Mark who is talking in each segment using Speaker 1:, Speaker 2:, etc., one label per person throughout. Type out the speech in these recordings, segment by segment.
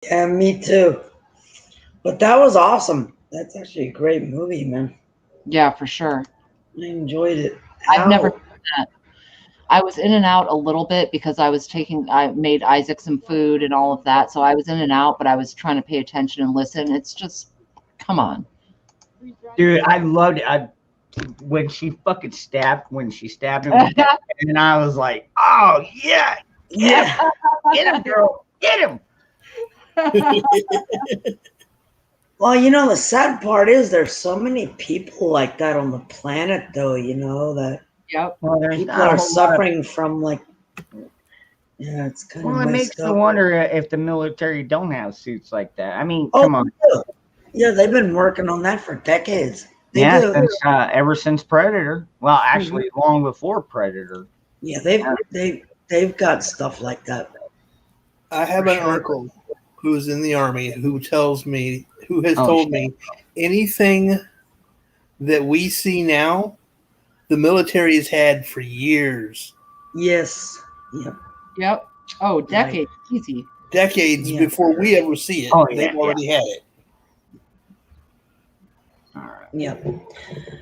Speaker 1: Yeah, me too. But that was awesome. That's actually a great movie, man.
Speaker 2: Yeah, for sure.
Speaker 1: I enjoyed it.
Speaker 2: I've never
Speaker 1: How?
Speaker 2: seen that. I was in and out a little bit because I made Isaac some food and all of that. So I was in and out, but I was trying to pay attention and listen. It's just, come on.
Speaker 3: Dude, I loved it. When she stabbed him with that, and I was like, oh yeah,
Speaker 1: Yeah.
Speaker 3: get him, girl, get him.
Speaker 1: Well, the sad part is there's so many people like that on the planet, though, that
Speaker 2: Yep.
Speaker 3: Well, there's
Speaker 1: people
Speaker 3: not a
Speaker 1: are
Speaker 3: whole lot of.
Speaker 1: suffering from, like, yeah, it's kind of
Speaker 3: Well, it
Speaker 1: messed
Speaker 3: makes you
Speaker 1: up.
Speaker 3: wonder if the military don't have suits like that. I mean,
Speaker 1: Oh,
Speaker 3: come on.
Speaker 1: yeah, they've been working on that for decades. They
Speaker 3: Yeah,
Speaker 1: do.
Speaker 3: since ever since Predator. Well,
Speaker 1: Mhm.
Speaker 3: actually, long before Predator.
Speaker 1: Yeah, they've got stuff like that
Speaker 4: I
Speaker 1: for
Speaker 4: have an
Speaker 1: sure.
Speaker 4: uncle who's in the army who has
Speaker 3: Oh
Speaker 4: told
Speaker 3: shit.
Speaker 4: me anything that we see now, the military has had for years,
Speaker 1: Yes. Yep.
Speaker 2: Yep. Oh,
Speaker 1: Right.
Speaker 2: decades. Easy.
Speaker 4: decades
Speaker 1: Yeah.
Speaker 4: before we ever see it.
Speaker 3: Oh
Speaker 4: They've
Speaker 3: yeah, yeah.
Speaker 4: already had it.
Speaker 3: All right.
Speaker 1: Yep.
Speaker 3: Okay,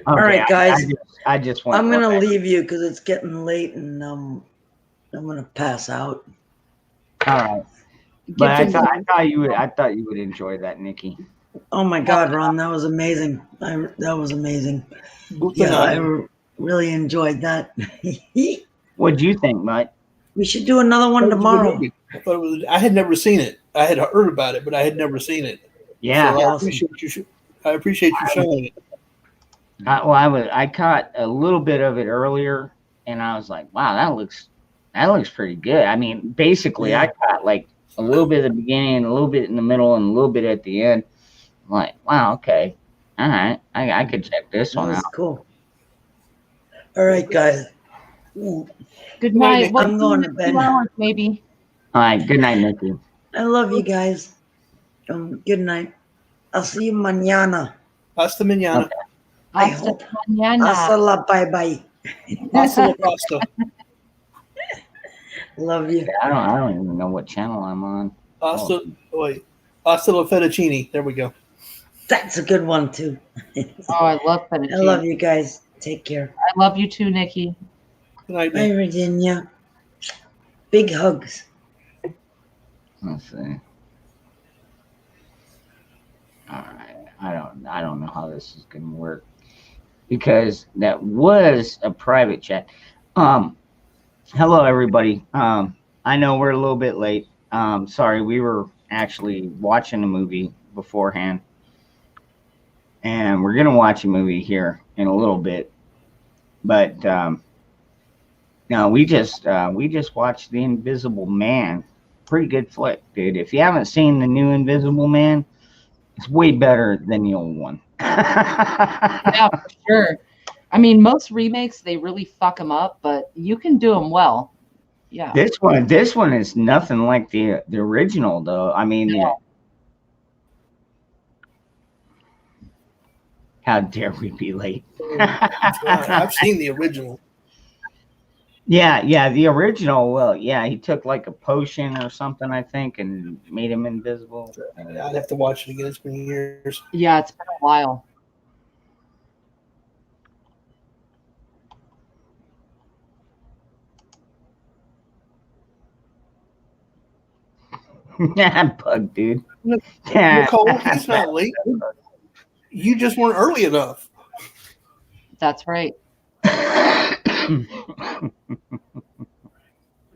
Speaker 1: All right, guys.
Speaker 3: I just went.
Speaker 1: I'm gonna
Speaker 3: right.
Speaker 1: leave you because it's getting late and I'm gonna pass out.
Speaker 3: All right.
Speaker 2: Get
Speaker 3: But
Speaker 2: some
Speaker 3: I thought you would enjoy that, Nikki.
Speaker 1: Oh my God, Ron, that was amazing. That was amazing.
Speaker 4: Good
Speaker 1: Yeah, I
Speaker 4: night.
Speaker 1: really enjoyed that. We
Speaker 3: What'd you think, Mike?
Speaker 1: should do another one
Speaker 4: That was a good
Speaker 1: tomorrow.
Speaker 4: movie. I had never seen it. I had heard about it, but I had never seen it.
Speaker 3: Yeah.
Speaker 4: So
Speaker 1: Awesome.
Speaker 4: I appreciate you showing it.
Speaker 3: I caught a little bit of it earlier, and I was like, wow, that looks pretty good. I mean, basically,
Speaker 1: Yeah.
Speaker 3: I caught like a little bit at the beginning, a little bit in the middle, and a little bit at the end. I'm like, wow, okay, all right, I could check this
Speaker 1: That
Speaker 3: one
Speaker 1: was
Speaker 3: out.
Speaker 1: cool. All right, guys. Mm,
Speaker 2: good night.
Speaker 4: Nick.
Speaker 2: We'll
Speaker 1: I'm
Speaker 2: see
Speaker 1: going
Speaker 2: you
Speaker 1: to
Speaker 2: in
Speaker 1: bed.
Speaker 2: 2 hours, maybe.
Speaker 3: All right, good night, Nikki.
Speaker 1: I love you guys. Good night. I'll see you mañana.
Speaker 4: Hasta mañana.
Speaker 3: Okay.
Speaker 1: I
Speaker 2: Hasta
Speaker 1: hope.
Speaker 2: mañana.
Speaker 1: Hasta la bye bye.
Speaker 4: Hasta la pasta.
Speaker 1: Love you.
Speaker 3: I don't even know what channel I'm on.
Speaker 4: Hasta la fettuccine. There we go.
Speaker 1: That's a good one too.
Speaker 2: Oh, I love
Speaker 1: I
Speaker 2: fettuccine.
Speaker 1: love you guys. Take care.
Speaker 2: I love you too, Nikki.
Speaker 4: Good night,
Speaker 1: Bye,
Speaker 4: Nick.
Speaker 1: Virginia. Big hugs.
Speaker 3: Let's see. All right, I don't know how this is gonna work because that was a private chat. Hello everybody. I know we're a little bit late. Sorry, we were actually watching a movie beforehand, and we're gonna watch a movie here in a little bit. But no, we just watched The Invisible Man. Pretty good flick, dude. If you haven't seen the new Invisible Man, it's way better than the old one.
Speaker 2: Yeah, for sure. I mean, most remakes, they really fuck them up, but you can do them well. Yeah.
Speaker 3: This one is nothing like the original, though. I mean,
Speaker 2: No.
Speaker 3: how dare we be late?
Speaker 4: I've seen the original.
Speaker 3: Yeah, the original. Well, yeah, he took like a potion or something, I think, and made him invisible.
Speaker 4: I'd have to watch it again. It's been years.
Speaker 2: Yeah, it's been a while.
Speaker 3: Bug, dude.
Speaker 4: Nicole, he's not late. You just weren't early enough.
Speaker 2: That's right.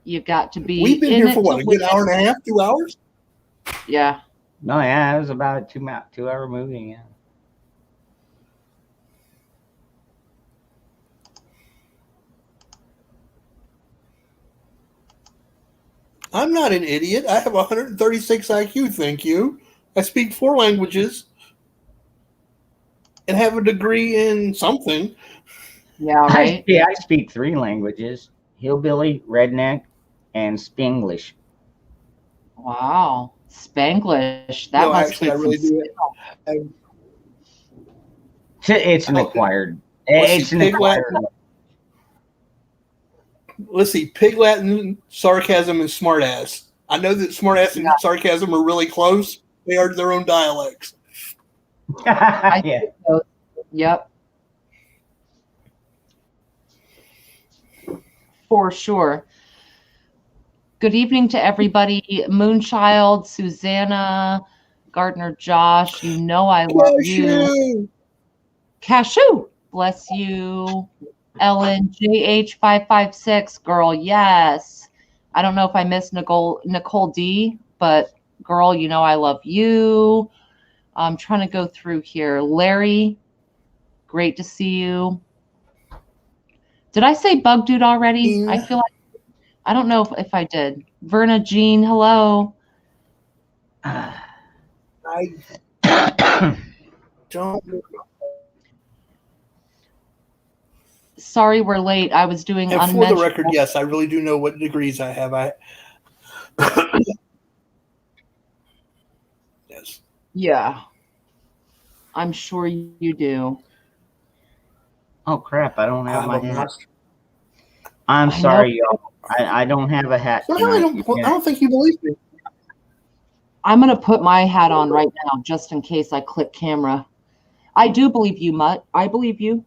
Speaker 2: You got to be
Speaker 4: We've been
Speaker 2: in
Speaker 4: here
Speaker 2: it
Speaker 4: for what,
Speaker 2: to
Speaker 4: a
Speaker 2: win
Speaker 4: good
Speaker 2: it.
Speaker 4: hour and a half, 2 hours?
Speaker 2: Yeah.
Speaker 3: No, yeah, it was about a 2 hour movie. Yeah.
Speaker 4: I'm not an idiot. I have 136 IQ, thank you. I speak 4 languages and have a degree in something.
Speaker 2: Yeah, right.
Speaker 3: I speak 3 languages: hillbilly, redneck, and Spanglish.
Speaker 2: Wow. Spanglish. That
Speaker 4: No,
Speaker 2: must
Speaker 4: actually, I
Speaker 2: take
Speaker 4: really
Speaker 2: some
Speaker 4: do.
Speaker 3: It's an
Speaker 4: Oh,
Speaker 3: acquired.
Speaker 4: let's
Speaker 3: It's
Speaker 4: see,
Speaker 3: an
Speaker 4: Pig
Speaker 3: acquired.
Speaker 4: Latin. Let's see, Pig Latin, sarcasm, and smartass. I know that smartass and sarcasm are really close. They are their own dialects.
Speaker 3: Yeah.
Speaker 2: Yep. For sure. Good evening to everybody. Moonchild, Susanna, Gardner, Josh, you know I love you. Cashew, bless you. Ellen, JH556, girl, yes. I don't know if I missed Nicole D, but girl, you know I love you. I'm trying to go through here. Larry, great to see you. Did I say Bug Dude already? I feel like I don't know if I did. Verna Jean, hello.
Speaker 4: I don't.
Speaker 2: Sorry we're late. I was doing
Speaker 4: And for the record, yes, I really do know what degrees I have. Yes.
Speaker 2: Yeah. I'm sure you do.
Speaker 3: Oh crap! I don't have my hat.
Speaker 4: Master.
Speaker 3: I'm sorry, y'all. I don't have a hat.
Speaker 4: I don't think you believe me.
Speaker 2: I'm gonna put my hat on right now, just in case I click camera. I do believe you, Mutt. I believe you.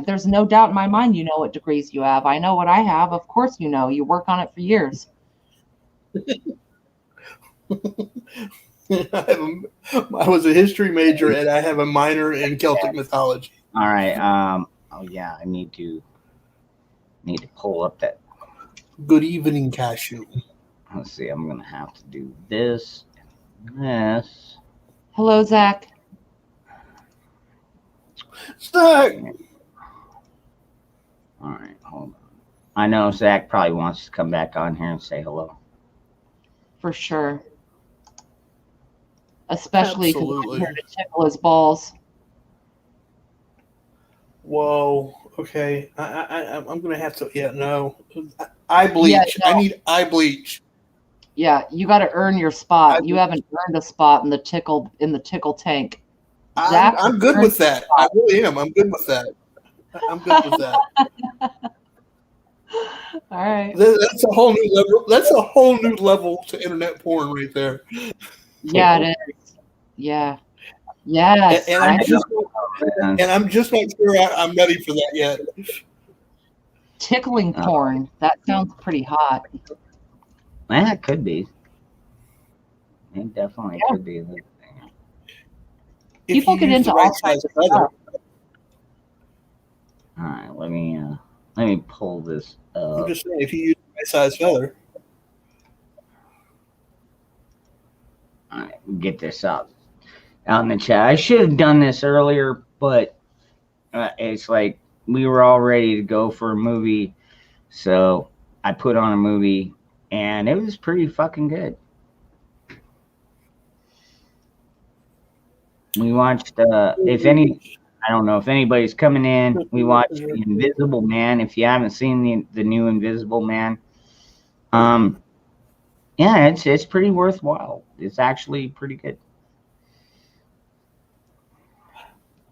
Speaker 2: There's no doubt in my mind you know what degrees you have. I know what I have. Of course you know. You work on it for years.
Speaker 4: I was a history major and I have a minor in Celtic mythology.
Speaker 3: All right. Oh yeah, I need to pull up that.
Speaker 4: Good evening, Cashew.
Speaker 3: Let's see. I'm gonna have to do this and this.
Speaker 2: Hello, Zach.
Speaker 4: Zach.
Speaker 3: All right, hold on. I know Zach probably wants to come back on here and say hello.
Speaker 2: For sure. Especially because I'm
Speaker 4: Absolutely.
Speaker 2: here to tickle his balls.
Speaker 4: Whoa. Okay. I'm gonna have to. Yeah. No. Eye bleach.
Speaker 2: Yeah, no.
Speaker 4: I need eye bleach.
Speaker 2: Yeah, you got to earn your spot. You haven't earned a spot in the tickle tank.
Speaker 4: I'm good with that. I really am. I'm good with that. I'm good with that.
Speaker 2: All right.
Speaker 4: That's a whole new level. That's a whole new level to internet porn right there.
Speaker 2: Yeah, it is. Yeah. Yes.
Speaker 4: And I'm just not sure I'm ready for that yet.
Speaker 2: Tickling porn. That sounds pretty hot.
Speaker 3: Yeah, it could be. It definitely could be.
Speaker 2: People get into all kinds of stuff.
Speaker 3: All right, let me pull this up.
Speaker 4: I'm just saying, if you use my size feather.
Speaker 3: All right, get this out in the chat. I should have done this earlier, but it's like we were all ready to go for a movie, so I put on a movie, and it was pretty fucking good. We watched, I don't know if anybody's coming in. We watched The Invisible Man. If you haven't seen the new Invisible Man, yeah, it's pretty worthwhile. It's actually pretty good.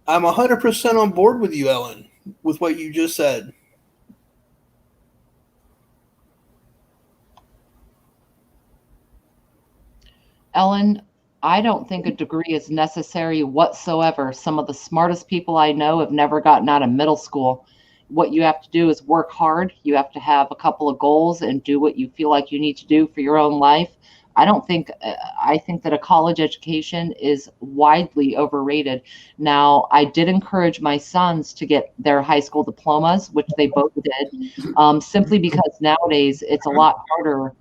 Speaker 4: I'm 100% on board with you, Ellen, with what you just said.
Speaker 2: Ellen, I don't think a degree is necessary whatsoever. Some of the smartest people I know have never gotten out of middle school. What you have to do is work hard. You have to have a couple of goals and do what you feel like you need to do for your own life. I think that a college education is widely overrated. Now, I did encourage my sons to get their high school diplomas, which they both did, simply because nowadays it's a lot harder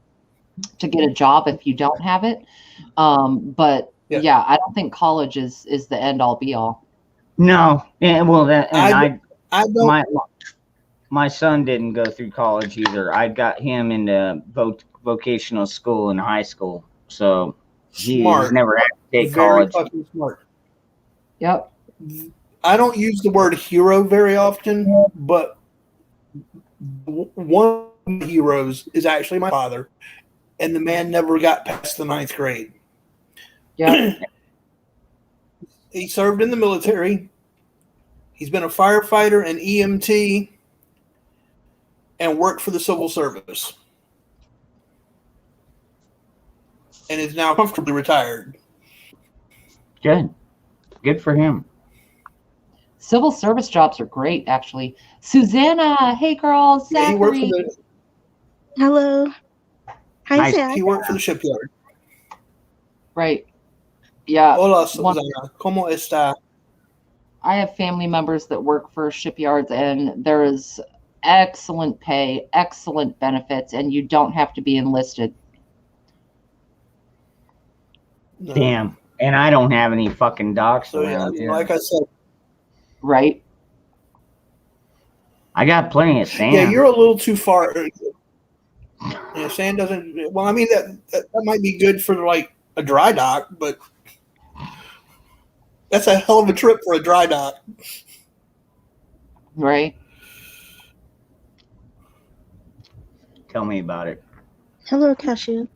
Speaker 2: to get a job if you don't have it. But yeah, I don't think college is the end all be all.
Speaker 3: No, and
Speaker 4: I
Speaker 3: my son didn't go through college either. I got him into vocational school in high school, so he never had to take college.
Speaker 4: Very fucking smart.
Speaker 2: Yep.
Speaker 4: I don't use the word hero very often, but one of the heroes is actually my father, and the man never got past the 9th grade.
Speaker 2: Yeah.
Speaker 4: He served in the military. He's been a firefighter, an EMT, and worked for the civil service. and is now comfortably retired.
Speaker 3: Good for him.
Speaker 2: Civil service jobs are great, actually. Susanna, hey girl,
Speaker 4: Yeah, he worked for
Speaker 2: Zachary.
Speaker 4: the
Speaker 5: Hello. Hi,
Speaker 3: Nice.
Speaker 5: Zach.
Speaker 4: he worked for the shipyard.
Speaker 2: Right. Yeah.
Speaker 4: Hola,
Speaker 2: one-
Speaker 4: Susana. ¿Cómo está?
Speaker 2: I have family members that work for shipyards, and there is excellent pay, excellent benefits, and you don't have to be enlisted.
Speaker 4: No.
Speaker 3: Damn. And I don't have any fucking docks
Speaker 4: So yeah, I
Speaker 3: around
Speaker 4: mean,
Speaker 3: here.
Speaker 4: like I said,
Speaker 2: Right.
Speaker 3: I got plenty of sand.
Speaker 4: yeah, you're a little too far. Yeah, sand doesn't. Well, I mean that might be good for like a dry dock, but that's a hell of a trip for a dry dock.
Speaker 2: Right.
Speaker 3: Tell me about it.
Speaker 5: Hello, Cashew.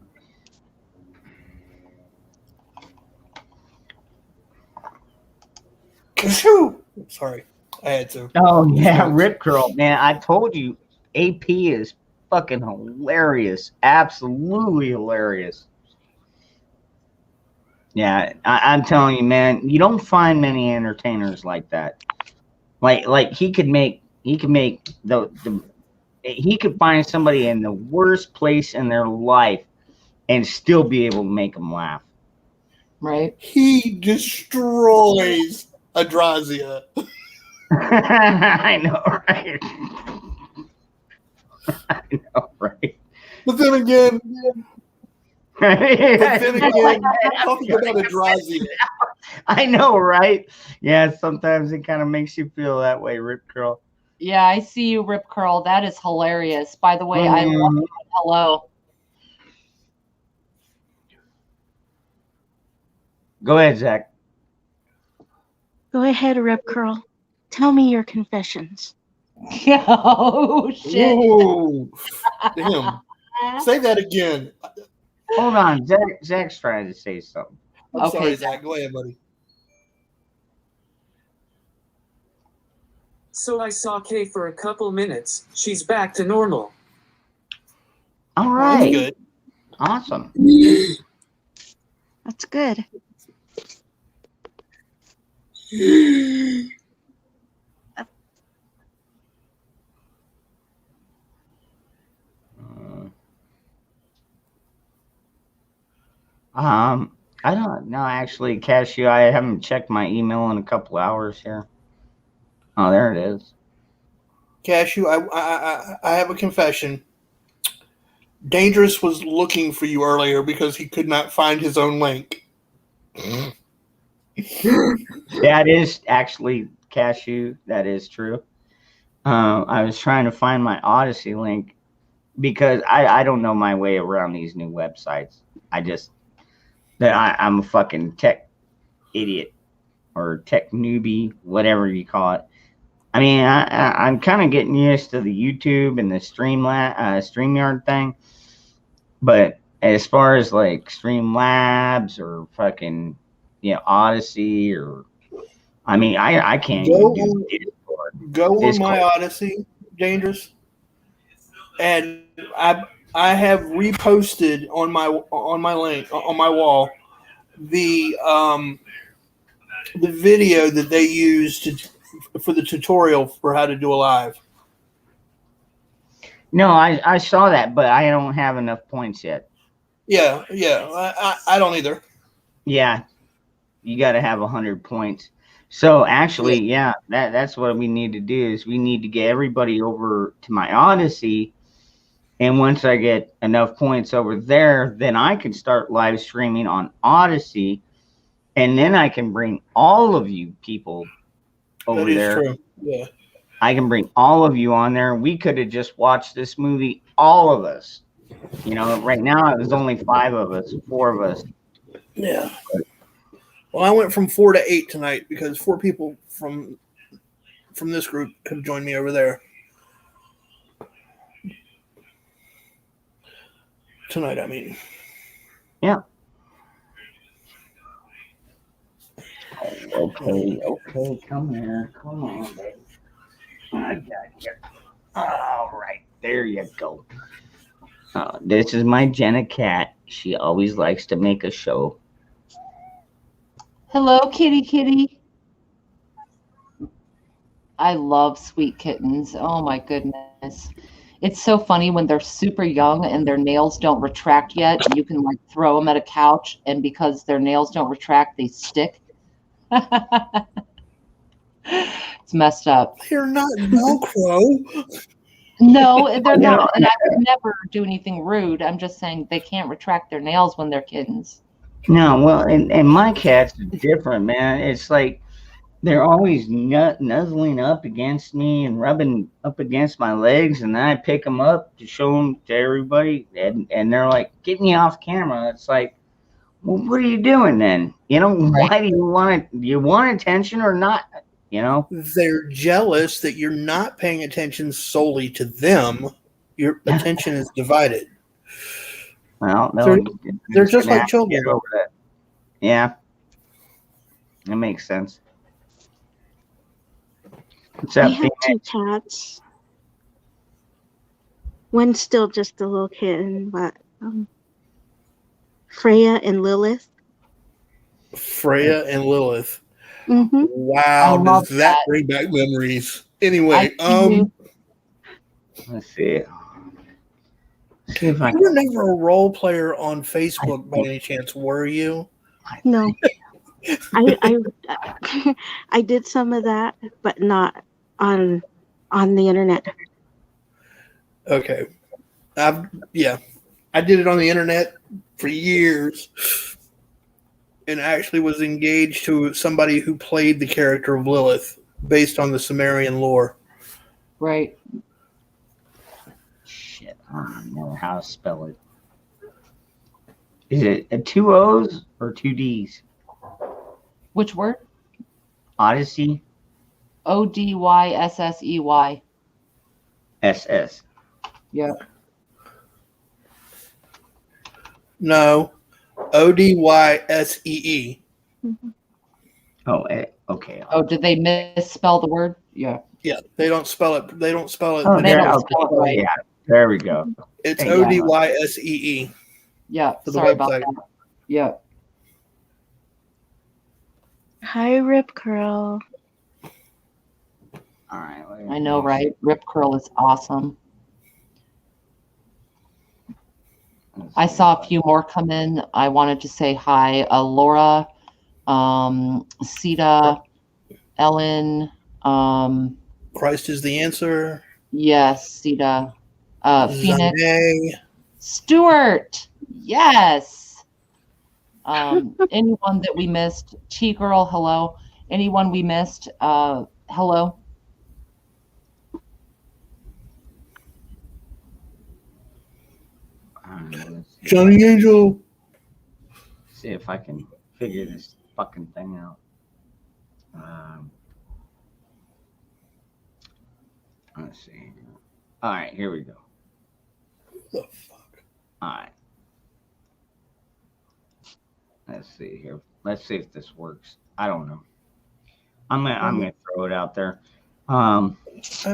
Speaker 4: Sorry, I had to.
Speaker 3: Oh yeah, Rip Curl, man. I told you, AP is fucking hilarious. Absolutely hilarious. Yeah, I'm telling you, man. You don't find many entertainers like that. Like he could find somebody in the worst place in their life and still be able to make them laugh.
Speaker 2: Right.
Speaker 4: He destroys Adrazia.
Speaker 3: I know, right? I know, right?
Speaker 4: But then again, talking about Adrazia.
Speaker 3: I know, right? Yeah, sometimes it kind of makes you feel that way, Rip Curl.
Speaker 2: Yeah, I see you, Rip Curl. That is hilarious. By the way, I love it. Hello.
Speaker 3: Go ahead, Zach.
Speaker 5: Go ahead, Rip Curl. Tell me your confessions.
Speaker 2: Oh, shit.
Speaker 4: Whoa. Damn. Say that again.
Speaker 3: Hold on, Zach's trying to say something.
Speaker 4: I'm
Speaker 2: Okay,
Speaker 4: sorry,
Speaker 2: Zach.
Speaker 4: Zach. Go ahead, buddy.
Speaker 6: So I saw Kay for a couple minutes. She's back to normal.
Speaker 3: All
Speaker 4: That's
Speaker 3: right,
Speaker 4: good.
Speaker 3: awesome.
Speaker 5: That's good.
Speaker 3: I don't know. Actually, Cashew, I haven't checked my email in a couple hours here. Oh, there it is.
Speaker 4: Cashew, I have a confession. Dangerous was looking for you earlier because he could not find his own link.
Speaker 3: That is actually Cashew. That is true. I was trying to find my Odyssey link because I don't know my way around these new websites. I'm a fucking tech idiot or tech newbie, whatever you call it. I mean, I'm kind of getting used to the YouTube and the StreamYard thing, but as far as like Streamlabs or fucking Odyssey or, I mean, I can't even do Discord.
Speaker 4: Go on
Speaker 3: Discord.
Speaker 4: my Odyssey, Dangerous, and I have reposted on my link on my wall the video that they used for the tutorial for how to do a live.
Speaker 3: No, I saw that, but I don't have enough points yet.
Speaker 4: Yeah, I don't either.
Speaker 3: Yeah, you got to have 100 points. So actually, yeah, that's what we need to do is we need to get everybody over to my Odyssey. And once I get enough points over there, then I can start live streaming on Odyssey. And then I can bring all of you people over
Speaker 4: That is
Speaker 3: there.
Speaker 4: true. Yeah.
Speaker 3: I can bring all of you on there. We could have just watched this movie, all of us. Right now it was only 4 of us.
Speaker 4: Yeah. Well, I went from 4 to 8 tonight because 4 people from this group could join me over there. Tonight, I mean.
Speaker 3: Yeah. Okay, come here. Come on, baby. I got you. All right, there you go. This is my Jenna cat. She always likes to make a show.
Speaker 2: Hello, kitty kitty. I love sweet kittens. Oh my goodness. It's so funny when they're super young and their nails don't retract yet. You can like throw them at a couch, and because their nails don't retract, they stick. It's messed up.
Speaker 4: They're not Velcro.
Speaker 2: No, they're not. And I would never do anything rude. I'm just saying they can't retract their nails when they're kittens.
Speaker 3: No, well, and my cats are different, man. It's like they're always nuzzling up against me and rubbing up against my legs, and then I pick them up to show them to everybody, and they're like, "Get me off camera." It's like, well, what are you doing then? You know, why do you want it? Do you want attention or not? You know,
Speaker 4: They're jealous that you're not paying attention solely to them. Your attention is divided.
Speaker 3: well,
Speaker 4: They're just like children.
Speaker 3: Over that. Yeah, that makes sense. What's
Speaker 5: I
Speaker 3: up,
Speaker 5: have
Speaker 3: Phoenix?
Speaker 5: 2 cats. One's still just a little kitten, but Freya and Lilith.
Speaker 4: Freya and Lilith.
Speaker 5: Mm-hmm.
Speaker 4: Wow,
Speaker 2: I love
Speaker 4: does that
Speaker 2: that.
Speaker 4: bring back memories? Anyway,
Speaker 3: Let's see. See if I
Speaker 4: you were never a role player on Facebook by any chance, were you?
Speaker 5: No, I I did some of that, but not on the internet.
Speaker 4: Okay. I did it on the internet for years, and actually was engaged to somebody who played the character of Lilith based on the Sumerian lore.
Speaker 2: Right.
Speaker 3: Shit, I don't know how to spell it. Is it a 2 O's or 2 D's?
Speaker 2: Which word?
Speaker 3: Odyssey
Speaker 2: Odyssey.
Speaker 3: SS.
Speaker 2: Yeah.
Speaker 4: No, Odyssee.
Speaker 3: Oh, okay.
Speaker 2: Oh, did they misspell the word? Yeah.
Speaker 4: Yeah, they don't spell it. They don't spell it.
Speaker 3: Oh,
Speaker 2: They
Speaker 3: there,
Speaker 2: don't
Speaker 3: okay.
Speaker 2: spell it right.
Speaker 3: Yeah, there we go.
Speaker 4: It's
Speaker 3: Yeah.
Speaker 4: Odyssee.
Speaker 2: Yeah.
Speaker 4: For the
Speaker 2: Sorry about
Speaker 4: website.
Speaker 2: that. Yeah.
Speaker 5: Hi, Rip Curl.
Speaker 3: All right.
Speaker 2: I know, right? Rip Curl is awesome. I saw a few more come in. I wanted to say hi. Laura, Sita, Ellen.
Speaker 4: Christ is the answer.
Speaker 2: Yes, Sita. Phoenix.
Speaker 4: Zane.
Speaker 2: Stuart. Yes. Anyone that we missed. T Girl, hello. Anyone we missed, hello.
Speaker 4: Johnny Angel.
Speaker 3: See if I can figure this fucking thing out. Let's see. All right, here we go.
Speaker 4: The fuck?
Speaker 3: All right. Let's see here. Let's see if this works. I don't know. I'm gonna throw it out there.
Speaker 4: I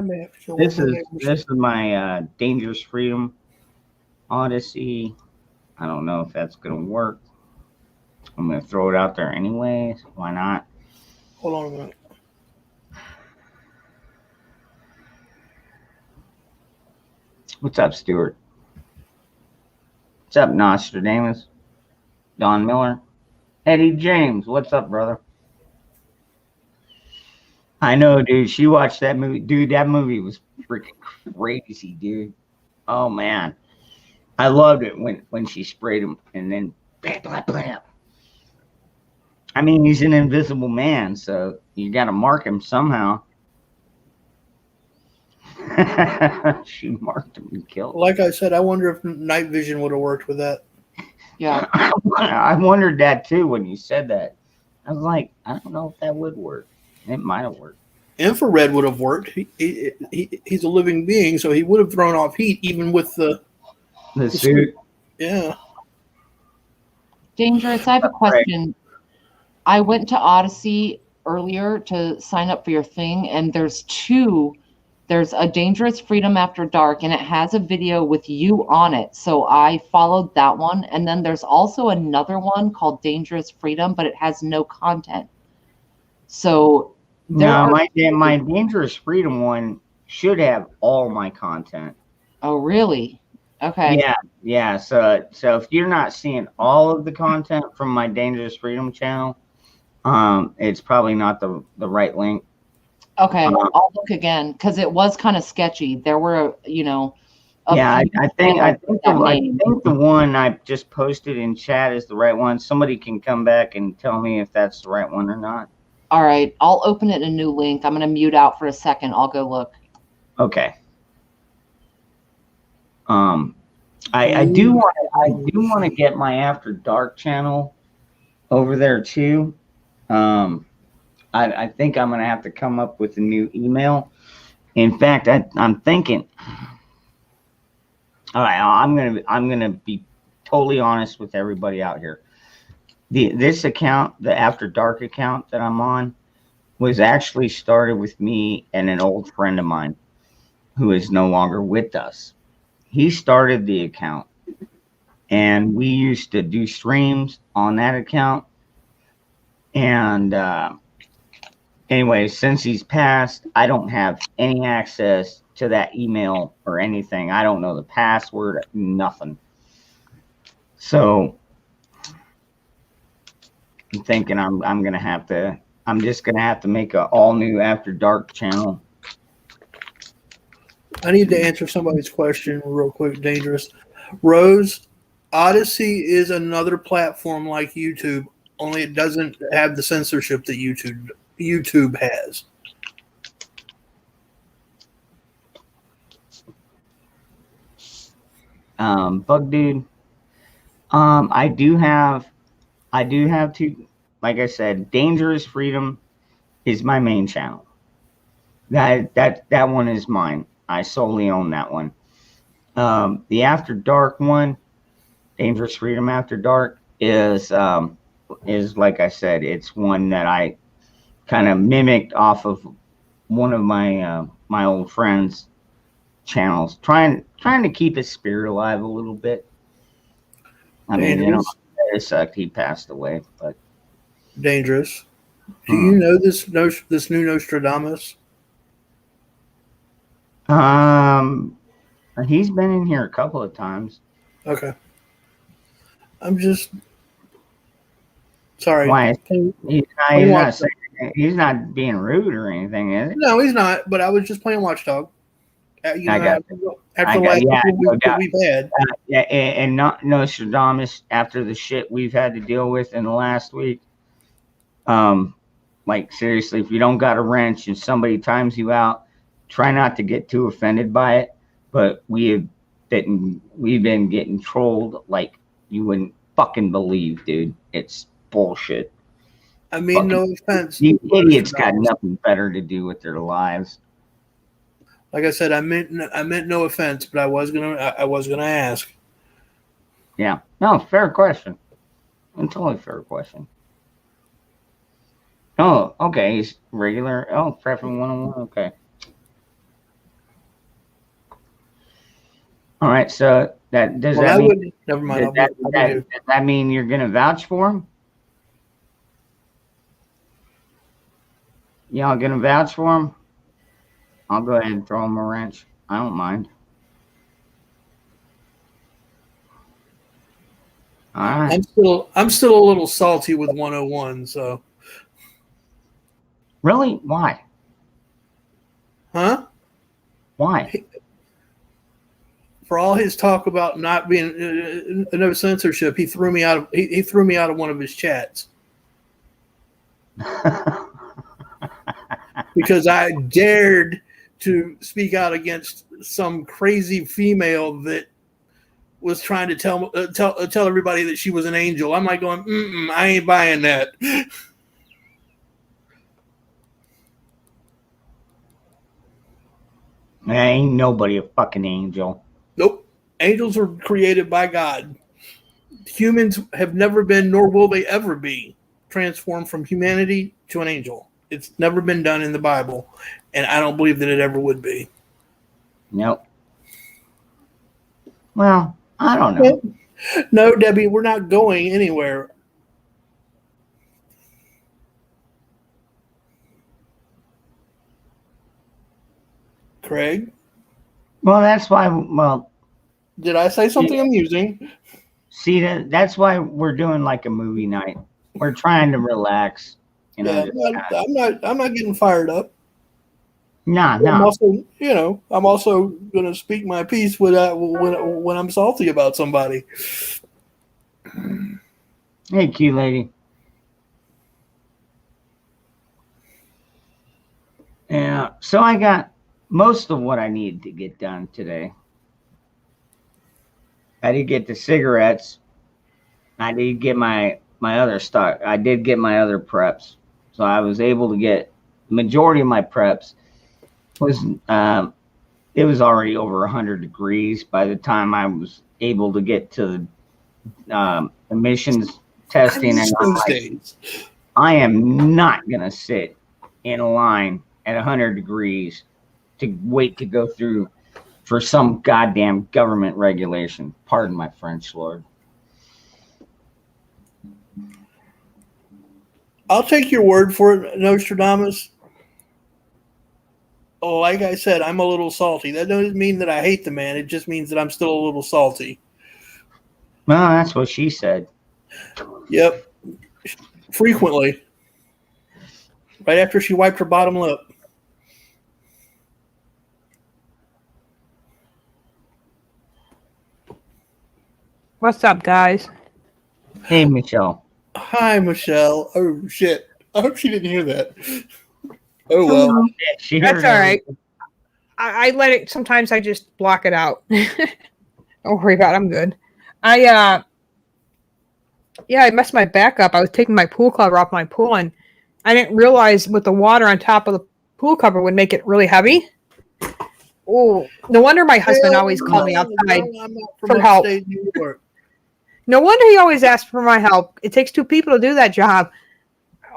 Speaker 4: may have to kill
Speaker 3: This
Speaker 4: one of
Speaker 3: is
Speaker 4: my neighbors.
Speaker 3: my Dangerous Freedom Odyssey. I don't know if that's gonna work. I'm gonna throw it out there anyways. Why not?
Speaker 4: Hold on a minute.
Speaker 3: What's up, Stuart? What's up, Nostradamus? Don Miller? Eddie James, what's up, brother? I know, dude. She watched that movie. Dude, that movie was freaking crazy, dude. Oh, man. I loved it when she sprayed him and then blam, blam, blam. I mean, he's an invisible man, so you got to mark him somehow. She marked him and killed him.
Speaker 4: Like I said, I wonder if night vision would have worked with that.
Speaker 2: Yeah.
Speaker 3: I wondered that too when you said that. I was like, I don't know if that would work. It might have worked.
Speaker 4: Infrared would have worked. He's a living being, so he would have thrown off heat even with the
Speaker 3: suit.
Speaker 4: Yeah.
Speaker 2: Dangerous, I have a question. I went to Odyssey earlier to sign up for your thing, and there's 2 There's a Dangerous Freedom After Dark, and it has a video with you on it. So I followed that one. And then there's also another one called Dangerous Freedom, but it has no content. So
Speaker 3: No, my Dangerous Freedom one should have all my content.
Speaker 2: Oh, really? Okay.
Speaker 3: Yeah. So if you're not seeing all of the content from my Dangerous Freedom channel, it's probably not the right link.
Speaker 2: Okay, I'll look again because it was kind of sketchy. There were,
Speaker 3: I think the one I just posted in chat is the right one. Somebody can come back and tell me if that's the right one or not.
Speaker 2: All right, I'll open it in a new link. I'm gonna mute out for a second. I'll go look.
Speaker 3: Okay. I do want to get my After Dark channel over there too. I think I'm gonna have to come up with a new email. In fact, I'm thinking. All right, I'm gonna be totally honest with everybody out here. This account, the After Dark account that I'm on, was actually started with me and an old friend of mine who is no longer with us. He started the account, and we used to do streams on that account. And anyway, since he's passed, I don't have any access to that email or anything. I don't know the password, nothing. So I'm thinking I'm just gonna have to make an all new After Dark channel.
Speaker 4: I need to answer somebody's question real quick, Dangerous. Rose, Odyssey is another platform like YouTube, only it doesn't have the censorship that YouTube has.
Speaker 3: Bug Dude, I do have two, like I said, Dangerous Freedom is my main channel. That one is mine. I solely own that one. The After Dark one, Dangerous Freedom After Dark, is like I said, it's one that I kind of mimicked off of one of my my old friends' channels, trying to keep his spirit alive a little bit. I mean, it sucked. He passed away, but
Speaker 4: Dangerous. Do you know this new Nostradamus?
Speaker 3: He's been in here a couple of times.
Speaker 4: Okay. I'm just sorry.
Speaker 3: Why? He's not being rude or anything, is it?
Speaker 4: No, he's not. But I was just playing Watchdog. After the last couple weeks that we've had.
Speaker 3: And not Nostradamus after the shit we've had to deal with in the last week. Like seriously, if you don't got a wrench and somebody times you out, try not to get too offended by it. But we've been getting trolled like you wouldn't fucking believe, dude. It's bullshit.
Speaker 4: I mean, no offense.
Speaker 3: These idiots got nothing better to do with their lives.
Speaker 4: Like I said, I meant no offense, but I was gonna ask.
Speaker 3: Yeah. No, fair question. It's totally a fair question. Oh, okay. He's regular. Oh, prepping 101. Okay. All right. So that does that mean?
Speaker 4: Never mind.
Speaker 3: Does that mean you're gonna vouch for him? Y'all gonna vouch for him? I'll go ahead and throw him a wrench. I don't mind. All right.
Speaker 4: I'm still a little salty with 101. So.
Speaker 3: Really? Why?
Speaker 4: Huh?
Speaker 3: Why?
Speaker 4: For all his talk about not being no censorship, he threw me out of one of his chats because I dared to speak out against some crazy female that was trying to tell everybody that she was an angel. I'm like going, I ain't buying that.
Speaker 3: Ain't nobody a fucking angel.
Speaker 4: Nope. Angels are created by God. Humans have never been, nor will they ever be, transformed from humanity to an angel. It's never been done in the Bible, and I don't believe that it ever would be.
Speaker 3: Nope. Well, I don't know.
Speaker 4: No, Debbie, we're not going anywhere. Craig,
Speaker 3: Well, that's why. Well,
Speaker 4: did I say something amusing?
Speaker 3: see that's why we're doing like a movie night. We're trying to relax. You know.
Speaker 4: Yeah, I'm not getting fired up.
Speaker 3: Nah,
Speaker 4: I'm
Speaker 3: no.
Speaker 4: also, I'm also going to speak my piece when I'm salty about somebody.
Speaker 3: Hey, cute lady. Yeah. So I got most of what I needed to get done today. I did get the cigarettes. I did get my other stock. I did get my other preps. So I was able to get the majority of my preps. It was already over 100 degrees by the time I was able to get to the emissions testing. And I'm like, I am not going to sit in a line at 100 degrees to wait to go through for some goddamn government regulation. Pardon my French, Lord.
Speaker 4: I'll take your word for it, Nostradamus. Oh, like I said, I'm a little salty. That doesn't mean that I hate the man. It just means that I'm still a little salty.
Speaker 3: Well, that's what she said.
Speaker 4: Yep. Frequently. Right after she wiped her bottom lip.
Speaker 7: What's up, guys?
Speaker 3: Hey, Michelle.
Speaker 4: Hi, Michelle. Oh, shit. I hope she didn't hear that. Oh, well.
Speaker 3: She
Speaker 7: That's
Speaker 3: heard
Speaker 7: all right.
Speaker 3: everything.
Speaker 7: I let it. Sometimes I just block it out. Don't worry about it. I'm good. I messed my back up. I was taking my pool cover off my pool, and I didn't realize with the water on top of the pool cover would make it really heavy. Oh, no wonder my husband always called me outside for help.
Speaker 4: New York.
Speaker 7: No wonder he always asked for my help. It takes two people to do that job.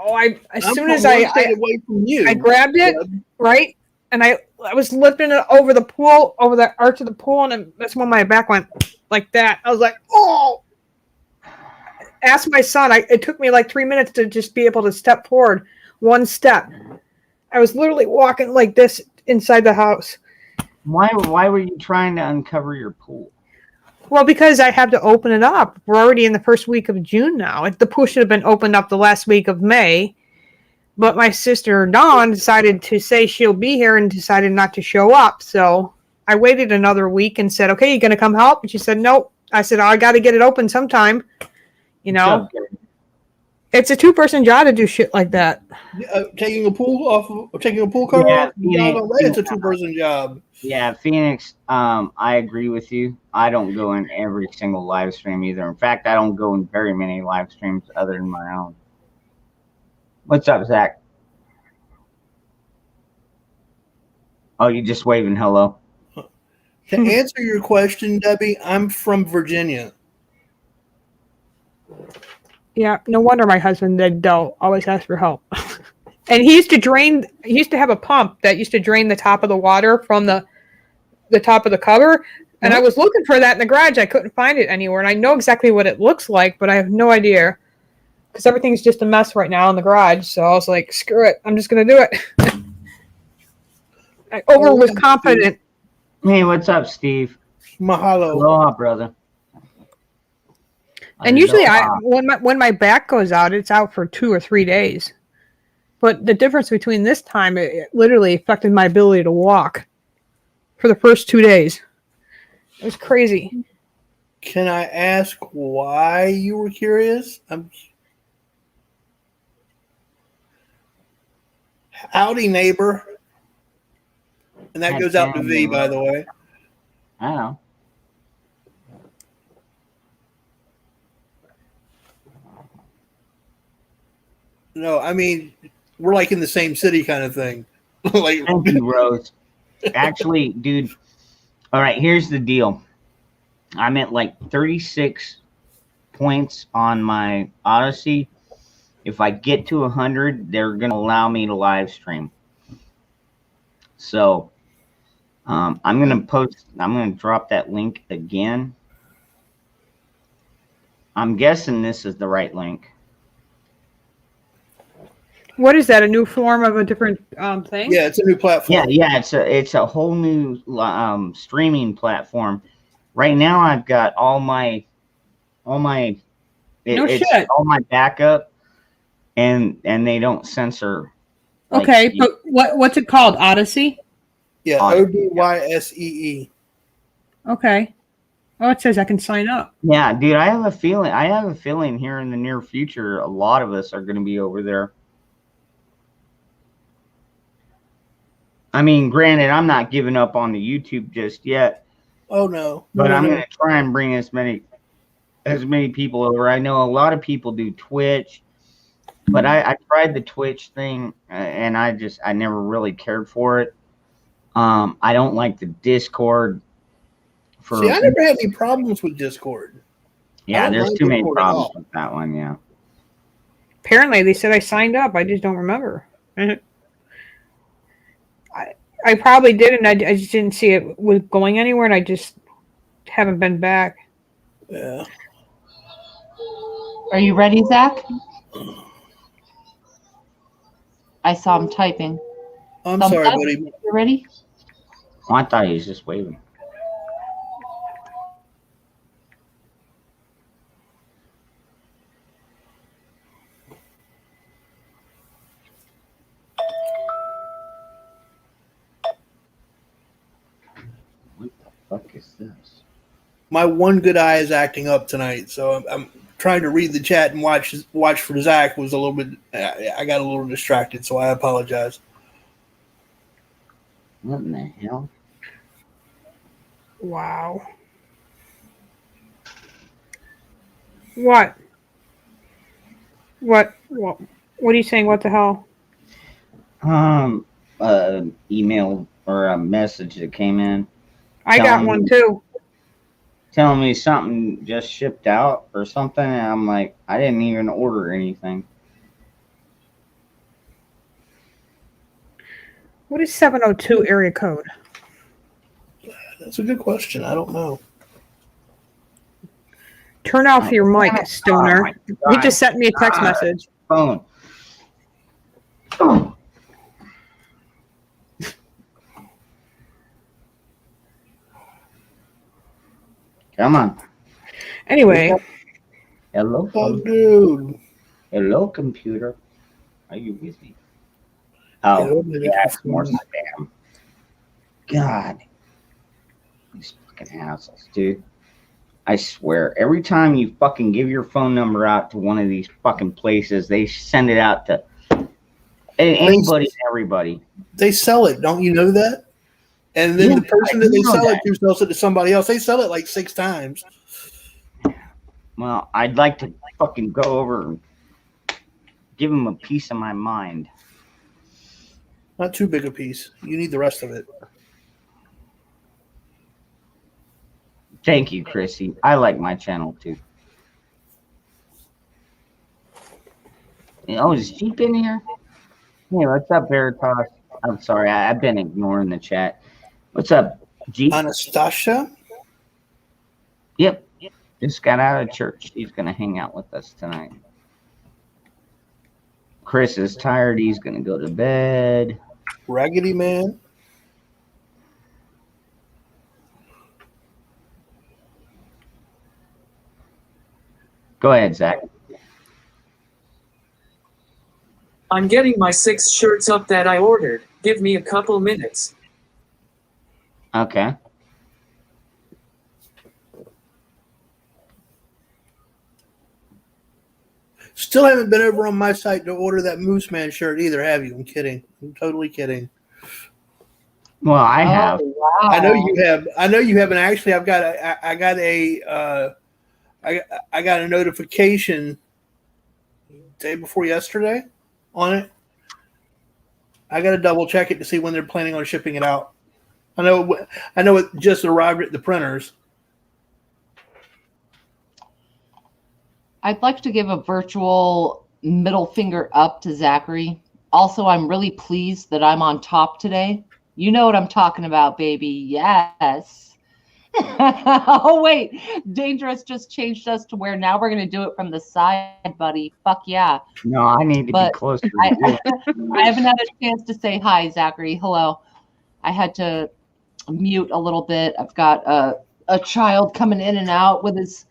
Speaker 7: Oh, as soon as I
Speaker 4: away from you,
Speaker 7: I grabbed it, right, and I was lifting it over the pool, over the arch of the pool, and that's when my back went like that. I was like, oh. Ask my son. It took me like 3 minutes to just be able to step forward one step. I was literally walking like this inside the house.
Speaker 3: Why were you trying to uncover your pool?
Speaker 7: Well, because I have to open it up. We're already in the first week of June now. The pool should have been opened up the last week of May. But my sister Dawn decided to say she'll be here and decided not to show up. So I waited another week and said, okay, you going to come help? And she said, nope. I said, I got to get it open sometime. You know, it's a two-person job to do shit like that.
Speaker 4: Taking a pool cover off, it's a two-person job.
Speaker 3: Yeah, Phoenix, I agree with you. I don't go in every single live stream either. In fact, I don't go in very many live streams other than my own. What's up, Zach? Oh, you just waving hello.
Speaker 4: To answer your question, Debbie, I'm from Virginia.
Speaker 7: Yeah, no wonder my husband don't always ask for help. And he used to have a pump that used to drain the top of the water from the top of the cover. And I was looking for that in the garage. I couldn't find it anywhere. And I know exactly what it looks like, but I have no idea. Because everything's just a mess right now in the garage. So I was like, screw it. I'm just going to do it. I was confident.
Speaker 3: Hey, what's up, Steve?
Speaker 4: Mahalo.
Speaker 3: Aloha, brother.
Speaker 7: And usually when my back goes out, it's out for 2 or 3 days. But the difference between this time, it literally affected my ability to walk for the first 2 days. It was crazy.
Speaker 4: Can I ask why you were curious? Howdy, neighbor. And that goes out to V, by the way.
Speaker 3: I know.
Speaker 4: No, I mean, we're like in the same city kind of thing. Like,
Speaker 3: thank you, Rose. Actually, dude, all right, here's the deal. I'm at like 36 points on my Odyssey. If I get to 100, they're going to allow me to live stream. So I'm gonna drop that link again. I'm guessing this is the right link.
Speaker 7: What is that? A new form of a different thing?
Speaker 4: Yeah, it's a new platform.
Speaker 3: Yeah, it's a whole new streaming platform. Right now, I've got all my it's
Speaker 7: shit.
Speaker 3: all my backup, and they don't censor. like,
Speaker 7: Okay,
Speaker 3: you-
Speaker 7: but what's it called? Odyssey?
Speaker 4: Yeah,
Speaker 3: Odyssey,
Speaker 4: ODYSEE.
Speaker 7: Okay. Oh, it says I can sign up.
Speaker 3: Yeah, dude, I have a feeling here in the near future, a lot of us are going to be over there. I mean, granted, I'm not giving up on the YouTube just yet,
Speaker 4: Oh no.
Speaker 3: but
Speaker 4: No,
Speaker 3: I'm
Speaker 4: no.
Speaker 3: going to try and bring as many people over. I know a lot of people do Twitch, but I tried the Twitch thing and I never really cared for it. I don't like the Discord.
Speaker 4: See, I never had any problems with Discord.
Speaker 3: Yeah,
Speaker 4: don't
Speaker 3: there's
Speaker 4: like
Speaker 3: too many
Speaker 4: Discord at
Speaker 3: problems
Speaker 4: all.
Speaker 3: with that one. Yeah.
Speaker 7: Apparently, they said I signed up. I just don't remember. I probably did, and I just didn't see it was going anywhere, and I just haven't been back.
Speaker 4: Yeah.
Speaker 2: Are you ready, Zach? I saw him typing.
Speaker 4: I'm
Speaker 2: Thumbs
Speaker 4: sorry,
Speaker 2: up?
Speaker 4: buddy.
Speaker 2: You ready?
Speaker 3: Oh, I thought he was just waving. What the fuck is this?
Speaker 4: My one good eye is acting up tonight, so I'm trying to read the chat and watch for Zach. Was a little bit. I got a little distracted, so I apologize.
Speaker 3: What in the hell?
Speaker 7: Wow. What? What are you saying? What the hell?
Speaker 3: Email or a message that came in
Speaker 7: I got one too.
Speaker 3: telling me something just shipped out or something, and I'm like, I didn't even order anything.
Speaker 7: What is 702 area code?
Speaker 4: That's a good question. I don't know.
Speaker 7: Turn off your mic,
Speaker 3: Oh
Speaker 7: stoner.
Speaker 3: my
Speaker 7: He
Speaker 3: God.
Speaker 7: just sent me a text message.
Speaker 3: Phone. Come on.
Speaker 7: Anyway,
Speaker 3: Hello.
Speaker 4: Oh, dude.
Speaker 3: Hello, computer. Are you with me? Oh,
Speaker 4: Hello, baby.
Speaker 3: yeah, it's more spam. God. These fucking assholes, dude. I swear, every time you fucking give your phone number out to one of these fucking places, they send it out to anybody and everybody.
Speaker 4: They sell it. Don't you know that? And then
Speaker 3: Yeah,
Speaker 4: the person
Speaker 3: I
Speaker 4: that they
Speaker 3: know
Speaker 4: sell
Speaker 3: that.
Speaker 4: it to sells it to somebody else. They sell it like 6 times.
Speaker 3: Well, I'd like to fucking go over and give them a piece of my mind.
Speaker 4: Not too big a piece. You need the rest of it.
Speaker 3: Thank you, Chrissy. I like my channel too. Oh, is Jeep in here? Hey, what's up, Veritas? I'm sorry, I've been ignoring the chat. What's up, Jeep?
Speaker 4: Anastasia?
Speaker 3: Yep. Just got out of church. He's going to hang out with us tonight. Chris is tired. He's going to go to bed.
Speaker 4: Raggedy Man?
Speaker 3: Go ahead, Zach.
Speaker 6: I'm getting my 6 shirts up that I ordered. Give me a couple minutes.
Speaker 3: Okay.
Speaker 4: Still haven't been over on my site to order that Moose Man shirt either, have you? I'm kidding. I'm totally kidding.
Speaker 3: Well, I have.
Speaker 2: Oh, wow.
Speaker 4: I know you have. I know you have, and actually, I got a notification day before yesterday on it. I got to double check it to see when they're planning on shipping it out. I know it just arrived at the printers.
Speaker 2: I'd like to give a virtual middle finger up to Zachary. Also, I'm really pleased that I'm on top today You know what I'm talking about, baby. Yes. Oh, wait. Dangerous just changed us to where now we're going to do it from the side, buddy. Fuck yeah.
Speaker 3: No, I need to
Speaker 2: But
Speaker 3: be closer to
Speaker 2: I,
Speaker 3: you.
Speaker 2: I haven't had a chance to say hi, Zachary. Hello. I had to mute a little bit. I've got a child coming in and out with his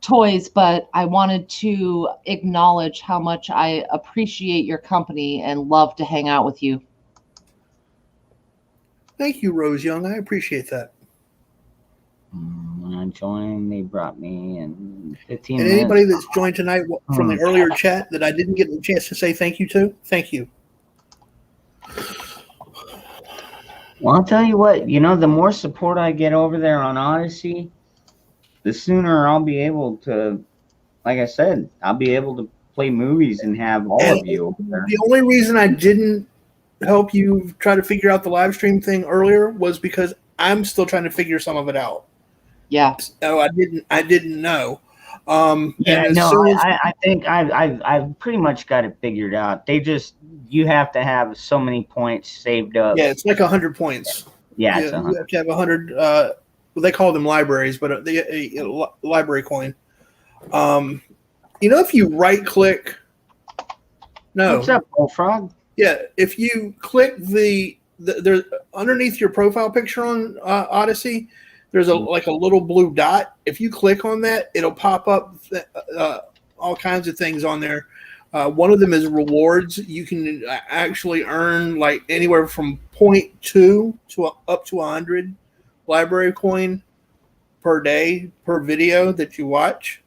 Speaker 2: toys, but I wanted to acknowledge how much I appreciate your company and love to hang out with you.
Speaker 4: Thank you, Rose Young. I appreciate that.
Speaker 3: When I joined, they brought me in 15
Speaker 4: And
Speaker 3: minutes.
Speaker 4: anybody that's joined tonight from the earlier chat that I didn't get a chance to say thank you to, thank you.
Speaker 3: Well, I'll tell you what, the more support I get over there on Odyssey, the sooner I'll be able to, like I said, I'll be able to play movies and have all of you over there.
Speaker 4: The only reason I didn't help you try to figure out the live stream thing earlier was because I'm still trying to figure some of it out.
Speaker 2: Yeah.
Speaker 4: So I didn't know.
Speaker 3: I think I've pretty much got it figured out. You have to have so many points saved up.
Speaker 4: Yeah, it's like 100 points.
Speaker 3: Yeah,
Speaker 4: You have to have 100. Well, they call them libraries, but a library coin. If you right click. No.
Speaker 3: What's up, Bullfrog?
Speaker 4: Yeah, if you click there underneath your profile picture on Odyssey, there's a little blue dot. If you click on that, it'll pop up all kinds of things on there. One of them is rewards. You can actually earn like anywhere from 0.2 to up to 100 library coin per day per video that you watch.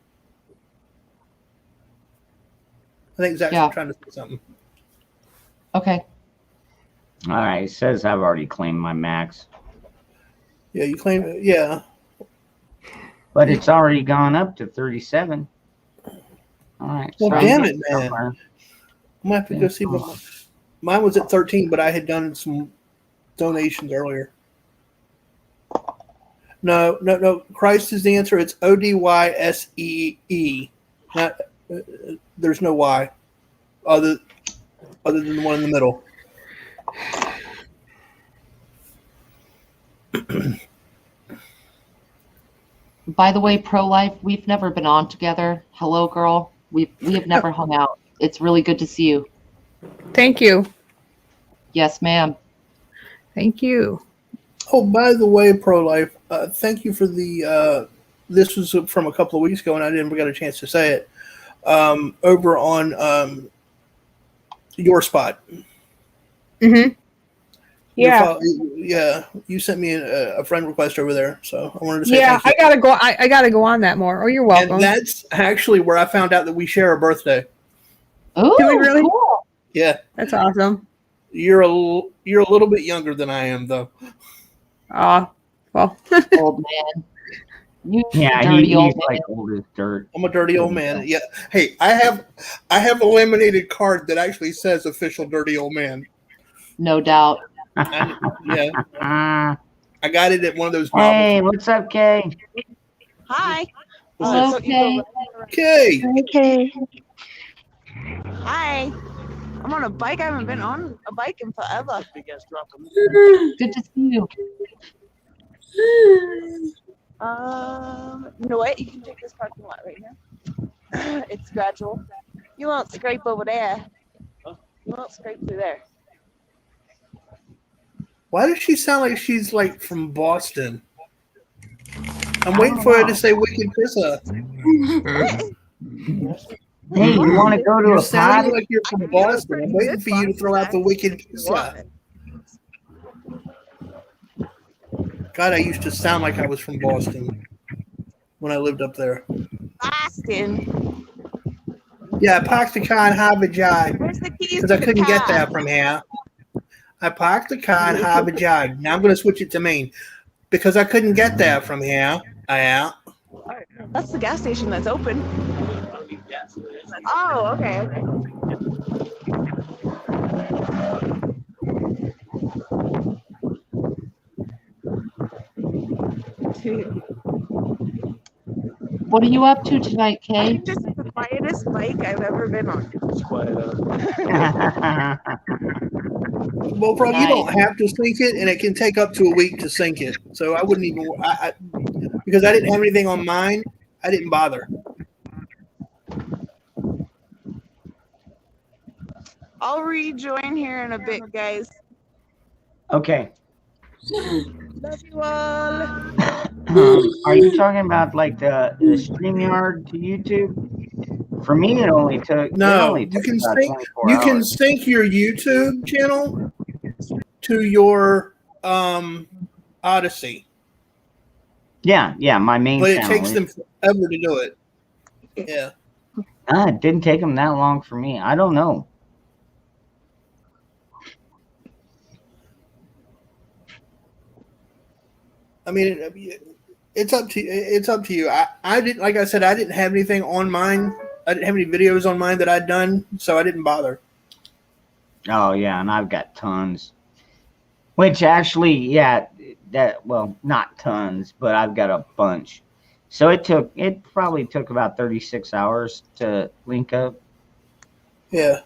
Speaker 4: I think Zach's trying to say something.
Speaker 2: Okay.
Speaker 3: All right, it says I've already claimed my max.
Speaker 4: Yeah, you claim it. Yeah.
Speaker 3: But it's already gone up to 37. All right.
Speaker 4: Well,
Speaker 3: so
Speaker 4: damn
Speaker 3: I'm
Speaker 4: it, man.
Speaker 3: somewhere.
Speaker 4: I'm going to have to go see what mine was at 13, but I had done some donations earlier. No. Christ is the answer. It's ODYSEE. Not, there's no Y other than the one in the middle.
Speaker 2: By the way, Pro-Life, we've never been on together. Hello, girl. We have never hung out. It's really good to see you.
Speaker 7: Thank you.
Speaker 2: Yes, ma'am.
Speaker 7: Thank you.
Speaker 4: Oh, by the way, Pro-Life, thank you for the this was from a couple of weeks ago, and I never got a chance to say it. Over on your spot.
Speaker 7: Mm-hmm. Yeah.
Speaker 4: Yeah, you sent me a friend request over there, so I wanted to say
Speaker 7: yeah,
Speaker 4: thank you.
Speaker 7: I gotta go on that more. Oh, you're welcome.
Speaker 4: And that's actually where I found out that we share a birthday.
Speaker 2: Oh,
Speaker 7: Do we really?
Speaker 2: cool.
Speaker 4: Yeah,
Speaker 7: That's awesome.
Speaker 4: you're a little bit younger than I am, though.
Speaker 7: Well,
Speaker 2: Old man. You
Speaker 3: Yeah,
Speaker 2: dirty
Speaker 3: he's
Speaker 2: old man.
Speaker 3: like old as dirt.
Speaker 4: I'm a dirty old man. Yeah. Hey, I have a laminated card that actually says "official dirty old man."
Speaker 2: No doubt.
Speaker 4: Yeah, I got it at one of those.
Speaker 3: Hey, what's up, Kay?
Speaker 8: Hi.
Speaker 2: Okay.
Speaker 4: Okay.
Speaker 5: Okay.
Speaker 8: Hi. I'm on a bike. I haven't been on a bike in forever.
Speaker 2: Good to see you.
Speaker 8: You know what? You can take this parking lot right here. It's gradual. You won't scrape over there. You won't scrape through there.
Speaker 4: Why does she sound like she's like from Boston? I'm waiting for her to say "wicked pisser."
Speaker 3: Hey, you want to go to
Speaker 4: You're
Speaker 3: a
Speaker 4: sounding
Speaker 3: party?
Speaker 4: like you're from Boston. I'm waiting for you to throw out the wicked pisser. God, I used to sound like I was from Boston when I lived up there.
Speaker 8: Boston.
Speaker 4: Yeah, I parked the car in Harvard Yard
Speaker 8: Where's the keys?
Speaker 4: because I couldn't get there from here. I parked the car in Harvard Yard. Now I'm going to switch it to Maine because I couldn't get there from here.
Speaker 8: That's the gas station that's open. Oh, okay.
Speaker 2: What are you up to tonight, Kay?
Speaker 8: I'm just the quietest bike I've ever been on.
Speaker 4: Well, bro, you don't have to sink it, and it can take up to a week to sink it. So I wouldn't even, because I didn't have anything on mine, I didn't bother.
Speaker 8: I'll rejoin here in a bit, guys.
Speaker 3: Okay.
Speaker 8: Love you all.
Speaker 3: Are you talking about like the StreamYard to YouTube? For me, it only took.
Speaker 4: No,
Speaker 3: it only
Speaker 4: you
Speaker 3: took
Speaker 4: can
Speaker 3: about
Speaker 4: sync.
Speaker 3: 24
Speaker 4: You can
Speaker 3: hours.
Speaker 4: sync your YouTube channel to your Odyssey,
Speaker 3: Yeah, my main
Speaker 4: but it
Speaker 3: channel.
Speaker 4: takes them forever to do it. Yeah.
Speaker 3: It didn't take them that long for me. I don't know.
Speaker 4: I mean, it's up to you. I didn't, like I said, I didn't have anything on mine. I didn't have any videos on mine that I'd done, so I didn't bother.
Speaker 3: Oh yeah, and I've got tons. Which actually, yeah, not tons, but I've got a bunch. So it probably took about 36 hours to link up.
Speaker 4: Yeah.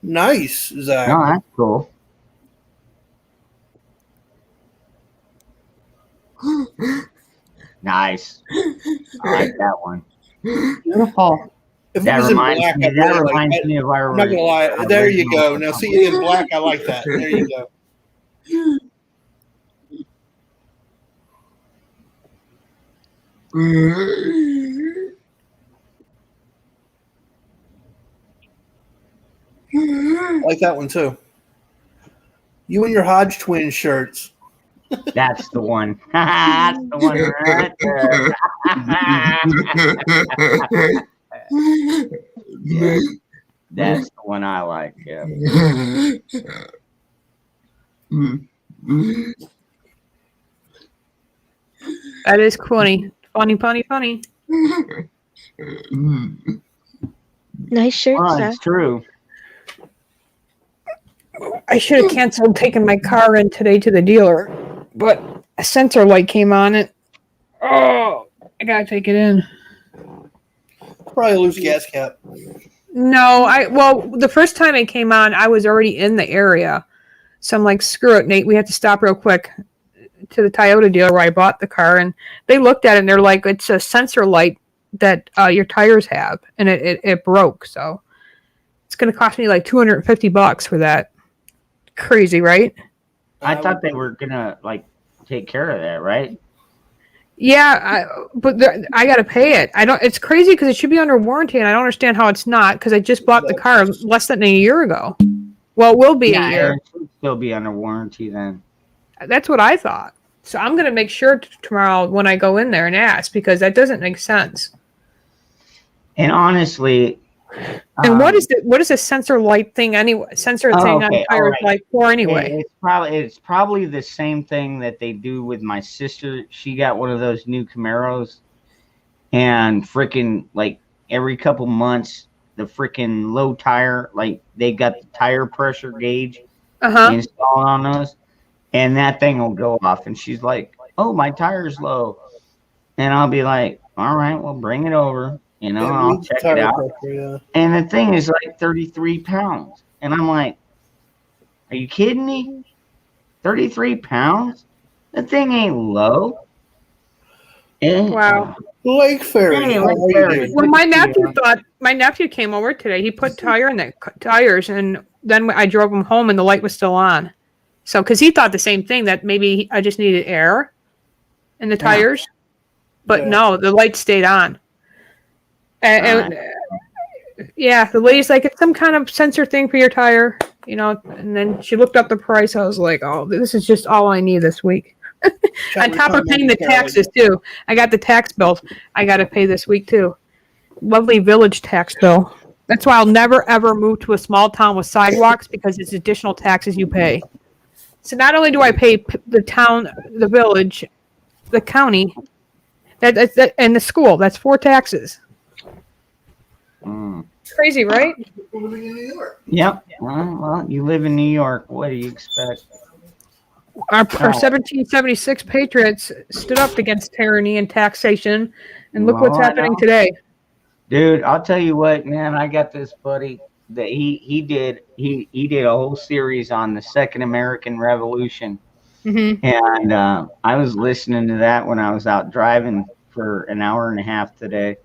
Speaker 4: Nice, Zach.
Speaker 3: Oh, that's cool. Nice. I like that one.
Speaker 2: Beautiful.
Speaker 4: If
Speaker 3: That
Speaker 4: it was in
Speaker 3: reminds
Speaker 4: black,
Speaker 3: me.
Speaker 4: I'd
Speaker 3: That
Speaker 4: really like
Speaker 3: reminds
Speaker 4: it.
Speaker 3: me of our.
Speaker 4: I'm not gonna lie. There you go. Now see, in black, I like that. There you go. I like that one too. You and your Hodge twin shirts.
Speaker 3: That's the one. That's the one right there. Yeah, that's the one I like. Yeah.
Speaker 7: That is funny. Funny.
Speaker 5: Nice shirt,
Speaker 3: Oh,
Speaker 5: Zach.
Speaker 3: it's true.
Speaker 7: I should have canceled taking my car in today to the dealer, but a sensor light came on it. Oh, I gotta take it in.
Speaker 4: Probably a loose gas cap.
Speaker 7: No, well, the first time it came on, I was already in the area. So I'm like, screw it, Nate. We have to stop real quick to the Toyota dealer where I bought the car. And they looked at it and they're like, it's a sensor light that your tires have. And it broke. So it's going to cost me like $250 for that. Crazy, right?
Speaker 3: I thought they were gonna like take care of that, right?
Speaker 7: Yeah, but I got to pay it. I don't. It's crazy because it should be under warranty, and I don't understand how it's not because I just bought the car less than a year ago. Well, it will be a year.
Speaker 3: It should still be under warranty then.
Speaker 7: That's what I thought. So I'm going to make sure tomorrow when I go in there and ask because that doesn't make sense.
Speaker 3: And honestly,
Speaker 7: And what is a sensor light thing anyway? Sensor thing on tires like for anyway?
Speaker 3: It's probably the same thing that they do with my sister. She got one of those new Camaros, and freaking like every couple months, the freaking low tire, like they got the tire pressure gauge installed on those, and that thing will go off, and she's like, "Oh, my tire's low," and I'll be like, "All right, well, bring it over." You know, I'll check it out. And the thing is like 33 pounds. And I'm like, are you kidding me? 33 pounds? The thing ain't low.
Speaker 7: Wow.
Speaker 4: Lake Ferry.
Speaker 7: Well, my nephew came over today. He put tire in the tires, and then I drove him home, and the light was still on. So, because he thought the same thing, that maybe I just needed air in the tires. But no, the light stayed on. And yeah, the lady's like, it's some kind of sensor thing for your tire, you know. And then she looked up the price. I was like, oh, this is just all I need this week. On top of paying the taxes too. I got the tax bill I got to pay this week too. Lovely village tax bill. That's why I'll never ever move to a small town with sidewalks because it's additional taxes you pay. So not only do I pay the town, the village, the county, that and the school. That's 4 taxes. Crazy, right?
Speaker 3: Yep. Well, you live in New York. What do you expect?
Speaker 7: Our 1776 patriots stood up against tyranny and taxation, and look what's happening today.
Speaker 3: Dude, I'll tell you what, man. I got this buddy. that he did a whole series on the Second American Revolution, and I was listening to that when I was out driving for an hour and a half today,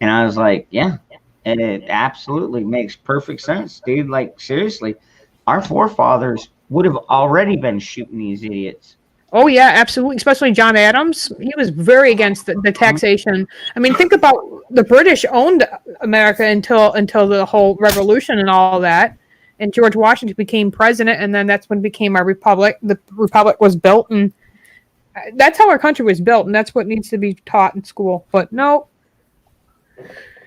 Speaker 3: and I was like, yeah, and it absolutely makes perfect sense, dude. Like, seriously, our forefathers would have already been shooting these idiots.
Speaker 7: Oh yeah, absolutely. Especially John Adams. He was very against the taxation. I mean, think about the British owned America until the whole revolution and all that. And George Washington became president, and then that's when it became our republic. The republic was built, and that's how our country was built, and that's what needs to be taught in school. But no.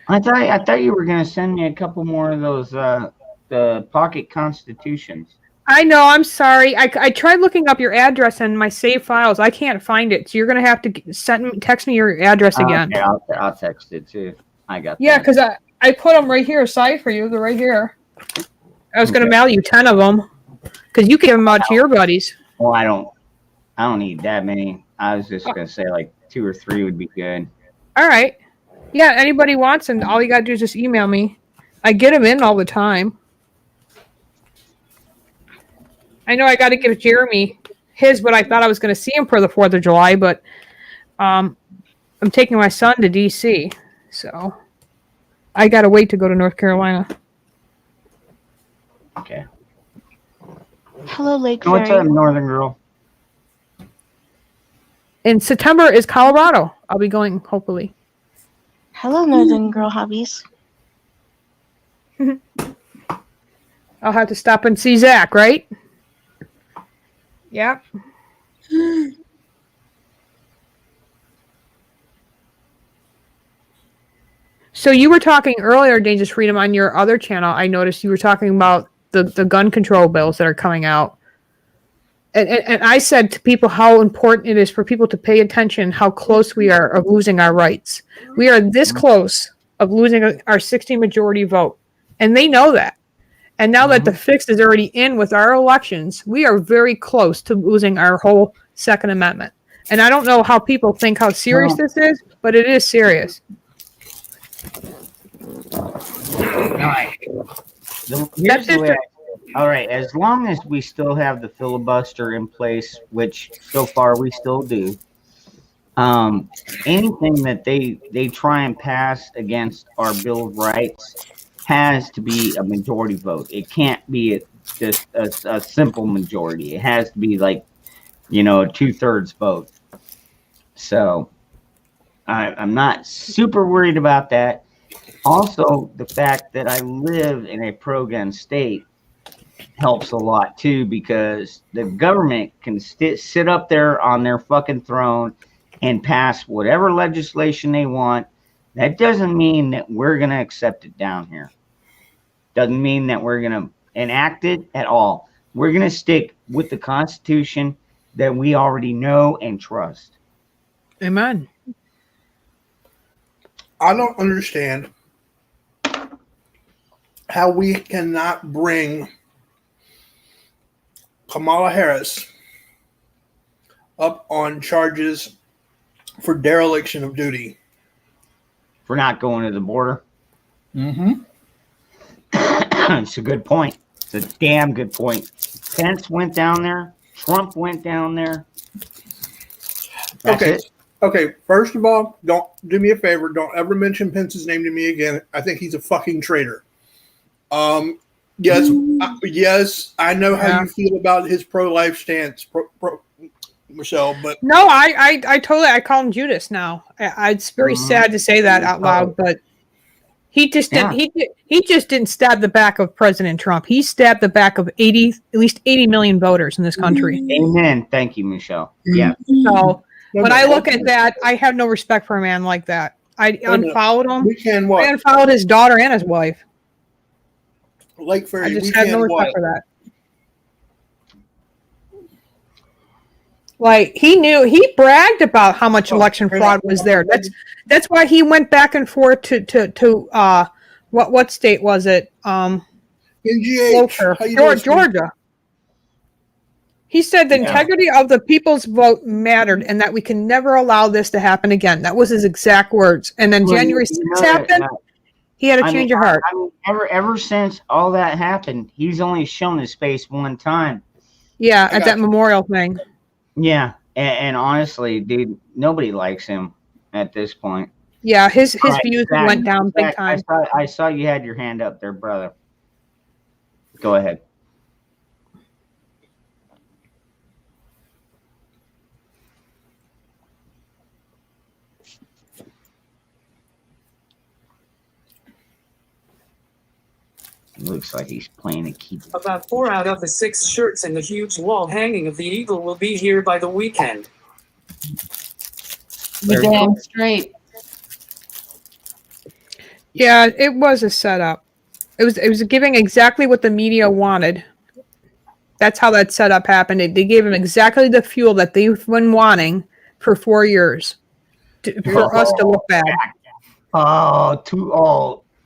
Speaker 3: I thought you were gonna send me a couple more of those the pocket constitutions.
Speaker 7: I know. I'm sorry. I tried looking up your address in my save files. I can't find it. So you're gonna have to text me your address again.
Speaker 3: Okay, I'll text it too. I got.
Speaker 7: Yeah,
Speaker 3: that.
Speaker 7: because I put them right here aside for you. They're right here. I was gonna mail you 10 of them because you can give them out to your buddies.
Speaker 3: Well, I don't need that many. I was just gonna say like 2 or 3 would be good.
Speaker 7: All right. Yeah. Anybody wants them? All you gotta do is just email me. I get them in all the time. I know I got to give Jeremy his, but I thought I was going to see him for the 4th of July, but I'm taking my son to D.C., so I got to wait to go to North Carolina.
Speaker 3: Okay.
Speaker 5: Hello, Lake
Speaker 3: What's
Speaker 5: Fairy.
Speaker 3: up, Northern Girl?
Speaker 7: In September is Colorado. I'll be going, hopefully.
Speaker 5: Hello, Northern Girl Hobbies.
Speaker 7: I'll have to stop and see Zach, right? Yeah. So you were talking earlier, Dangerous Freedom, on your other channel. I noticed you were talking about the gun control bills that are coming out. And I said to people how important it is for people to pay attention how close we are of losing our rights. We are this close of losing our 60 majority vote. And they know that. And now that the fix is already in with our elections, we are very close to losing our whole Second Amendment. And I don't know how people think how serious this is, but it is serious.
Speaker 3: All right. As long as we still have the filibuster in place, which so far we still do, anything that they try and pass against our Bill of Rights has to be a majority vote. It can't be just a simple majority. It has to be like, a 2/3 vote. So I'm not super worried about that. Also, the fact that I live in a pro-gun state helps a lot too, because the government can sit up there on their fucking throne and pass whatever legislation they want. That doesn't mean that we're going to accept it down here. Doesn't mean that we're going to enact it at all. We're going to stick with the Constitution that we already know and trust.
Speaker 7: Amen.
Speaker 4: I don't understand how we cannot bring Kamala Harris up on charges for dereliction of duty.
Speaker 3: For not going to the border.
Speaker 4: Mm-hmm.
Speaker 3: It's a good point. It's a damn good point. Pence went down there. Trump went down there. That's
Speaker 4: Okay.
Speaker 3: it.
Speaker 4: Okay, first of all, don't do me a favor. Don't ever mention Pence's name to me again. I think he's a fucking traitor. Yes, yes, I know how you feel about his pro-life stance, Michelle. But
Speaker 7: no, I call him Judas now. It's very sad to say that out loud, but he just didn't. He just didn't stab the back of President Trump. He stabbed the back of at least 80 million voters in this country.
Speaker 3: Amen. Thank you, Michelle. Yeah.
Speaker 7: So when I look at that, I have no respect for a man like that. I unfollowed him.
Speaker 4: We can what?
Speaker 7: I unfollowed his daughter and his wife.
Speaker 4: Lake Ferry,
Speaker 7: I just
Speaker 4: we
Speaker 7: have no
Speaker 4: can
Speaker 7: respect
Speaker 4: what?
Speaker 7: for that. Like he bragged about how much election fraud was there. That's why he went back and forth to what state was it?
Speaker 4: NGH,
Speaker 7: Georgia. He said the integrity of the people's vote mattered, and that we can never allow this to happen again. That was his exact words. And then January 6th happened, He had a change of heart.
Speaker 3: I mean, ever since all that happened, he's only shown his face one time.
Speaker 7: Yeah,
Speaker 4: I
Speaker 7: at
Speaker 4: got
Speaker 7: that
Speaker 4: you.
Speaker 7: memorial thing.
Speaker 3: Yeah, and honestly, dude, nobody likes him at this point.
Speaker 7: Yeah, his
Speaker 3: Right,
Speaker 7: views
Speaker 3: Zach,
Speaker 7: went down big
Speaker 3: Zach,
Speaker 7: time.
Speaker 3: I saw you had your hand up there, brother. Go ahead. Looks like he's playing a keyboard.
Speaker 6: About 4 out of the 6 shirts in the huge wall hanging of the eagle will be here by the weekend.
Speaker 2: You
Speaker 3: Very
Speaker 2: damn
Speaker 3: cool.
Speaker 2: straight.
Speaker 7: Yeah, it was a setup. It was giving exactly what the media wanted. That's how that setup happened. They gave him exactly the fuel that they've been wanting for 4 years for us to look bad.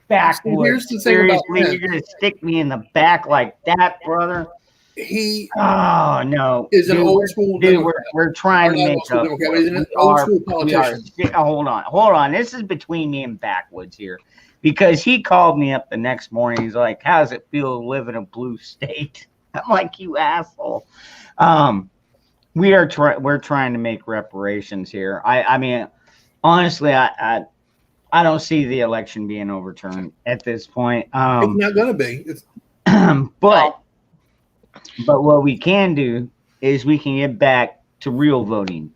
Speaker 3: Backwoods.
Speaker 4: Here's the thing about
Speaker 3: Seriously,
Speaker 4: him.
Speaker 3: you're gonna stick me in the back like that, brother?
Speaker 4: He
Speaker 3: Oh no,
Speaker 4: is an
Speaker 3: Dude,
Speaker 4: old school
Speaker 3: Dude,
Speaker 4: Democrat.
Speaker 3: we're trying
Speaker 4: Or
Speaker 3: to
Speaker 4: not
Speaker 3: make
Speaker 4: old school
Speaker 3: up.
Speaker 4: Democrat, but he's an
Speaker 3: We
Speaker 4: old
Speaker 3: are-
Speaker 4: school
Speaker 3: we are-
Speaker 4: politician.
Speaker 3: hold on. This is between me and Backwoods here, because he called me up the next morning. He's like, "How does it feel to live in a blue state?" I'm like, "You asshole." We're trying to make reparations here. I mean, honestly, I don't see the election being overturned at this point.
Speaker 4: It's not going to be. It's,
Speaker 3: but what we can do is we can get back to real voting,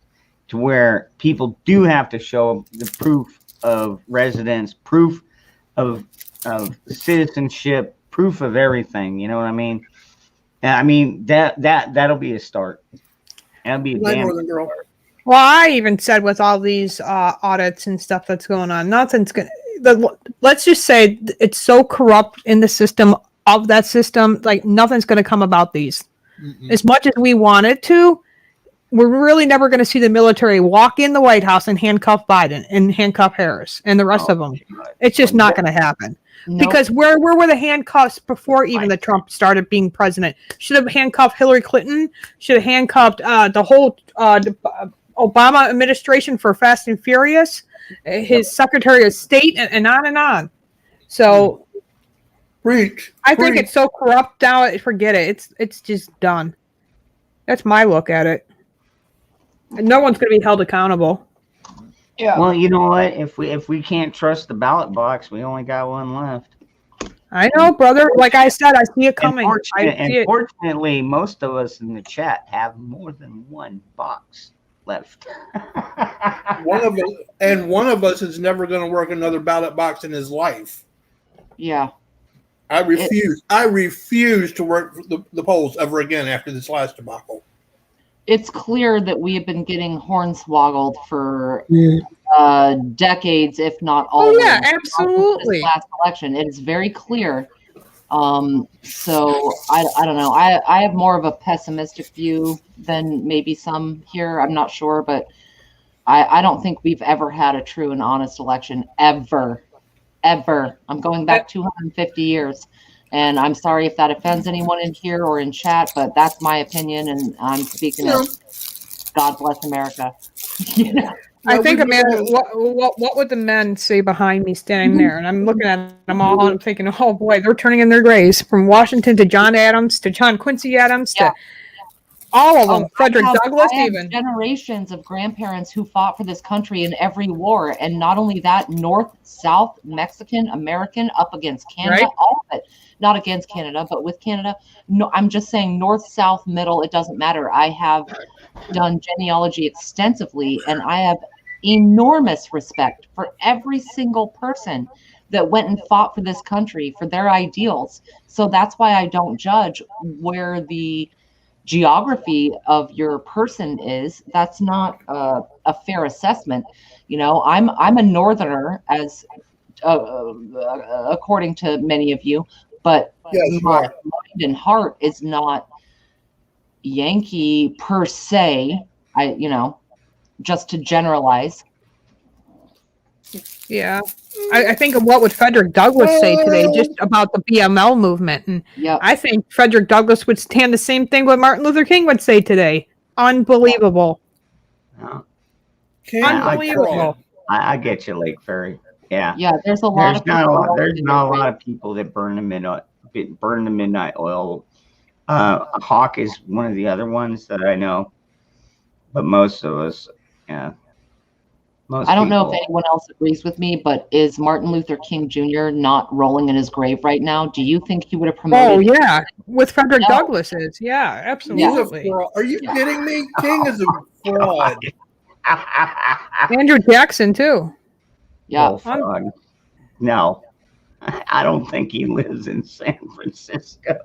Speaker 3: to where people do have to show the proof of residence, proof of citizenship, proof of everything. You know what I mean? And I mean that'll be a start. That'll be a
Speaker 4: Night,
Speaker 3: damn.
Speaker 4: Northern Girl.
Speaker 7: Well, I even said with all these audits and stuff that's going on, nothing's gonna. Let's just say it's so corrupt in the system of that system, like nothing's going to come about these. As much as we want it to, we're really never going to see the military walk in the White House and handcuff Biden and handcuff Harris and the rest of them. It's just not going to happen.
Speaker 2: Nope.
Speaker 7: Because where were the handcuffs before even the Trump started being president? Should have handcuffed Hillary Clinton. Should have handcuffed the whole Obama administration for Fast and Furious, his Secretary of State, and on and on. So
Speaker 4: Preach.
Speaker 7: I think
Speaker 4: Preach.
Speaker 7: it's so corrupt now. Forget it. It's just done. That's my look at it. And no one's going to be held accountable.
Speaker 2: Yeah.
Speaker 3: Well, you know what? If we can't trust the ballot box, we only got one left.
Speaker 7: I know, brother. Like I said, I see it coming. I see it.
Speaker 3: Unfortunately, most of us in the chat have more than one box left.
Speaker 4: One of us is never going to work another ballot box in his life.
Speaker 2: Yeah.
Speaker 4: I refuse. I refuse to work the polls ever again after this last debacle.
Speaker 2: It's clear that we have been getting hornswoggled for decades, if not
Speaker 7: Oh,
Speaker 2: always.
Speaker 7: yeah,
Speaker 2: This
Speaker 7: absolutely.
Speaker 2: last election, it is very clear. So I don't know. I have more of a pessimistic view than maybe some here. I'm not sure, but I don't think we've ever had a true and honest election ever. I'm going back 250 years. And I'm sorry if that offends anyone in here or in chat, but that's my opinion, and I'm speaking of God bless America. You know?
Speaker 7: I think, Amanda, what would the men say behind me standing there? And I'm looking at them all, and I'm thinking, oh boy, they're turning in their graves. From Washington to John Adams to John Quincy Adams to all of them. Frederick Douglass,
Speaker 2: I have
Speaker 7: even.
Speaker 2: generations of grandparents who fought for this country in every war, and not only that, North, South, Mexican, American, up against Canada,
Speaker 7: Right.
Speaker 2: all of it. Not against Canada, but with Canada. No, I'm just saying North, South, Middle. It doesn't matter. I have done genealogy extensively, and I have enormous respect for every single person that went and fought for this country, for their ideals. So that's why I don't judge where the geography of your person is. That's not a fair assessment. You know, I'm a northerner, as according to many of you, but
Speaker 4: Yes, you
Speaker 2: my
Speaker 4: are.
Speaker 2: mind and heart is not Yankee per se. Just to generalize.
Speaker 7: Yeah. I think of what would Frederick Douglass say today just about the BML movement. And
Speaker 2: Yep.
Speaker 7: I think Frederick Douglass would stand the same thing what Martin Luther King would say today. Unbelievable.
Speaker 3: Yeah.
Speaker 4: Can't
Speaker 7: Unbelievable.
Speaker 3: I get you, Lake Ferry. Yeah.
Speaker 2: Yeah, there's a lot of people.
Speaker 3: There's not a lot of people that burn the midnight oil. Hawk is one of the other ones that I know, but most of us, yeah.
Speaker 2: I don't know if anyone else agrees with me, but is Martin Luther King Jr. not rolling in his grave right now? Do you think he would have promoted?
Speaker 7: Oh yeah, with Frederick
Speaker 2: No.
Speaker 7: Douglass is. Yeah,
Speaker 4: He's
Speaker 7: absolutely.
Speaker 4: a fraud. Are you kidding me? King is a fraud.
Speaker 7: Andrew Jackson too.
Speaker 2: Yeah.
Speaker 3: Oh, fuck. No, I don't think he lives in San Francisco.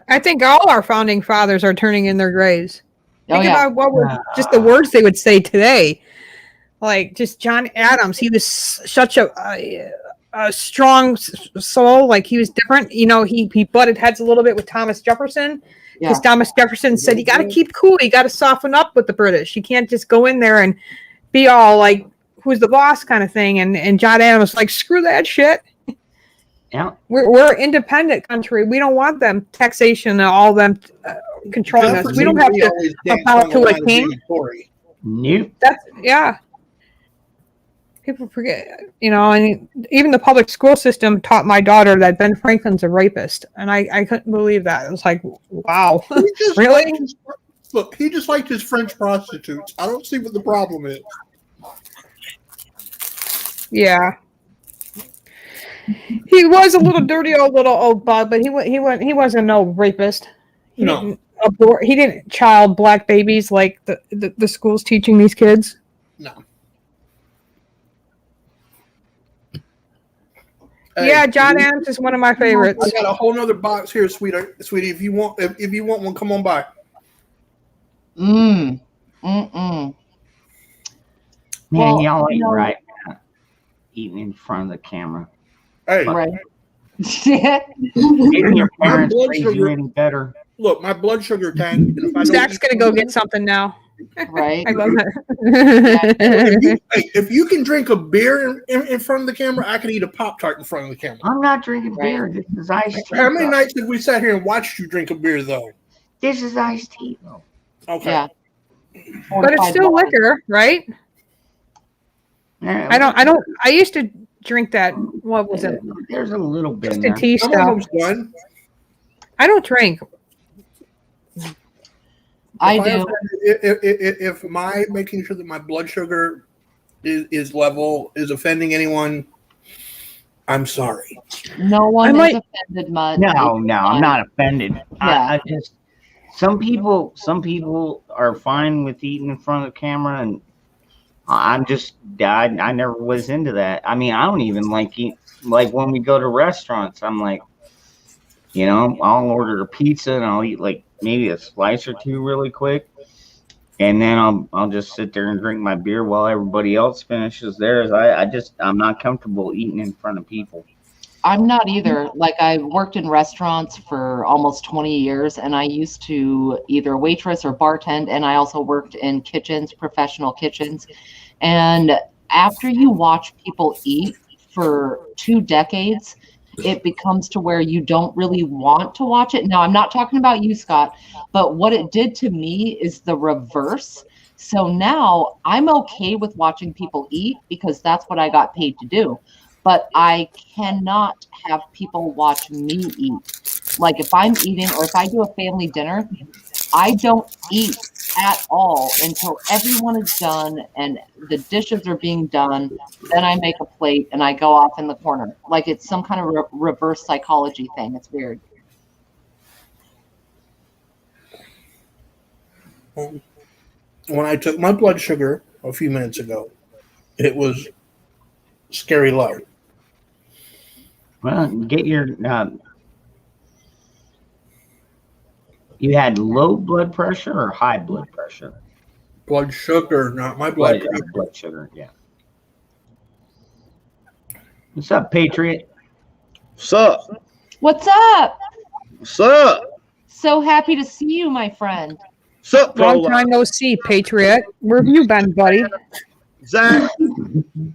Speaker 7: I think all our founding fathers are turning in their graves.
Speaker 2: Oh,
Speaker 7: Think
Speaker 2: yeah.
Speaker 7: about what were just the words they would say today. Like just John Adams, he was such a strong soul. Like he was different. You know, he butted heads a little bit with Thomas Jefferson
Speaker 2: Yeah.
Speaker 7: because Thomas Jefferson said you got to keep cool. You got to soften up with the British. You can't just go in there and be all like who's the boss kind of thing. And John Adams was like, screw that shit.
Speaker 3: Yeah.
Speaker 7: We're an independent country. We don't want them taxation and all them controlling us. We don't have
Speaker 4: Jefferson
Speaker 7: to
Speaker 4: always danced
Speaker 7: bow
Speaker 4: on the
Speaker 7: to a
Speaker 4: line of
Speaker 7: king.
Speaker 4: being a Tory.
Speaker 3: Nope.
Speaker 7: That's yeah. People forget, you know, and even the public school system taught my daughter that Ben Franklin's a rapist, and I couldn't believe that. It was like, wow,
Speaker 4: He just
Speaker 7: really?
Speaker 4: liked look, he just liked his French prostitutes. I don't see what the problem is.
Speaker 7: Yeah. He was a little dirty old bug, but he wasn't no rapist. He
Speaker 4: No.
Speaker 7: didn't abort. He didn't child black babies like the schools teaching these kids.
Speaker 4: No.
Speaker 7: Yeah,
Speaker 4: Hey,
Speaker 7: John Adams is one of my favorites.
Speaker 4: I got a whole nother box here, sweetie. If you want one, come on by.
Speaker 2: Mm.
Speaker 3: Man,
Speaker 2: Mm-mm. Well,
Speaker 3: y'all ain't
Speaker 2: you know-
Speaker 3: right. Eating in front of the camera.
Speaker 4: Hey,
Speaker 2: Right.
Speaker 3: Maybe your
Speaker 4: My
Speaker 3: parents
Speaker 4: blood
Speaker 3: raised you
Speaker 4: sugar-
Speaker 3: any better.
Speaker 4: look, my blood sugar tank. And if I don't
Speaker 7: Zach's
Speaker 4: eat-
Speaker 7: gonna go get something now.
Speaker 2: Right.
Speaker 7: I love
Speaker 4: If
Speaker 7: that.
Speaker 4: if you can drink a beer in front of the camera, I can eat a Pop-Tart in front of the camera.
Speaker 3: I'm not drinking
Speaker 2: Right.
Speaker 3: beer. This is iced tea.
Speaker 4: How many
Speaker 3: though.
Speaker 4: nights have we sat here and watched you drink a beer, though?
Speaker 3: This is iced tea, though.
Speaker 4: Okay.
Speaker 2: Yeah.
Speaker 7: But it's still liquor, right?
Speaker 3: Yeah,
Speaker 7: I used to drink that. What was it?
Speaker 3: There's a little bit in
Speaker 7: Just a
Speaker 3: there.
Speaker 7: tea
Speaker 4: I'm
Speaker 7: stuff.
Speaker 4: almost done.
Speaker 7: I don't drink.
Speaker 2: I
Speaker 4: If
Speaker 2: do.
Speaker 4: If my making sure that my blood sugar is level is offending anyone, I'm sorry.
Speaker 2: No one
Speaker 7: I
Speaker 2: is
Speaker 7: might-
Speaker 2: offended, Mud.
Speaker 3: No, I'm not offended.
Speaker 2: Yeah.
Speaker 3: I just some people are fine with eating in front of the camera, and I'm just I never was into that. I mean, I don't even like eat like when we go to restaurants. I'm like, you know, I'll order a pizza and I'll eat like maybe a slice or two really quick, and then I'll just sit there and drink my beer while everybody else finishes theirs. I'm not comfortable eating in front of people.
Speaker 2: I'm not either. Like I worked in restaurants for almost 20 years and I used to either waitress or bartend, and I also worked in kitchens, professional kitchens. And after you watch people eat for 2 decades, it becomes to where you don't really want to watch it. Now, I'm not talking about you, Scott, but what it did to me is the reverse. So now I'm okay with watching people eat because that's what I got paid to do. But I cannot have people watch me eat. Like if I'm eating or if I do a family dinner, I don't eat at all until everyone is done and the dishes are being done. Then I make a plate and I go off in the corner. Like it's some kind of reverse psychology thing. It's weird.
Speaker 4: When I took my blood sugar a few minutes ago, it was scary low.
Speaker 3: Well, get your you had low blood pressure or high blood pressure?
Speaker 4: Blood sugar, not my blood pressure.
Speaker 3: Blood sugar, yeah. What's up, Patriot?
Speaker 9: What's up?
Speaker 2: What's up?
Speaker 9: What's up?
Speaker 2: So happy to see you, my friend.
Speaker 9: What's up,
Speaker 7: Long
Speaker 9: Pro?
Speaker 7: time no see, Patriot. Where have you been, buddy?
Speaker 9: Zach?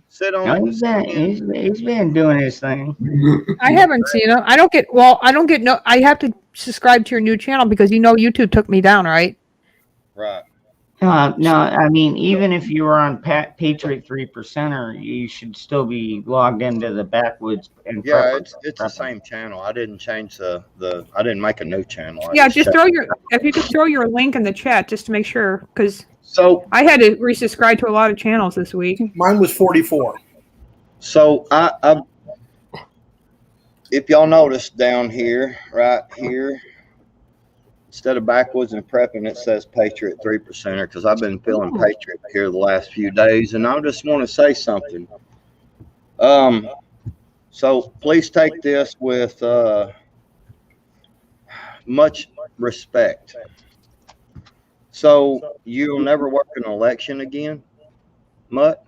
Speaker 9: Sit
Speaker 3: No,
Speaker 9: on.
Speaker 3: he's been doing his thing.
Speaker 7: I haven't seen him. I have to subscribe to your new channel because you know YouTube took me down, right?
Speaker 9: Right.
Speaker 3: No, I mean, even if you were on Patriot 3%er, you should still be logged into the Backwoods and
Speaker 9: Yeah,
Speaker 3: Prepper.
Speaker 9: it's the same channel. I didn't change the I didn't make a new channel. I
Speaker 7: Yeah, just
Speaker 9: checked.
Speaker 7: throw if you could throw your link in the chat just to make sure, because
Speaker 9: So
Speaker 7: I had to resubscribe to a lot of channels this week.
Speaker 4: Mine was 44.
Speaker 9: So I if y'all notice down here, right here, instead of Backwoods and Prepping, it says Patriot 3%er, because I've been feeling Patriot here the last few days, and I just want to say something. So please take this with much respect. So you'll never work an election again, Mutt?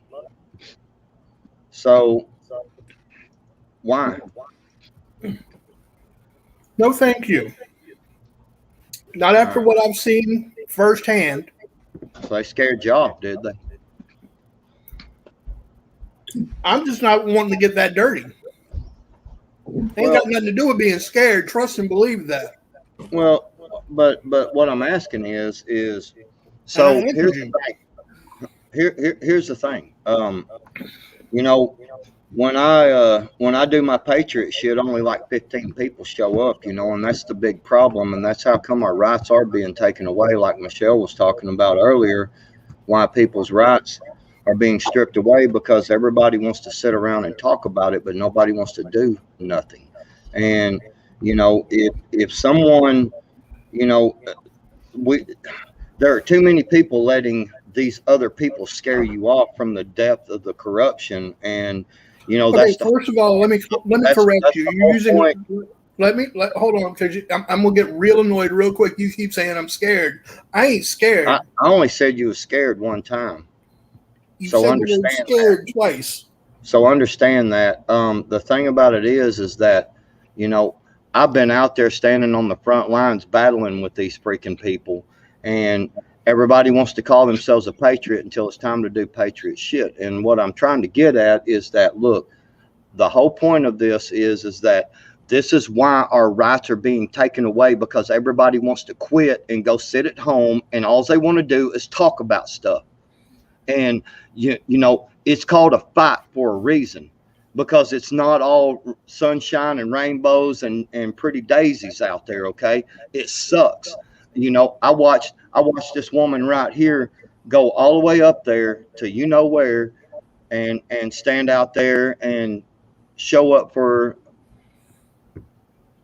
Speaker 9: So why?
Speaker 4: No, thank you. Not after what I've seen firsthand.
Speaker 9: So they scared you off, did they?
Speaker 4: I'm just not wanting to get that dirty. Ain't got nothing to do with being scared. Trust and believe that.
Speaker 9: Well, but what I'm asking is so
Speaker 4: And I
Speaker 9: here's
Speaker 4: answered
Speaker 9: the thing. Here's the thing. You know, when I do my Patriot shit, only like 15 people show up, you know, and that's the big problem, and that's how come our rights are being taken away, like Michelle was talking about earlier, why people's rights are being stripped away, because everybody wants to sit around and talk about it, but nobody wants to do nothing. And you know, if someone, you know, there are too many people letting these other people scare you off from the depth of the corruption, and you know,
Speaker 4: Okay, first of all, let me correct you. You're using. Hold on, because I'm gonna get real annoyed real quick. You keep saying I'm scared. I ain't scared.
Speaker 9: I only said you were scared one time.
Speaker 4: You
Speaker 9: So
Speaker 4: said
Speaker 9: understand
Speaker 4: you were scared twice.
Speaker 9: So understand that. The thing about it is that, you know, I've been out there standing on the front lines battling with these freaking people, and everybody wants to call themselves a patriot until it's time to do patriot shit. And what I'm trying to get at is that, look, the whole point of this is that this is why our rights are being taken away, because everybody wants to quit and go sit at home, and all they want to do is talk about stuff. And you know, it's called a fight for a reason, because it's not all sunshine and rainbows and pretty daisies out there. Okay, it sucks. You know, I watched this woman right here go all the way up there to you know where, and stand out there and show up for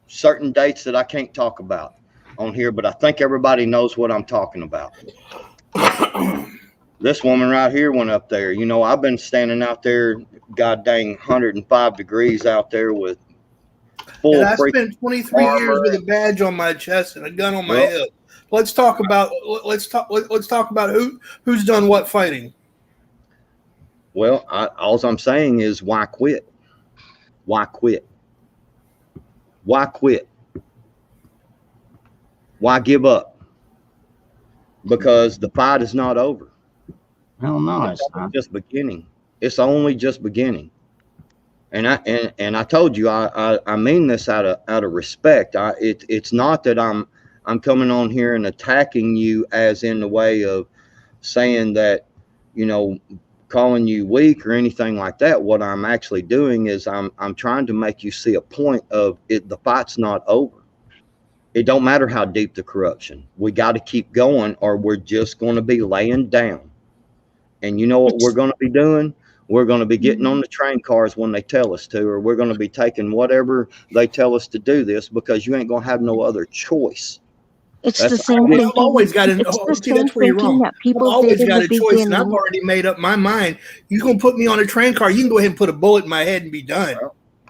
Speaker 9: certain dates that I can't talk about on here, but I think everybody knows what I'm talking about. This woman right here went up there. You know, I've been standing out there, god dang 105 degrees out there with full.
Speaker 4: And I spent 23 years with a badge on my chest and a gun on my hip. Let's talk about who's done what fighting.
Speaker 9: Well, all I'm saying is, why quit? Why quit? Why quit? Why give up? Because the fight is not over.
Speaker 3: Hell no, it's not.
Speaker 9: Just beginning. It's only just beginning. And I told you, I mean this out of respect. It's not that I'm coming on here and attacking you as in the way of saying that, you know, calling you weak or anything like that. What I'm actually doing is I'm trying to make you see a point of it. The fight's not over. It don't matter how deep the corruption. We got to keep going, or we're just going to be laying down. And you know what we're going to be doing? We're going to be getting on the train cars when they tell us to, or we're going to be taking whatever they tell us to do this, because you ain't going to have no other choice.
Speaker 5: It's the same thing.
Speaker 4: I've always got
Speaker 5: It's the same thinking that people
Speaker 4: I've always
Speaker 5: did in
Speaker 4: got
Speaker 5: the
Speaker 4: a choice, and I've
Speaker 5: beginning.
Speaker 4: already made up my mind. You can put me on a train car. You can go ahead and put a bullet in my head and be done.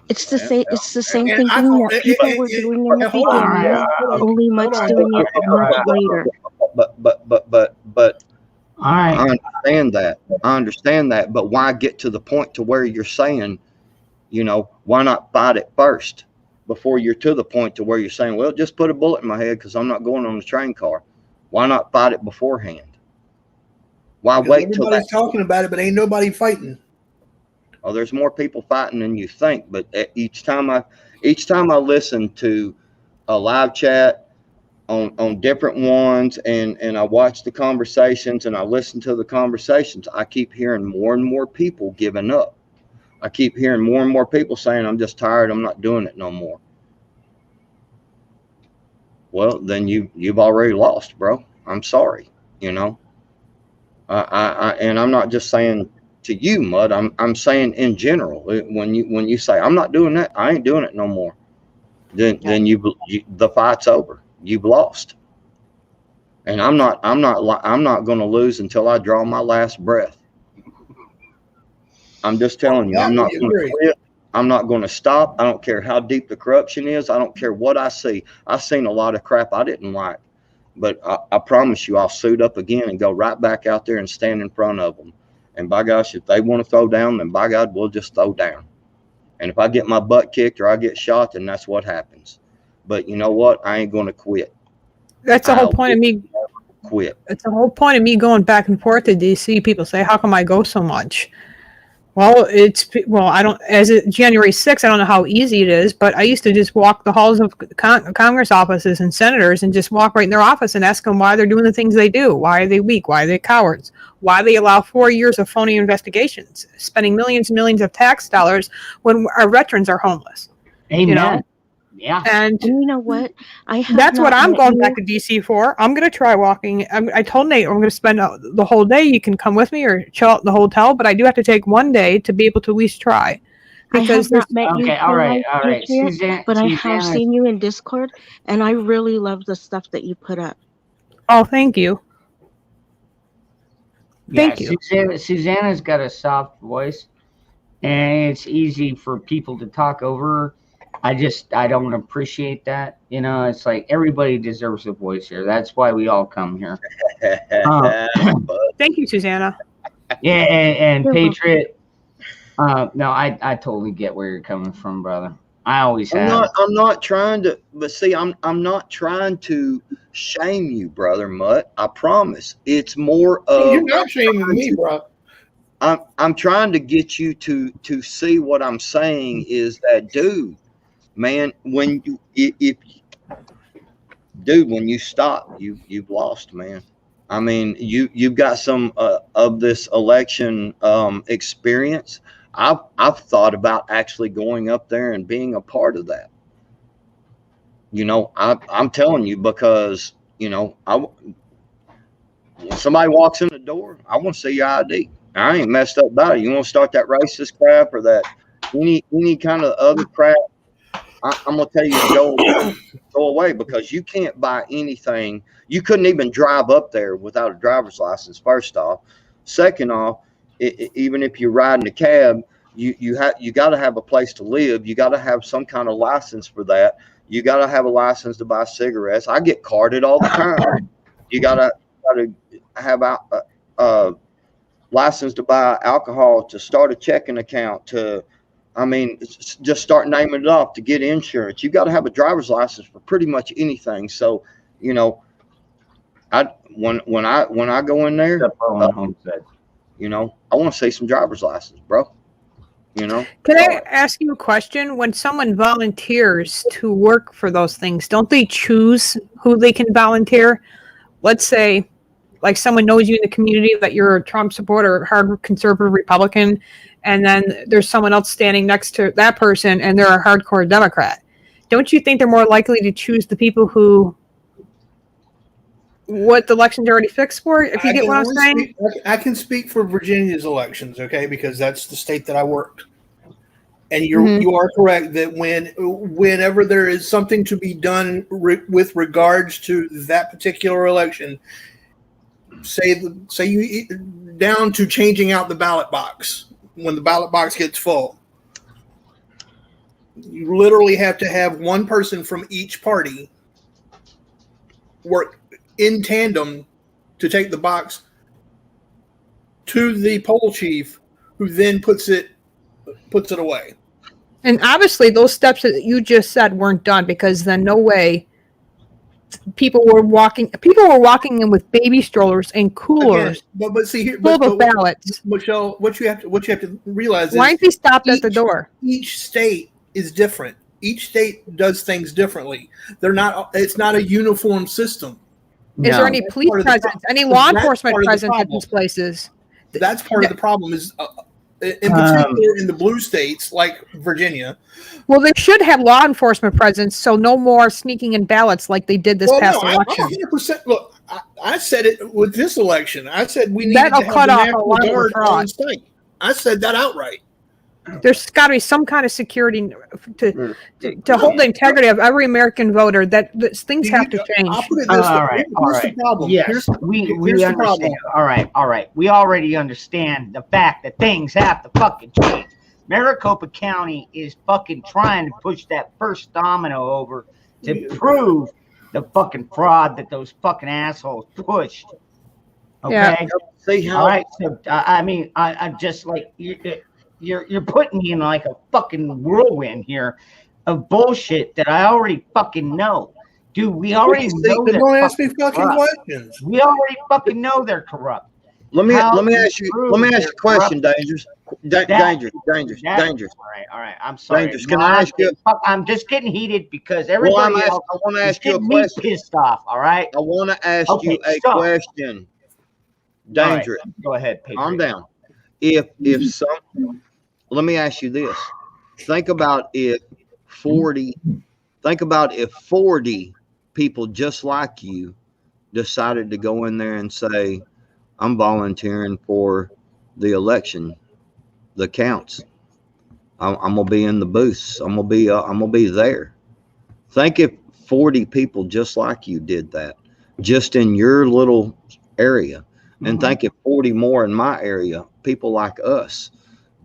Speaker 5: It's the same. It's the same
Speaker 4: And
Speaker 5: thinking
Speaker 4: I-
Speaker 5: that people were doing in the
Speaker 4: hold on,
Speaker 5: beginning. Only much doing it much later.
Speaker 9: But
Speaker 3: All right.
Speaker 9: I understand that, but why get to the point to where you're saying, you know, why not fight it first before you're to the point to where you're saying, well, just put a bullet in my head because I'm not going on the train car. Why not fight it beforehand? Why wait till
Speaker 4: everybody's
Speaker 9: that?
Speaker 4: talking about it, but ain't nobody fighting.
Speaker 9: Oh, there's more people fighting than you think. But each time I listen to a live chat on different ones, and I watch the conversations and I listen to the conversations, I keep hearing more and more people giving up. I keep hearing more and more people saying, I'm just tired, I'm not doing it no more. Well, then you've already lost, bro. I'm sorry, you know. And I'm not just saying to you, Mud. I'm saying in general. When you say I'm not doing that, I ain't doing it no more. Then the fight's over. You've lost. And I'm not going to lose until I draw my last breath. I'm just telling you, I'm not going to quit. I'm not going to stop. I don't care how deep the corruption is. I don't care what I see. I've seen a lot of crap I didn't like. But I promise you, I'll suit up again and go right back out there and stand in front of them. And by gosh, if they want to throw down, then by God, we'll just throw down. And if I get my butt kicked or I get shot, then that's what happens. But you know what? I ain't going to quit.
Speaker 7: That's the whole point of me.
Speaker 9: Quit.
Speaker 7: It's the whole point of me going back and forth to DC. People say, how come I go so much? Well, I don't, as of January 6th, I don't know how easy it is, but I used to just walk the halls of Congress offices and senators and just walk right in their office and ask them why they're doing the things they do. Why are they weak? Why are they cowards? Why they allow 4 years of phony investigations, spending millions and millions of tax dollars when our veterans are homeless.
Speaker 3: Amen.
Speaker 7: You know?
Speaker 3: Yeah.
Speaker 5: And you know what?
Speaker 7: That's what I'm going back to DC for. I'm going to try walking. I told Nate I'm going to spend the whole day. You can come with me or chill out at the hotel, but I do have to take one day to be able to at least try.
Speaker 5: Because I have not met you,
Speaker 3: okay, all right.
Speaker 5: Suzanne, but I have seen you in Discord, and I really love the stuff that you put up.
Speaker 7: Oh, thank you. Thank you.
Speaker 3: Susanna's got a soft voice, and it's easy for people to talk over her. I don't appreciate that. You know, it's like everybody deserves a voice here. That's why we all come here.
Speaker 7: Thank you, Susanna.
Speaker 3: Yeah, and Patriot. No, I totally get where you're coming from, brother. I always have.
Speaker 9: I'm not trying to, but see, I'm not trying to shame you, brother Mutt. I promise. It's more of.
Speaker 4: You're not shaming me, bro.
Speaker 9: I'm trying to get you to see what I'm saying is that, dude. Man, when you stop, you've lost, man. I mean, you've got some of this election experience. I've thought about actually going up there and being a part of that. You know, I'm telling you, because you know, when somebody walks in the door, I want to see your ID. I ain't messed up about it. You want to start that racist crap or that any kind of other crap? I'm going to tell you to go away, because you can't buy anything. You couldn't even drive up there without a driver's license, first off. Second off, even if you're riding a cab, you got to have a place to live. You got to have some kind of license for that. You got to have a license to buy cigarettes. I get carded all the time. You got to have a license to buy alcohol, to start a checking account, just start naming it off, to get insurance. You got to have a driver's license for pretty much anything. So, you know, when I go in there, you know, I want to see some driver's license, bro. You know.
Speaker 7: Can I ask you a question? When someone volunteers to work for those things, don't they choose who they can volunteer? Let's say, like, someone knows you in the community that you're a Trump supporter, hard conservative Republican, and then there's someone else standing next to that person and they're a hardcore Democrat. Don't you think they're more likely to choose the people who what the election's already fixed for, if you get what I'm saying?
Speaker 4: I can speak for Virginia's elections, okay, because that's the state that I worked. And you are correct that whenever there is something to be done with regards to that particular election, say you down to changing out the ballot box, when the ballot box gets full, you literally have to have one person from each party work in tandem to take the box to the poll chief, who then puts it away.
Speaker 7: And obviously those steps that you just said weren't done, because then no way people were walking in with baby strollers and coolers.
Speaker 4: Again, but see here,
Speaker 7: full of ballots.
Speaker 4: Michelle, what you have to realize is,
Speaker 7: why aren't they stopped at the door?
Speaker 4: Each state is different. each state does things differently. They're not. It's not a uniform system.
Speaker 7: Is there any
Speaker 4: That's
Speaker 7: police
Speaker 4: part of the
Speaker 7: presence,
Speaker 4: problem.
Speaker 7: any law
Speaker 4: That's
Speaker 7: enforcement
Speaker 4: part of the
Speaker 7: presence at
Speaker 4: problem.
Speaker 7: these places?
Speaker 4: That's part of the problem. Is in particular in the blue states like Virginia.
Speaker 7: Well, they should have law enforcement presence, so no more sneaking in ballots like they did this past election.
Speaker 4: 100%. Look, I said it with this election. I said we need
Speaker 7: That'll
Speaker 4: to have
Speaker 7: cut
Speaker 4: the
Speaker 7: off a
Speaker 4: National
Speaker 7: lot of
Speaker 4: Guard
Speaker 7: fraud.
Speaker 4: on site. I said that outright.
Speaker 7: There's got to be some kind of security to hold the integrity of every American voter. That things have to change.
Speaker 4: I'll put it this way.
Speaker 3: All right,
Speaker 4: Here's the problem.
Speaker 3: Yes,
Speaker 4: Here's
Speaker 3: we
Speaker 4: the
Speaker 3: understand.
Speaker 4: problem.
Speaker 3: All right. We already understand the fact that things have to fucking change. Maricopa County is fucking trying to push that first domino over to prove the fucking fraud that those fucking assholes pushed. Okay.
Speaker 7: Yeah.
Speaker 9: See how
Speaker 3: All right. So I mean, I just like you're putting me in like a fucking whirlwind here of bullshit that I already fucking know. Dude, we already know
Speaker 4: Then
Speaker 3: they're
Speaker 4: don't ask me
Speaker 3: fucking
Speaker 4: fucking
Speaker 3: corrupt.
Speaker 4: questions.
Speaker 3: We already fucking know they're corrupt.
Speaker 9: let me
Speaker 3: How
Speaker 9: ask you a question, Dangerous. Dangerous.
Speaker 3: All right. I'm sorry.
Speaker 9: Dangerous, can I ask you-
Speaker 3: I'm just getting heated because
Speaker 9: Well,
Speaker 3: everybody
Speaker 9: I
Speaker 3: else
Speaker 9: want to
Speaker 3: is
Speaker 9: ask you a
Speaker 3: getting me
Speaker 9: question.
Speaker 3: pissed off. All right.
Speaker 9: I want to ask
Speaker 3: Okay,
Speaker 9: you a
Speaker 3: so-
Speaker 9: question. Dangerous.
Speaker 3: All right, go ahead. Patriot.
Speaker 9: Calm down. If let me ask you this. Think about if 40 people just like you decided to go in there and say, I'm volunteering for the election, the counts. I'm gonna be in the booths. I'm gonna be there. Think if 40 people just like you did that, just in your little area. And think if 40 more in my area, people like us,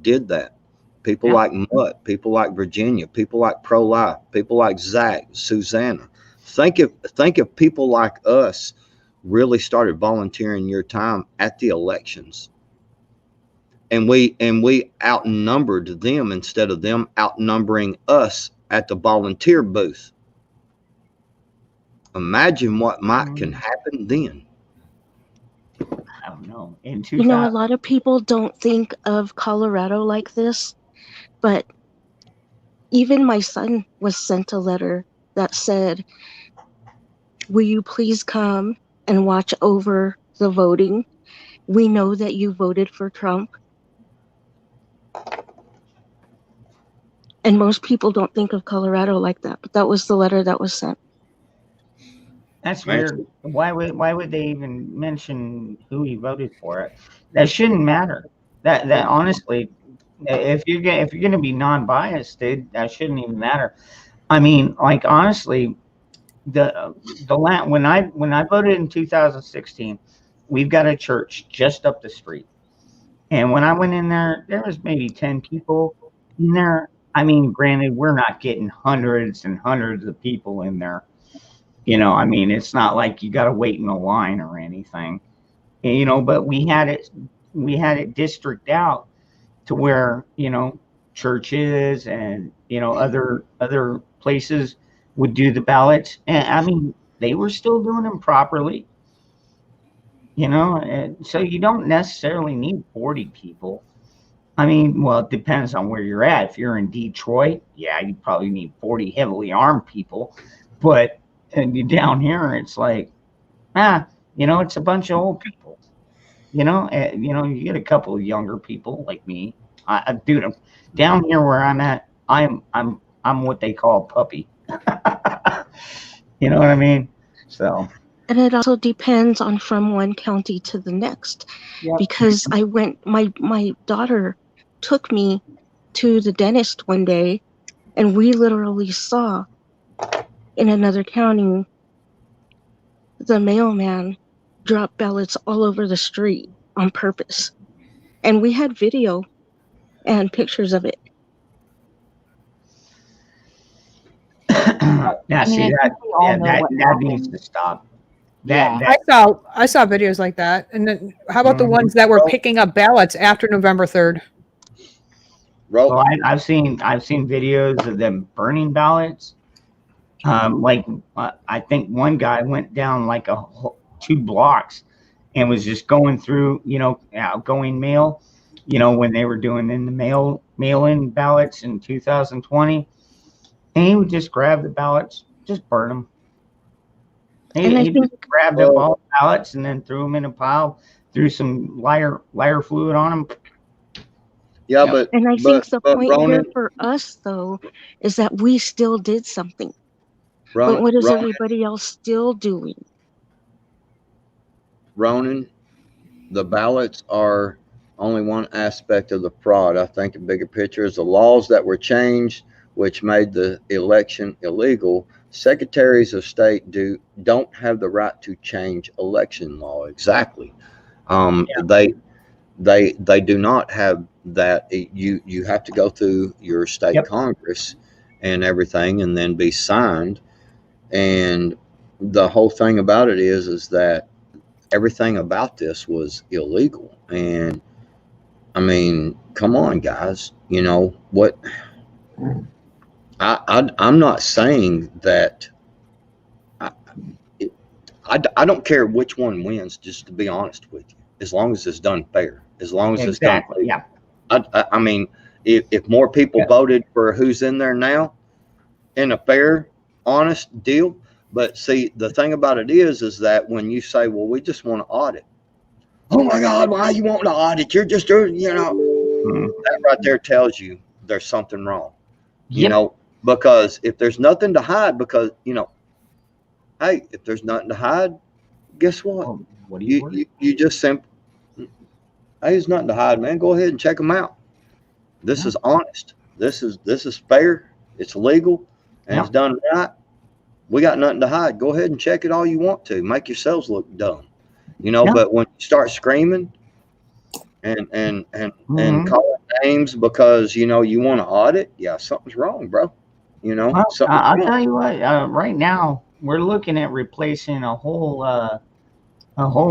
Speaker 9: did that. People like Mutt, people like Virginia, people like Pro-Life, people like Zach, Susanna. Think if people like us really started volunteering your time at the elections, and we outnumbered them instead of them outnumbering us at the volunteer booth. Imagine what can happen then.
Speaker 3: I don't know. In
Speaker 5: You know, a
Speaker 3: 2000,
Speaker 5: lot of people don't think of Colorado like this, but even my son was sent a letter that said, will you please come and watch over the voting? We know that you voted for Trump. And most people don't think of Colorado like that, but that was the letter that was sent.
Speaker 3: that's weird. Why would they even mention who he voted for? That shouldn't matter. That honestly, if you're gonna be non-biased, dude, that shouldn't even matter. I mean, like honestly, the land when I voted in 2016, we've got a church just up the street, and when I went in there was maybe 10 people in there. I mean, granted, we're not getting hundreds and hundreds of people in there. You know, I mean, it's not like you got to wait in a line or anything. You know, but we had it district out to where, you know, churches and, you know, other places would do the ballots. And I mean, they were still doing them properly. You know, and so you don't necessarily need 40 people. I mean, well, it depends on where you're at. If you're in Detroit, yeah, you probably need 40 heavily armed people. But down here, it's like, you know, it's a bunch of old people. You know, you get a couple of younger people like me. Dude, down here where I'm at, I'm what they call a puppy. You know what I mean? So.
Speaker 5: And it also depends on from one county to the next.
Speaker 3: Yep.
Speaker 5: Because my daughter took me to the dentist one day, and we literally saw in another county the mailman drop ballots all over the street on purpose. And we had video and pictures of it.
Speaker 3: Now, see, that needs to stop.
Speaker 7: I saw videos like that. And then how about the ones that were picking up ballots after November 3rd?
Speaker 3: Well, I've seen videos of them burning ballots. Like I think one guy went down like 2 blocks and was just going through, you know, outgoing mail, you know, when they were doing in the mail-in ballots in 2020. and he would just grab the ballots, just burn them.
Speaker 5: And I
Speaker 3: He
Speaker 5: think-
Speaker 3: just grabbed up all the ballots and then threw them in a pile, threw some lighter fluid on them.
Speaker 9: Yeah,
Speaker 3: Yeah.
Speaker 9: but
Speaker 5: And I think the
Speaker 9: but
Speaker 5: point here
Speaker 9: Ronan,
Speaker 5: for us, though, is that we still did something. But
Speaker 9: Ronan,
Speaker 5: what is
Speaker 9: Ronan,
Speaker 5: everybody else still doing?
Speaker 9: Ronan, the ballots are only one aspect of the fraud. I think a bigger picture is the laws that were changed, which made the election illegal. Secretaries of state don't have the right to change election law. Exactly. They do not have that. You have to go through your state
Speaker 3: Yep.
Speaker 9: Congress and everything, and then be signed. And the whole thing about it is that everything about this was illegal. And I mean, come on, guys. You know what? I'm not saying that. I don't care which one wins. Just to be honest with you, as long as it's done fair, as long as it's done.
Speaker 3: Exactly. Yeah.
Speaker 9: I mean, if more people voted for who's in there now, in a fair, honest deal. But see, the thing about it is that when you say, well, we just want to audit. Oh my God, why you want to audit? You're just doing, that right there tells you there's something wrong. You know, because if there's nothing to hide, because, hey, if there's nothing to hide, guess what?
Speaker 3: Well, what do you
Speaker 9: You just simply, hey, there's nothing to hide, man. Go ahead and check them out. This is honest. This is fair. It's legal, and it's done right. We got nothing to hide. Go ahead and check it all you want to. Make yourselves look dumb, But when you start screaming and calling names because you want to audit, something's wrong, bro.
Speaker 3: Well,
Speaker 9: something's
Speaker 3: I'll
Speaker 9: wrong.
Speaker 3: tell you what. Right now, we're looking at replacing a whole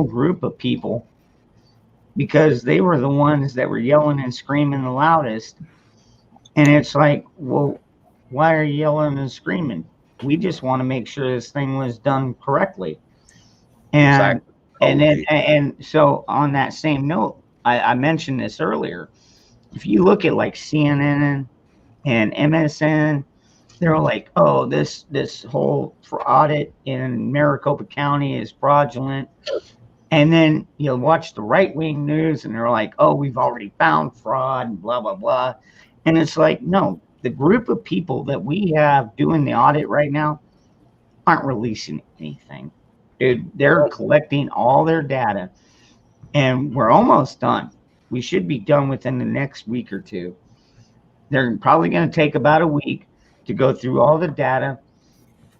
Speaker 3: group of people because they were the ones that were yelling and screaming the loudest. And it's like, well, why are you yelling and screaming? We just want to make sure this thing was done correctly. And
Speaker 9: Exactly.
Speaker 3: and so on that same note, I mentioned this earlier. If you look at like CNN and MSN, they're like, oh, this whole audit in Maricopa County is fraudulent. And then you'll watch the right-wing news and they're like, oh, we've already found fraud and blah, blah, blah. And it's like, no, the group of people that we have doing the audit right now aren't releasing anything. Dude, they're collecting all their data and we're almost done. We should be done within the next week or two. They're probably going to take about a week to go through all the data,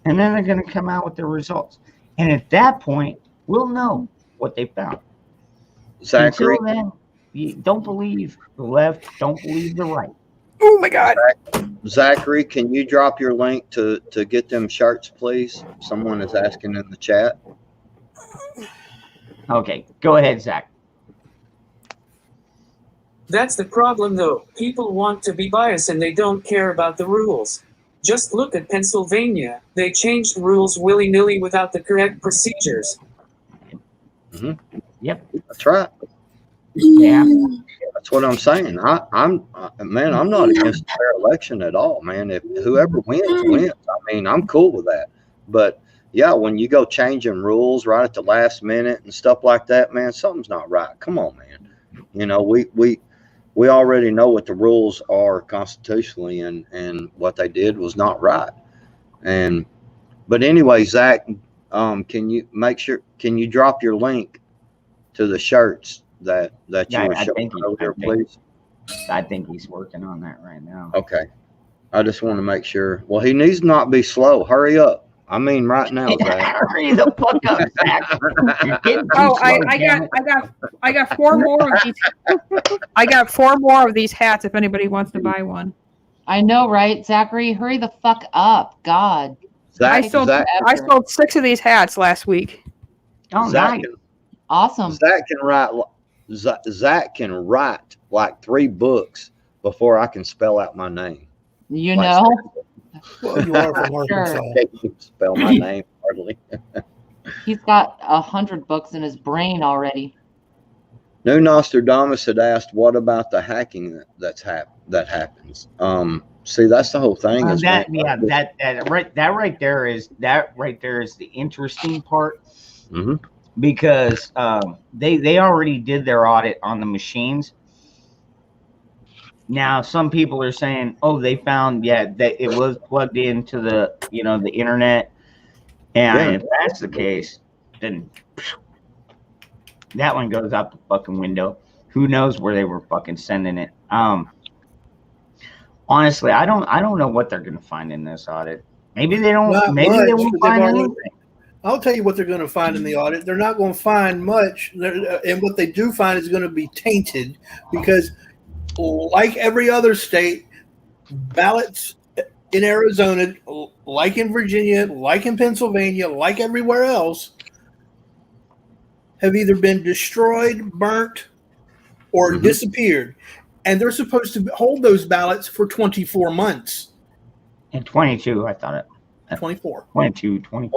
Speaker 3: and then they're going to come out with their results. And at that point, we'll know what they found.
Speaker 9: Zachary,
Speaker 3: Until then, you don't believe the left, don't believe the right.
Speaker 7: Oh my God.
Speaker 9: Zachary, can you drop your link to get them shirts, please? Someone is asking in the chat.
Speaker 3: Okay, go ahead, Zach.
Speaker 6: That's the problem though. People want to be biased and they don't care about the rules. Just look at Pennsylvania. They changed rules willy-nilly without the correct procedures.
Speaker 3: Yep.
Speaker 9: That's right.
Speaker 3: Yeah.
Speaker 9: That's what I'm saying. I'm not against a fair election at all, man. If whoever wins. I mean, I'm cool with that. But yeah, when you go changing rules right at the last minute and stuff like that, man, something's not right. Come on, man. We already know what the rules are constitutionally, and what they did was not right. But anyway, Zach, can you drop your link to the shirts that you were showing earlier, please?
Speaker 3: I think he's working on that right now.
Speaker 9: Okay. I just want to make sure. Well, he needs to not be slow. Hurry up. I mean, right now, Zach.
Speaker 3: Hurry the fuck up, Zach. You're getting too
Speaker 7: Oh,
Speaker 3: slow, damn it.
Speaker 7: I got 4 more of these. I got 4 more of these hats if anybody wants to buy one.
Speaker 2: I know, right? Zachary, hurry the fuck up. God.
Speaker 9: Zach,
Speaker 7: I sold
Speaker 9: Zach,
Speaker 7: I sold 6 of these hats last week.
Speaker 3: Oh,
Speaker 9: Zach,
Speaker 3: nice.
Speaker 2: Awesome.
Speaker 9: Zach can write like 3 books before I can spell out my name.
Speaker 2: You
Speaker 9: Like,
Speaker 2: know?
Speaker 4: Well, you are from
Speaker 2: Sure.
Speaker 4: Arkansas.
Speaker 9: I can't even spell my name hardly.
Speaker 2: He's got 100 books in his brain already.
Speaker 9: New Nostradamus had asked, "What about the hacking that happens?" See, that's the whole thing. Is
Speaker 3: that
Speaker 9: man,
Speaker 3: that right there is the interesting part.
Speaker 9: Mhm.
Speaker 3: Because they already did their audit on the machines. Now some people are saying, oh, they found that it was plugged into the the internet, and if that's the case, then that one goes out the fucking window. Who knows where they were fucking sending it? Honestly, I don't know what they're gonna find in this audit. Maybe they don't.
Speaker 4: Not
Speaker 3: Maybe
Speaker 4: much,
Speaker 3: they won't
Speaker 4: but
Speaker 3: find
Speaker 4: they've already-
Speaker 3: anything.
Speaker 4: I'll tell you what they're going to find in the audit. They're not going to find much, and what they do find is going to be tainted because, like every other state, ballots in Arizona, like in Virginia, like in Pennsylvania, like everywhere else, have either been destroyed, burnt, or disappeared. And they're supposed to hold those ballots for 24 months.
Speaker 3: And 22, I thought it.
Speaker 4: 24.
Speaker 3: 22, 24.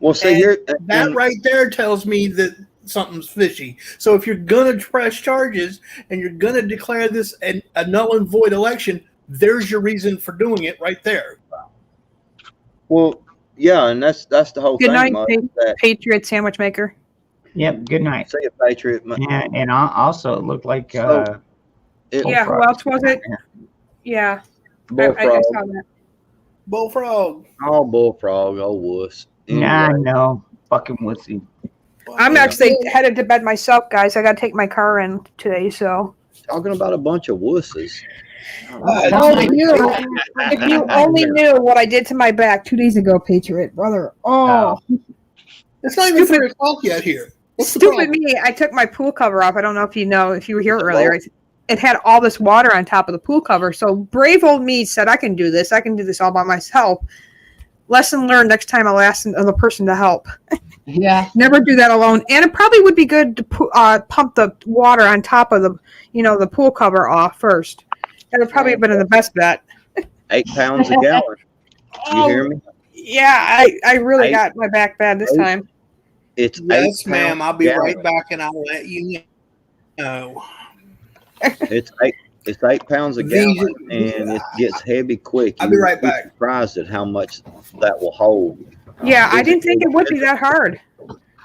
Speaker 9: Well, see
Speaker 4: And
Speaker 9: here.
Speaker 4: that right there tells me that something's fishy. So if you're going to press charges and you're going to declare this a null and void election, there's your reason for doing it right there.
Speaker 9: Well, yeah, and that's the whole
Speaker 7: Good
Speaker 9: thing.
Speaker 7: night,
Speaker 9: Mud, that,
Speaker 7: Patriot sandwich maker.
Speaker 3: Yep. Good night.
Speaker 9: see a Patriot.
Speaker 3: And also it looked like
Speaker 9: So, it,
Speaker 7: Yeah, who else was it? Yeah, I
Speaker 9: Bullfrog.
Speaker 7: saw that.
Speaker 4: Bullfrog.
Speaker 9: Oh, bullfrog. Oh, wuss.
Speaker 3: Nah,
Speaker 9: Anyway,
Speaker 3: no. Fucking wussy.
Speaker 7: I'm actually headed to bed myself, guys. I got to take my car in today, so.
Speaker 9: talking about a bunch of wusses.
Speaker 7: Oh, if you only knew what I did to my back 2 days ago, Patriot, brother. Oh,
Speaker 4: It's not even 3 o'clock yet here. What's the
Speaker 7: stupid
Speaker 4: problem?
Speaker 7: me. I took my pool cover off. I don't know if you were here earlier. It had all this water on top of the pool cover. So brave old me said, I can do this. I can do this all by myself. Lesson learned. Next time I'll ask another person to help.
Speaker 2: Yeah.
Speaker 7: Never do that alone. And it probably would be good to pump the water on top of the pool cover off first. That would probably have been the best bet.
Speaker 9: 8 pounds a gallon. You hear me?
Speaker 7: Yeah, I really
Speaker 9: Eight-
Speaker 7: got my back bad this time.
Speaker 9: It's
Speaker 4: Yes,
Speaker 9: 8
Speaker 4: ma'am.
Speaker 9: pounds
Speaker 4: I'll
Speaker 9: a
Speaker 4: be
Speaker 9: gallon.
Speaker 4: right back and I'll let you know.
Speaker 9: It's 8 pounds a
Speaker 4: These-
Speaker 9: gallon, and it gets heavy quick.
Speaker 4: I'll be right
Speaker 9: You'd
Speaker 4: back.
Speaker 9: Surprised at how much that will hold.
Speaker 7: Yeah, I didn't think it would be that hard.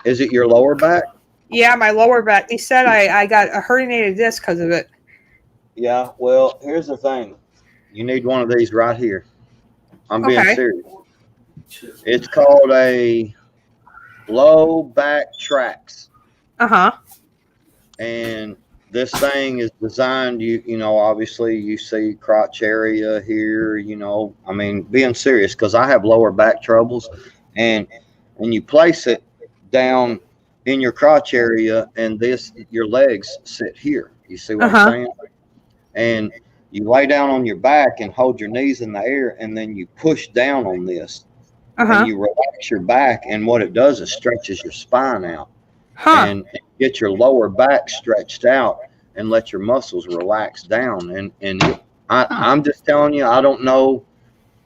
Speaker 9: Is it your lower back?
Speaker 7: Yeah, my lower back. They said I got a herniated disc because of it.
Speaker 9: Yeah. Well, here's the thing. You need one of these right here. I'm being
Speaker 7: Okay.
Speaker 9: serious. It's called a low back tracks,
Speaker 7: Uh-huh.
Speaker 9: and this thing is designed. You know, obviously you see crotch area here. You know, I mean, being serious because I have lower back troubles, and you place it down in your crotch area, and your legs sit here. You see what I'm saying? And you lay down on your back and hold your knees in the air, and then you push down on this,
Speaker 7: Uh-huh.
Speaker 9: and you relax your back. And what it does is stretches your spine out
Speaker 7: Huh.
Speaker 9: and get your lower back stretched out and let your muscles relax down. I'm just telling you, I don't know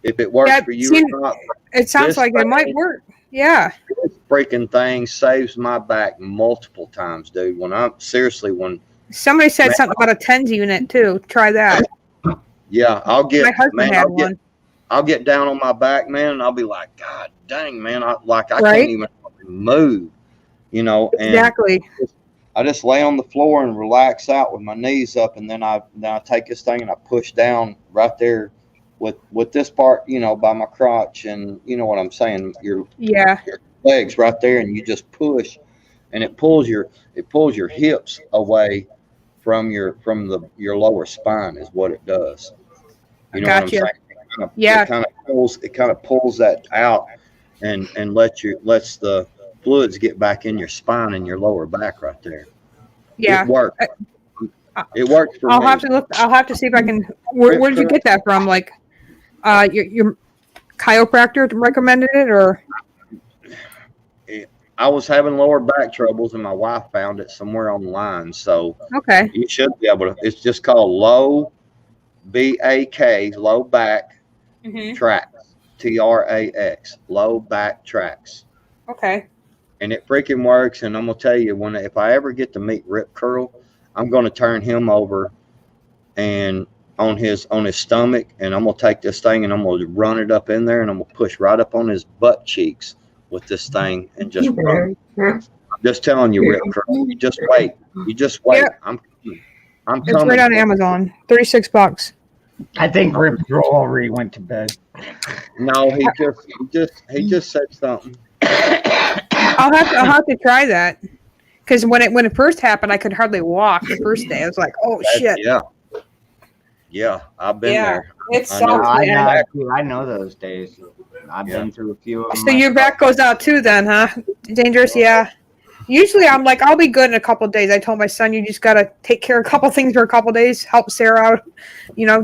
Speaker 9: if it works
Speaker 7: Yeah,
Speaker 9: for you
Speaker 7: see,
Speaker 9: or not.
Speaker 7: It sounds
Speaker 9: This
Speaker 7: like it might
Speaker 9: thing-
Speaker 7: work. Yeah.
Speaker 9: This freaking thing saves my back multiple times, dude. When
Speaker 7: Somebody said
Speaker 9: Man.
Speaker 7: something about a TENS unit too. Try that.
Speaker 9: yeah, I'll get
Speaker 7: My husband
Speaker 9: man,
Speaker 7: had
Speaker 9: I'll get
Speaker 7: one.
Speaker 9: I'll get down on my back, man, and I'll be like, God dang, man, I
Speaker 7: Right?
Speaker 9: can't even move, you know. And
Speaker 7: Exactly.
Speaker 9: I just lay on the floor and relax out with my knees up, and then I take this thing and I push down right there with this part, you know, by my crotch, and you know what I'm saying, your
Speaker 7: Yeah.
Speaker 9: legs right there, and you just push, and it pulls your hips away from your lower spine is what it does. You know what I'm
Speaker 7: Gotcha.
Speaker 9: saying?
Speaker 7: Yeah.
Speaker 9: It kind of pulls that out and lets the fluids get back in your spine and your lower back right there.
Speaker 7: Yeah.
Speaker 9: It works. It works for
Speaker 7: I'll
Speaker 9: me.
Speaker 7: have to look. I'll have to see if I can. Where did you get that from? Like, your chiropractor recommended it, or?
Speaker 9: I was having lower back troubles, and my wife found it somewhere online. So
Speaker 7: Okay.
Speaker 9: you should be able to. It's just called low, BAK, low back
Speaker 7: Mm-hmm.
Speaker 9: tracks, TRAX, low back tracks,
Speaker 7: Okay.
Speaker 9: and it freaking works. And I'm gonna tell you, if I ever get to meet Rip Curl, I'm gonna turn him over and on his stomach, and I'm gonna take this thing and I'm gonna run it up in there, and I'm gonna push right up on his butt cheeks with this thing and just run. I'm just telling you, Rip Curl, you just wait. You just wait.
Speaker 7: Yeah.
Speaker 9: I'm
Speaker 7: It's
Speaker 9: coming.
Speaker 7: right on Amazon. $36.
Speaker 3: I think Rip Curl already went to bed.
Speaker 9: No, he just said something.
Speaker 7: I'll have to try that. Because when it first happened, I could hardly walk the first day. I was like, oh shit.
Speaker 9: Yeah, I've been
Speaker 7: Yeah,
Speaker 9: there.
Speaker 7: it
Speaker 9: I know.
Speaker 7: sucks, man.
Speaker 3: I know those days. I've been through a few of them.
Speaker 7: So your back goes out too then, huh? Dangerous, yeah. Usually I'm like, I'll be good in a couple of days. I told my son, you just got to take care of a couple things for a couple of days, help Sarah out,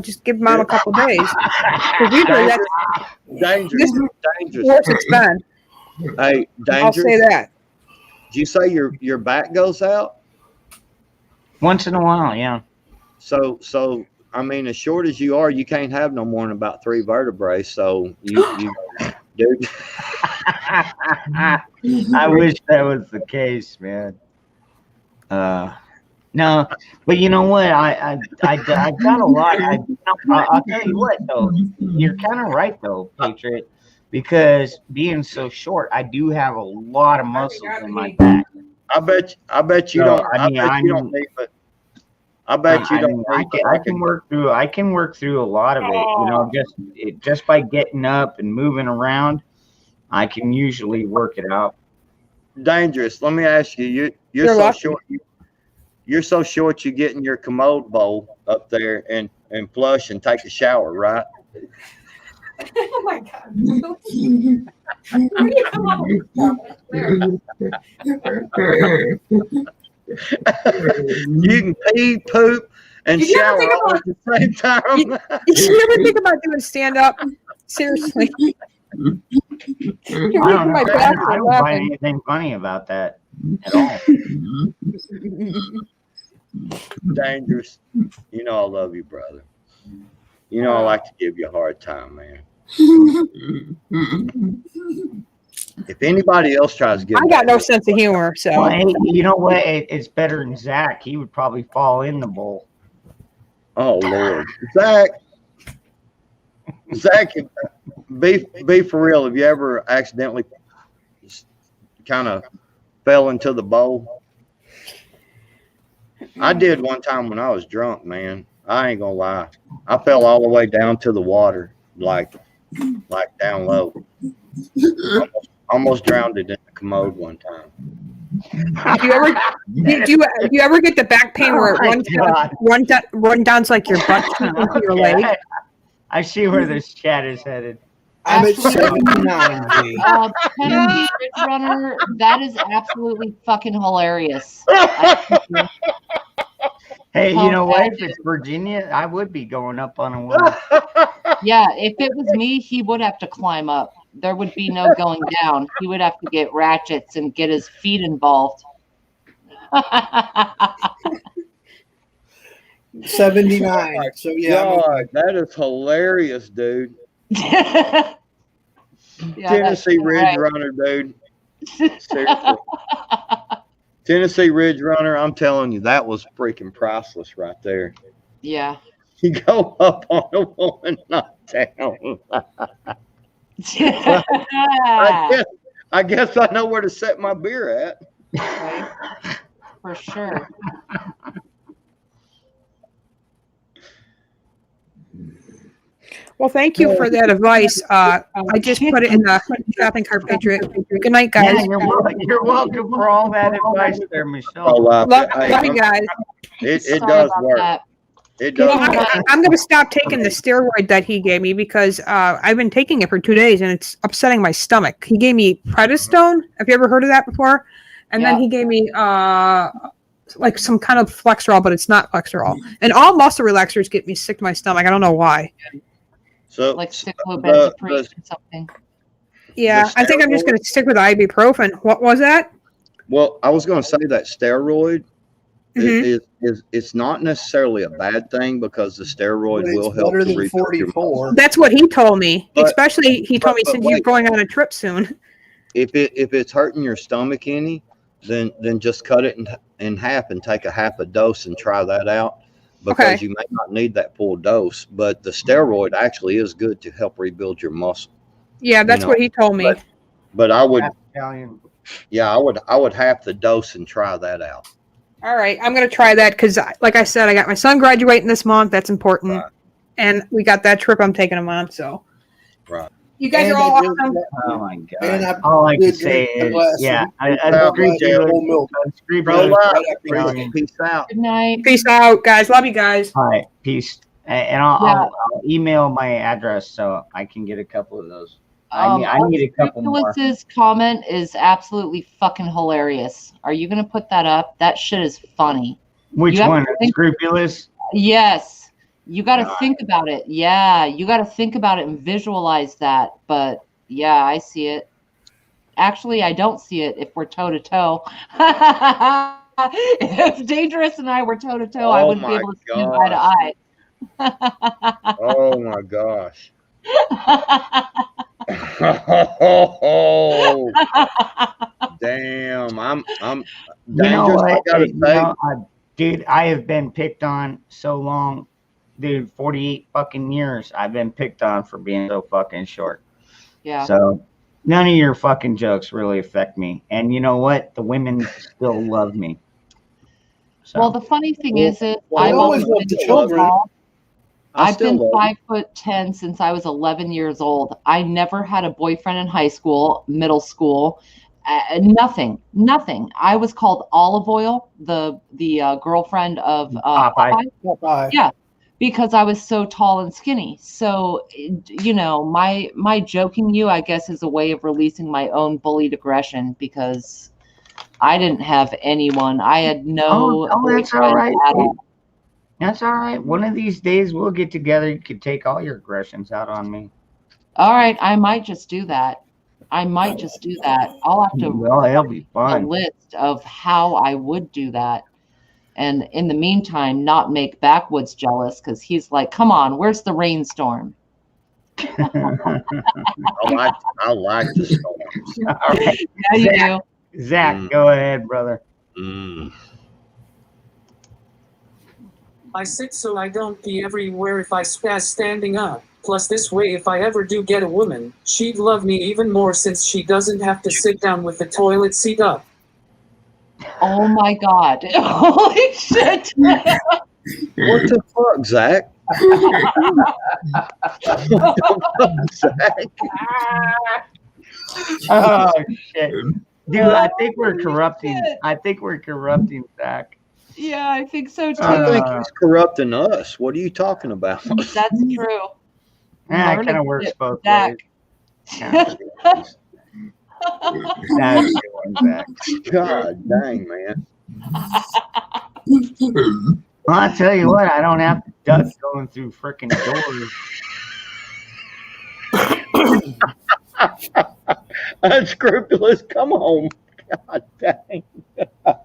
Speaker 7: just give mom a couple of days. 'Cause usually that's
Speaker 9: Dangerous.
Speaker 7: worse it's been.
Speaker 9: Hey, Dangerous.
Speaker 7: I'll say that.
Speaker 9: Did you say your back goes out?
Speaker 3: Once in a while, yeah.
Speaker 9: So I mean, as short as you are, you can't have no more than about 3 vertebrae. So you dude.
Speaker 3: I wish that was the case, man. No, but you know what? I got a lot. I'll tell you what, though. You're kind of right, though, Patriot, because being so short, I do have a lot of muscles in my back.
Speaker 9: I bet you
Speaker 3: So,
Speaker 9: don't.
Speaker 3: I mean,
Speaker 9: bet you don't need it. I bet you don't.
Speaker 3: I can work through. I can work through a lot of it. Just by getting up and moving around, I can usually work it out.
Speaker 9: Dangerous. Let me ask you. You're so
Speaker 7: lucky.
Speaker 9: short. You're so short. You get in your commode bowl up there and flush and take a shower, right?
Speaker 10: Oh my God. Where do you come up with
Speaker 9: You can pee, poop, and
Speaker 7: Did you ever
Speaker 9: shower
Speaker 7: think
Speaker 9: all at the same time.
Speaker 7: You ever think about doing stand up? Seriously. You're
Speaker 3: I don't
Speaker 7: making my
Speaker 3: know.
Speaker 7: back
Speaker 3: I don't
Speaker 7: laughing.
Speaker 3: find anything funny about that at all.
Speaker 9: Dangerous. You know I love you, brother. You know I like to give you a hard time, man. If anybody else tries to give
Speaker 7: I got no sense of humor, so
Speaker 3: Well, hey, you know what? It's better than Zach. He would probably fall in the bowl.
Speaker 9: Oh Lord, Zach, be for real. Have you ever accidentally kind of fell into the bowl? I did one time when I was drunk, man. I ain't gonna lie. I fell all the way down to the water, like down low. Almost drowned it in the commode one time.
Speaker 7: do you ever get the back pain where it run down to like your butt cheek into your leg?
Speaker 3: I see where this chat is headed.
Speaker 4: I'm at 79. G.
Speaker 2: Tennessee Ridge Runner, that is absolutely fucking hilarious.
Speaker 3: Hey, you know what? If it's Virginia, I would be going up on a wall.
Speaker 2: Yeah, if it was me, he would have to climb up. There would be no going down. He would have to get ratchets and get his feet involved.
Speaker 4: 79. So yeah.
Speaker 9: God, that is hilarious, dude.
Speaker 2: Yeah,
Speaker 9: Tennessee Ridge
Speaker 2: right.
Speaker 9: Runner, dude. Seriously. Tennessee Ridge Runner, I'm telling you, that was freaking priceless right there.
Speaker 2: Yeah.
Speaker 9: You go up on a woman, not down. I guess I know where to set my beer at.
Speaker 2: Right. For sure.
Speaker 7: Well, thank you for that advice. I just put it in the shopping cart, Patriot. Good night, guys.
Speaker 3: Yeah, you're welcome for all that advice there, Michelle.
Speaker 9: Oh, wow.
Speaker 7: Love you guys.
Speaker 9: It
Speaker 2: Sorry
Speaker 9: does
Speaker 2: about
Speaker 9: work.
Speaker 2: that.
Speaker 9: It
Speaker 7: You know,
Speaker 9: does work.
Speaker 7: I'm going to stop taking the steroid that he gave me because I've been taking it for 2 days and it's upsetting my stomach. He gave me Prednisone. Have you ever heard of that before? And then
Speaker 2: Yeah.
Speaker 7: he gave me like some kind of Flexerol, but it's not Flexerol. And all muscle relaxers get me sick to my stomach. I don't know why.
Speaker 9: So,
Speaker 2: Like cyclobenzaprine or something.
Speaker 7: Yeah, I think I'm just going to stick with ibuprofen. What was that?
Speaker 9: well, I was going to say that steroid
Speaker 7: Mhm.
Speaker 9: is it's not necessarily a bad thing because the steroid
Speaker 4: But
Speaker 9: will
Speaker 4: it's
Speaker 9: help
Speaker 4: better
Speaker 9: to
Speaker 4: than
Speaker 9: rebuild your muscle.
Speaker 4: 44.
Speaker 7: That's what he told me.
Speaker 9: But-
Speaker 7: Especially, he told me
Speaker 9: but
Speaker 7: since you're
Speaker 9: wait.
Speaker 7: going on a trip soon.
Speaker 9: If it's hurting your stomach any, then just cut it in half and take a half a dose and try that out. because
Speaker 7: Okay.
Speaker 9: you may not need that full dose. But the steroid actually is good to help rebuild your muscle.
Speaker 7: Yeah, that's
Speaker 9: know,
Speaker 7: what he told me.
Speaker 9: But I would,
Speaker 3: Italian.
Speaker 9: yeah, I would half the dose and try that out.
Speaker 7: All right, I'm gonna try that because, like I said, I got my son graduating this month. That's important,
Speaker 9: Right.
Speaker 7: and we got that trip I'm taking him on. So,
Speaker 9: Right.
Speaker 7: you guys
Speaker 4: And
Speaker 7: are all
Speaker 4: I did-
Speaker 7: awesome.
Speaker 3: Oh my god!
Speaker 4: And I
Speaker 3: All I can
Speaker 4: did
Speaker 3: say
Speaker 4: drink a
Speaker 3: is,
Speaker 4: glass
Speaker 3: yeah,
Speaker 4: of-
Speaker 3: I
Speaker 9: Well,
Speaker 3: agree
Speaker 4: glass of whole milk.
Speaker 9: Roll out.
Speaker 3: Italian.
Speaker 9: Peace out.
Speaker 2: Good night.
Speaker 7: Peace out, guys. Love you guys.
Speaker 3: All right, peace. And I'll,
Speaker 2: Yeah.
Speaker 3: I'll email my address so I can get a couple of those. I need a couple more.
Speaker 2: Unscrupulous's comment is absolutely fucking hilarious. Are you gonna put that up? That shit is funny.
Speaker 3: Which
Speaker 2: You have
Speaker 3: one?
Speaker 2: to think-
Speaker 3: Scrupulous?
Speaker 2: Yes. You got to think about it. Yeah, you got to think about it and visualize that. But yeah, I see it. Actually, I don't see it if we're toe to toe. If Dangerous and I were toe to toe, I
Speaker 9: Oh
Speaker 2: wouldn't be
Speaker 9: my
Speaker 2: able to see eye to eye.
Speaker 9: Oh my gosh. Oh, damn. I'm
Speaker 3: You know
Speaker 9: dangerous. I
Speaker 3: what?
Speaker 9: gotta say,
Speaker 3: Dude, I have been picked on so long. Dude, 48 fucking years I've been picked on for being so fucking short.
Speaker 2: Yeah.
Speaker 3: So none of your fucking jokes really affect me. And you know what? The women still love me. So
Speaker 2: Well, the funny thing
Speaker 4: Well,
Speaker 2: is, I've
Speaker 4: I always
Speaker 2: always
Speaker 4: love
Speaker 2: been
Speaker 4: the
Speaker 2: so
Speaker 4: children.
Speaker 2: tall.
Speaker 9: I
Speaker 2: I've
Speaker 9: still
Speaker 2: been
Speaker 9: love
Speaker 2: 5'10" since I was 11 years old. I never had a boyfriend in high school, middle school, nothing. I was called Olive Oil, the girlfriend of
Speaker 3: Popeye.
Speaker 4: Popeye.
Speaker 2: Yeah, because I was so tall and skinny. So, you know, my joking you, I guess, is a way of releasing my own bullied aggression because I didn't have anyone. I had no.
Speaker 3: Oh, that's all
Speaker 2: boyfriend
Speaker 3: right.
Speaker 2: at all.
Speaker 3: That's all right. One of these days we'll get together. You can take all your aggressions out on me.
Speaker 2: All right, I might just do that. I'll have to
Speaker 3: Well, it'll be
Speaker 2: a
Speaker 3: fun.
Speaker 2: list of how I would do that. And in the meantime, not make Backwoods jealous because he's like, come on, where's the rainstorm?
Speaker 9: I like the storms.
Speaker 3: All right.
Speaker 2: Yeah, you do.
Speaker 3: Zach, go ahead, brother.
Speaker 9: Mm.
Speaker 6: I sit so I don't pee everywhere if I spaz standing up. Plus this way if I ever do get a woman, she'd love me even more since she doesn't have to sit down with the toilet seat up.
Speaker 2: Oh my God. Holy shit.
Speaker 9: What the fuck, Zach? Zach?
Speaker 3: Oh shit. Dude, I think we're corrupting. I think we're corrupting Zach.
Speaker 2: Yeah, I think so too.
Speaker 9: I think he's corrupting us. What are you talking about?
Speaker 2: That's true.
Speaker 3: Yeah, it
Speaker 2: Learn
Speaker 3: kind
Speaker 2: to
Speaker 3: of works
Speaker 2: get
Speaker 3: both
Speaker 2: Zach.
Speaker 3: ways. Yeah. That's a good one, Zach.
Speaker 9: God dang, man.
Speaker 3: Well, I tell you what, I don't have to duck going through freaking doors.
Speaker 9: Unscrupulous. Come on. God dang. I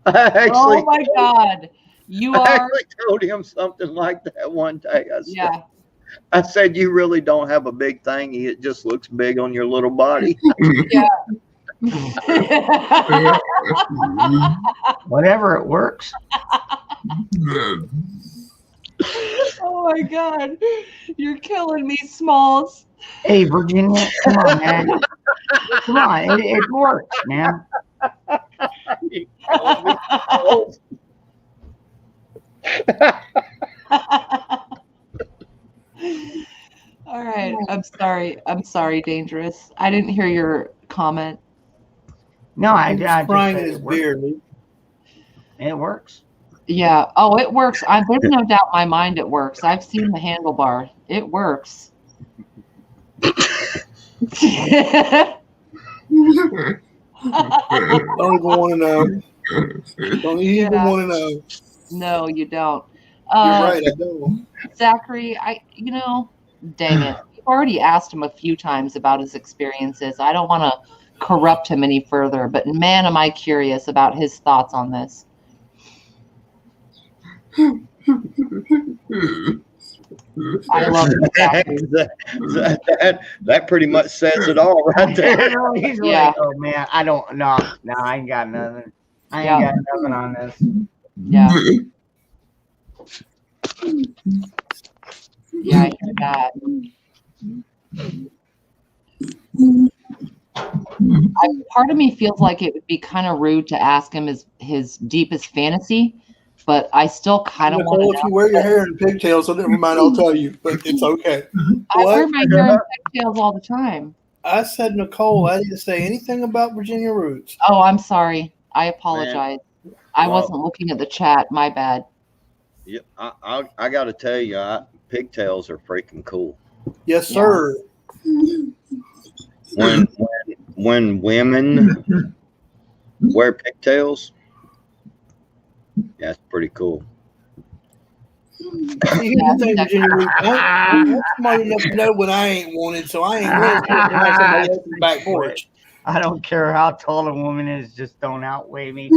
Speaker 9: actually,
Speaker 2: Oh my God. You
Speaker 9: I
Speaker 2: are.
Speaker 9: actually told him something like that one day.
Speaker 2: Yeah.
Speaker 9: I said, you really don't have a big thing. It just looks big on your little body.
Speaker 3: Whatever, it works.
Speaker 2: Oh my God. You're killing me, Smalls.
Speaker 3: Hey, Virginia, come on, man. Come on, it works, man.
Speaker 2: All right. I'm sorry, Dangerous. I didn't hear your comment.
Speaker 3: No, I
Speaker 4: He's
Speaker 3: just
Speaker 4: crying
Speaker 3: said
Speaker 4: in his
Speaker 3: it works.
Speaker 4: beer, Luke.
Speaker 3: It works.
Speaker 2: Yeah. Oh, it works. There's no doubt in my mind it works. I've seen the handlebar. It works.
Speaker 4: Don't even want to know. Don't even
Speaker 2: Yeah.
Speaker 4: want to know.
Speaker 2: No, you don't.
Speaker 4: You're right, I don't.
Speaker 2: Zachary, dang it. You've already asked him a few times about his experiences. I don't want to corrupt him any further, but man, am I curious about his thoughts on this. I love it, Zachary.
Speaker 9: that pretty much says it all right there.
Speaker 3: No, he's
Speaker 2: Yeah.
Speaker 3: like, oh man, I ain't got nothing. I ain't
Speaker 2: Yeah.
Speaker 3: got nothing on this.
Speaker 2: Yeah. Yeah, I hear that. Part of me feels like it would be kind of rude to ask him his deepest fantasy, but I still kind of want
Speaker 4: Nicole,
Speaker 2: to
Speaker 4: if
Speaker 2: know.
Speaker 4: you wear your hair in pigtails, so never mind, I'll tell you, but it's okay.
Speaker 2: I wear
Speaker 4: What?
Speaker 2: my hair in pigtails all the time.
Speaker 4: I said Nicole. I didn't say anything about Virginia Roots.
Speaker 2: Oh, I'm sorry. I apologize. I
Speaker 9: Well-
Speaker 2: wasn't looking at the chat. My bad.
Speaker 9: Yeah, I got to tell you, pigtails are freaking cool.
Speaker 4: Yes, sir.
Speaker 9: When women wear pigtails, that's pretty cool.
Speaker 4: See, here's the thing, Virginia Roots. I'm smart enough to know when I ain't wanted, so I ain't going to have somebody else's back porch.
Speaker 3: I don't care how tall a woman is, just don't outweigh me.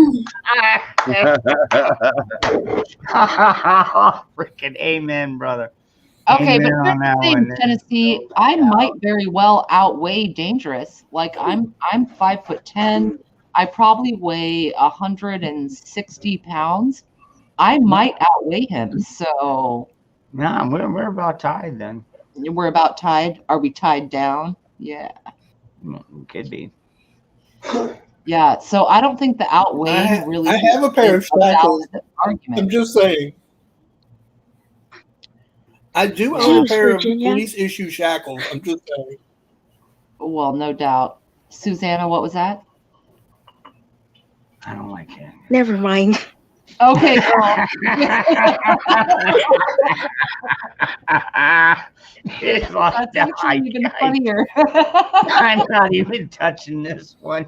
Speaker 3: Freaking amen, brother.
Speaker 2: Okay,
Speaker 3: Amen
Speaker 2: but
Speaker 3: on
Speaker 2: here's
Speaker 3: that
Speaker 2: the thing,
Speaker 3: one.
Speaker 2: Tennessee, I might very well outweigh Dangerous. Like I'm 5'10". I probably weigh 160 pounds. I might outweigh him. So
Speaker 3: Nah, we're about tied then.
Speaker 2: we're about tied. Are we tied down? Yeah.
Speaker 3: Could be.
Speaker 2: Yeah. So I don't think the outweighing really
Speaker 4: I have a pair of
Speaker 2: is a valid
Speaker 4: shackles.
Speaker 2: argument.
Speaker 4: I'm just saying. I do own a
Speaker 5: Jeez,
Speaker 4: pair
Speaker 5: Virginia.
Speaker 4: of police issue shackles. I'm just saying.
Speaker 2: Well, no doubt. Susanna, what was that?
Speaker 3: I don't like it.
Speaker 5: Never mind.
Speaker 2: Okay, girl.
Speaker 3: It's like
Speaker 2: That's actually even funnier.
Speaker 3: I'm not even touching this one.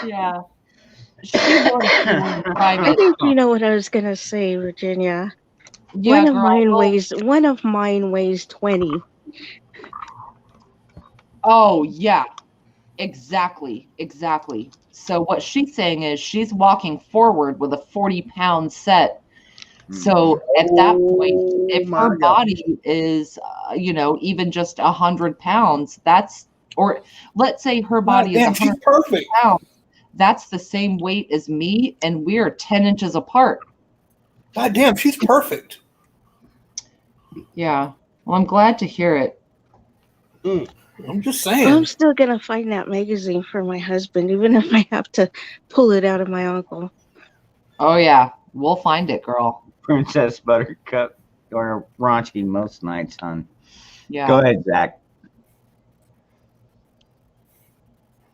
Speaker 2: Yeah. She was doing
Speaker 5: I
Speaker 2: private.
Speaker 5: think you know what I was gonna say, Virginia.
Speaker 2: Yeah,
Speaker 5: one of
Speaker 2: girl,
Speaker 5: mine
Speaker 2: well-
Speaker 5: weighs 20.
Speaker 2: Oh, yeah. Exactly. So what she's saying is she's walking forward with a 40-pound set. So at that point, if
Speaker 9: my
Speaker 2: her
Speaker 9: God.
Speaker 2: body is, even just 100 pounds, or let's say her body is
Speaker 4: Damn, she's
Speaker 2: 100
Speaker 4: perfect.
Speaker 2: pounds, that's the same weight as me, and we're 10 inches apart.
Speaker 4: God damn, she's perfect.
Speaker 2: Yeah. Well, I'm glad to hear it.
Speaker 4: I'm just
Speaker 5: I'm
Speaker 4: saying.
Speaker 5: still gonna find that magazine for my husband, even if I have to pull it out of my uncle.
Speaker 2: Oh, yeah. We'll find it, girl.
Speaker 3: Princess Buttercup or raunchy most nights, hon.
Speaker 2: Yeah.
Speaker 3: Go ahead, Zach.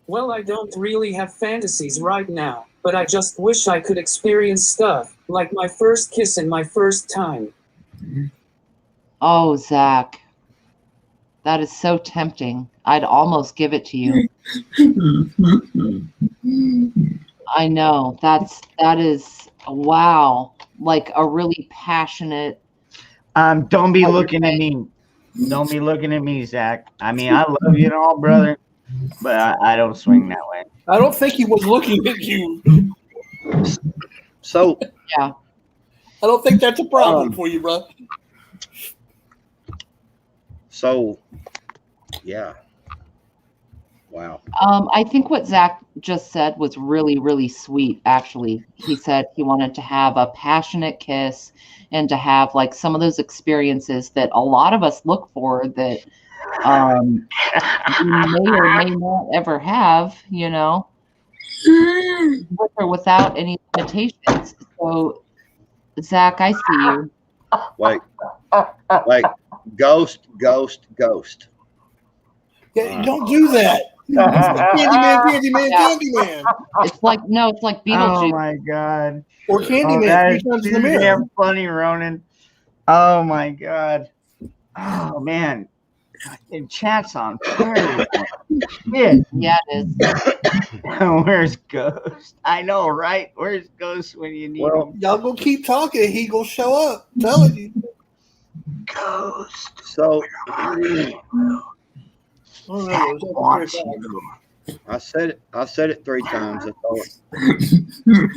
Speaker 6: Well, I don't really have fantasies right now, but I just wish I could experience stuff, like my first kiss and my first time.
Speaker 2: Oh, Zach. That is so tempting. I'd almost give it to you. I know. That is wow. Like a really passionate.
Speaker 3: Don't be looking at me. Don't be looking at me, Zach. I mean, I love you and all, brother, but I don't swing that way.
Speaker 4: I don't think he was looking at you.
Speaker 9: So
Speaker 2: Yeah.
Speaker 4: I don't think that's a problem for you, bro.
Speaker 9: So, yeah. Wow.
Speaker 2: I think what Zach just said was really, really sweet, actually. He said he wanted to have a passionate kiss and to have like some of those experiences that a lot of us look for that we may or may not ever have, with or without any limitations. So, Zach, I see you.
Speaker 9: Wait. Ghost.
Speaker 4: Yeah, don't do that. Candyman.
Speaker 2: It's like
Speaker 3: Oh
Speaker 2: Beetlejuice.
Speaker 3: my God.
Speaker 4: Or Candyman,
Speaker 3: that
Speaker 4: three
Speaker 3: is
Speaker 4: times in
Speaker 3: too
Speaker 4: the mirror.
Speaker 3: damn funny, Ronan. Oh my God. Oh man. And chat's on fire. Yeah.
Speaker 2: Yeah, it is.
Speaker 3: Where's Ghost? I know, right? Where's Ghost when you need him?
Speaker 4: Y'all go keep talking. He gonna show up. I'm telling you.
Speaker 3: Ghost.
Speaker 9: So
Speaker 4: Oh, no, it's over here.
Speaker 9: I said it 3 times. That's all.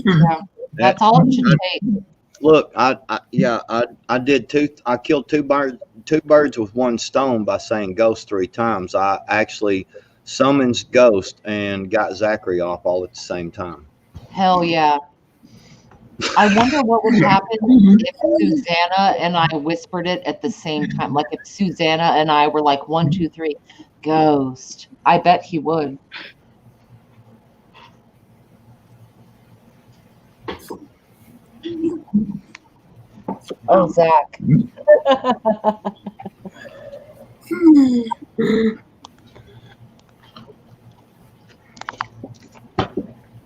Speaker 2: Yeah. That's all it should take.
Speaker 9: Look, I killed two birds with one stone by saying ghost 3 times. I actually summons Ghost and got Zachary off all at the same time.
Speaker 2: Hell yeah. I wonder what would happen if Susanna and I whispered it at the same time. Like if Susanna and I were like 1, 2, 3, ghost. I bet he would. Oh, Zach.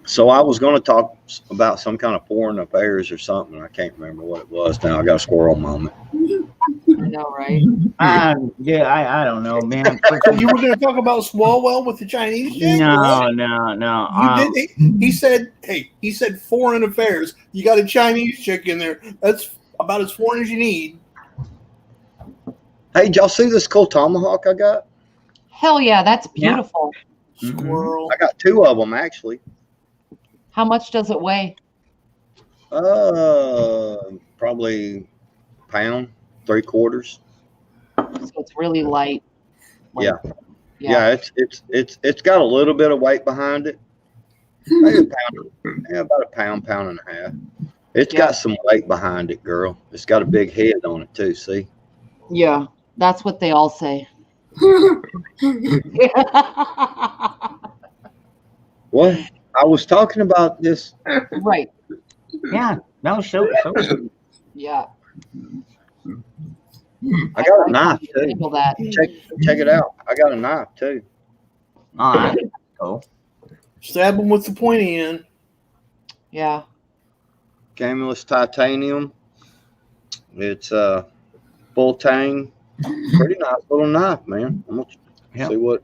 Speaker 9: So I was going to talk about some kind of foreign affairs or something. I can't remember what it was now. I got a squirrel moment.
Speaker 2: I know, right?
Speaker 3: Yeah, I don't know, man.
Speaker 4: So you were going to talk about Swalwell with the Chinese chick?
Speaker 3: No.
Speaker 4: You did. He said, "Hey, he said foreign affairs. You got a Chinese chick in there. That's about as foreign as you need."
Speaker 9: Hey, did y'all see this cool tomahawk I got?
Speaker 2: Hell yeah, that's beautiful.
Speaker 4: Squirrel.
Speaker 9: I got 2 of them actually.
Speaker 2: How much does it weigh?
Speaker 9: Probably pound, 3/4.
Speaker 2: So it's really light. Like,
Speaker 9: Yeah. It's got a little bit of weight behind it. Maybe a pound, about a pound and a half. It's got some weight behind it, girl. It's got a big head on it too. See?
Speaker 2: Yeah, that's what they all say.
Speaker 9: What? I was talking about this.
Speaker 2: Right.
Speaker 3: Yeah. No, show.
Speaker 2: Yeah.
Speaker 9: I got a knife too.
Speaker 2: Handle that.
Speaker 9: Check it out. I got a knife too.
Speaker 3: All right. Cool.
Speaker 4: Stab him with the pointy end.
Speaker 2: Yeah.
Speaker 9: Camulus titanium. It's full tang. Pretty nice little knife, man. I'm gonna see what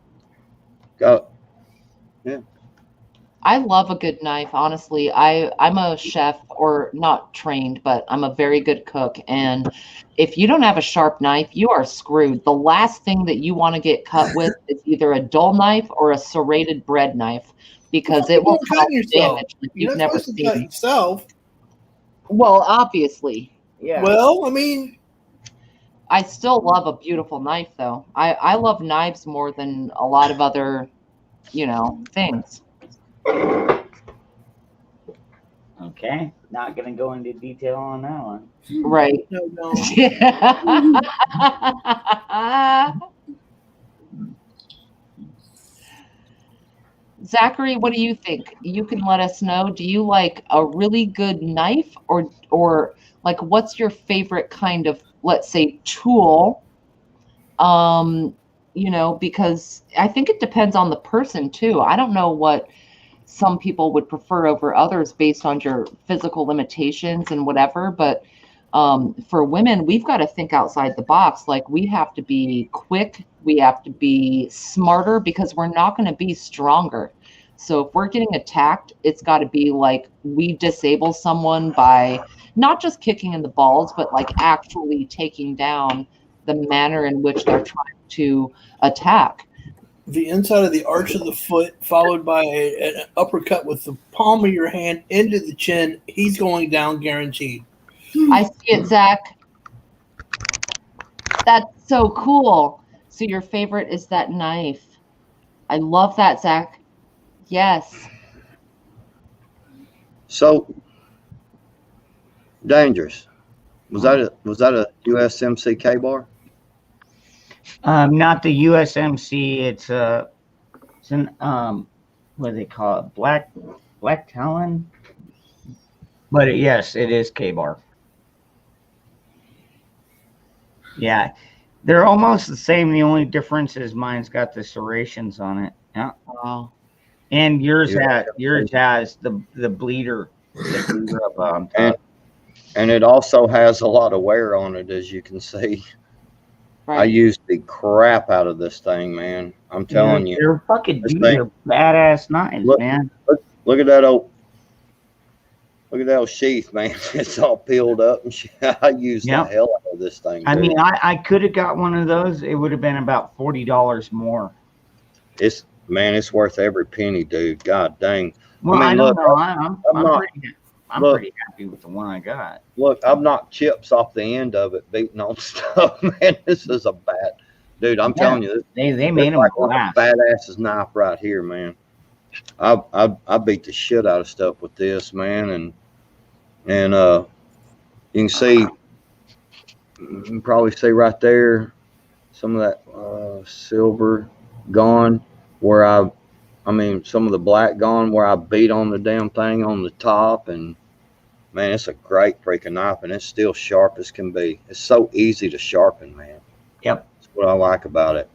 Speaker 9: got. Yeah.
Speaker 2: I love a good knife, honestly. I'm a chef, or not trained, but I'm a very good cook. And if you don't have a sharp knife, you are screwed. The last thing that you want to get cut with is either a dull knife or a serrated bread knife, because it will cause damage like you've never seen.
Speaker 4: Yourself.
Speaker 2: Well, obviously. Yeah.
Speaker 4: Well, I mean,
Speaker 2: I still love a beautiful knife, though. I love knives more than a lot of other, things.
Speaker 3: Okay. Not gonna go into detail on that one.
Speaker 2: Right.
Speaker 4: No.
Speaker 2: Zachary, what do you think? You can let us know. Do you like a really good knife, or like what's your favorite kind of, let's say, tool? Because I think it depends on the person too. I don't know what some people would prefer over others based on your physical limitations and whatever, but for women, we've got to think outside the box. Like, we have to be quick, we have to be smarter, because we're not going to be stronger. So if we're getting attacked, it's got to be like we disable someone by not just kicking in the balls, but like actually taking down the manner in which they're trying to attack.
Speaker 4: The inside of the arch of the foot, followed by an uppercut with the palm of your hand into the chin. He's going down, guaranteed.
Speaker 2: I see it, Zach. That's so cool. So your favorite is that knife. I love that, Zach. Yes.
Speaker 9: So dangerous. Was that a USMC K-bar?
Speaker 3: Not the USMC. It's an what do they call it? Black Talon. But yes, it is K-bar. Yeah, they're almost the same. The only difference is mine's got the serrations on it. Yeah.
Speaker 2: Wow.
Speaker 3: And yours has the bleeder up on top.
Speaker 9: And it also has a lot of wear on it, as you can see.
Speaker 2: Right.
Speaker 9: I used the crap out of this thing, man. I'm telling you.
Speaker 3: They're fucking they're badass knives, man.
Speaker 9: Look at that old sheath, man. It's all peeled up and shit. I used the hell out of this thing.
Speaker 3: I mean, I could have got one of those. It would have been about $40 more.
Speaker 9: It's worth every penny, dude. God dang.
Speaker 3: Well, I don't know. I'm pretty happy with the one I got.
Speaker 9: Look, I've knocked chips off the end of it, beating on stuff, man. This is a bad, dude. I'm telling you,
Speaker 3: they made them
Speaker 9: like
Speaker 3: glass.
Speaker 9: a badass's knife right here, man. I beat the shit out of stuff with this, man, and you can see, you can probably see right there some of that silver gone where I mean some of the black gone where I beat on the damn thing on the top, and man, it's a great freaking knife, and it's still sharp as can be. It's so easy to sharpen, man.
Speaker 3: Yep.
Speaker 9: That's what I like about it.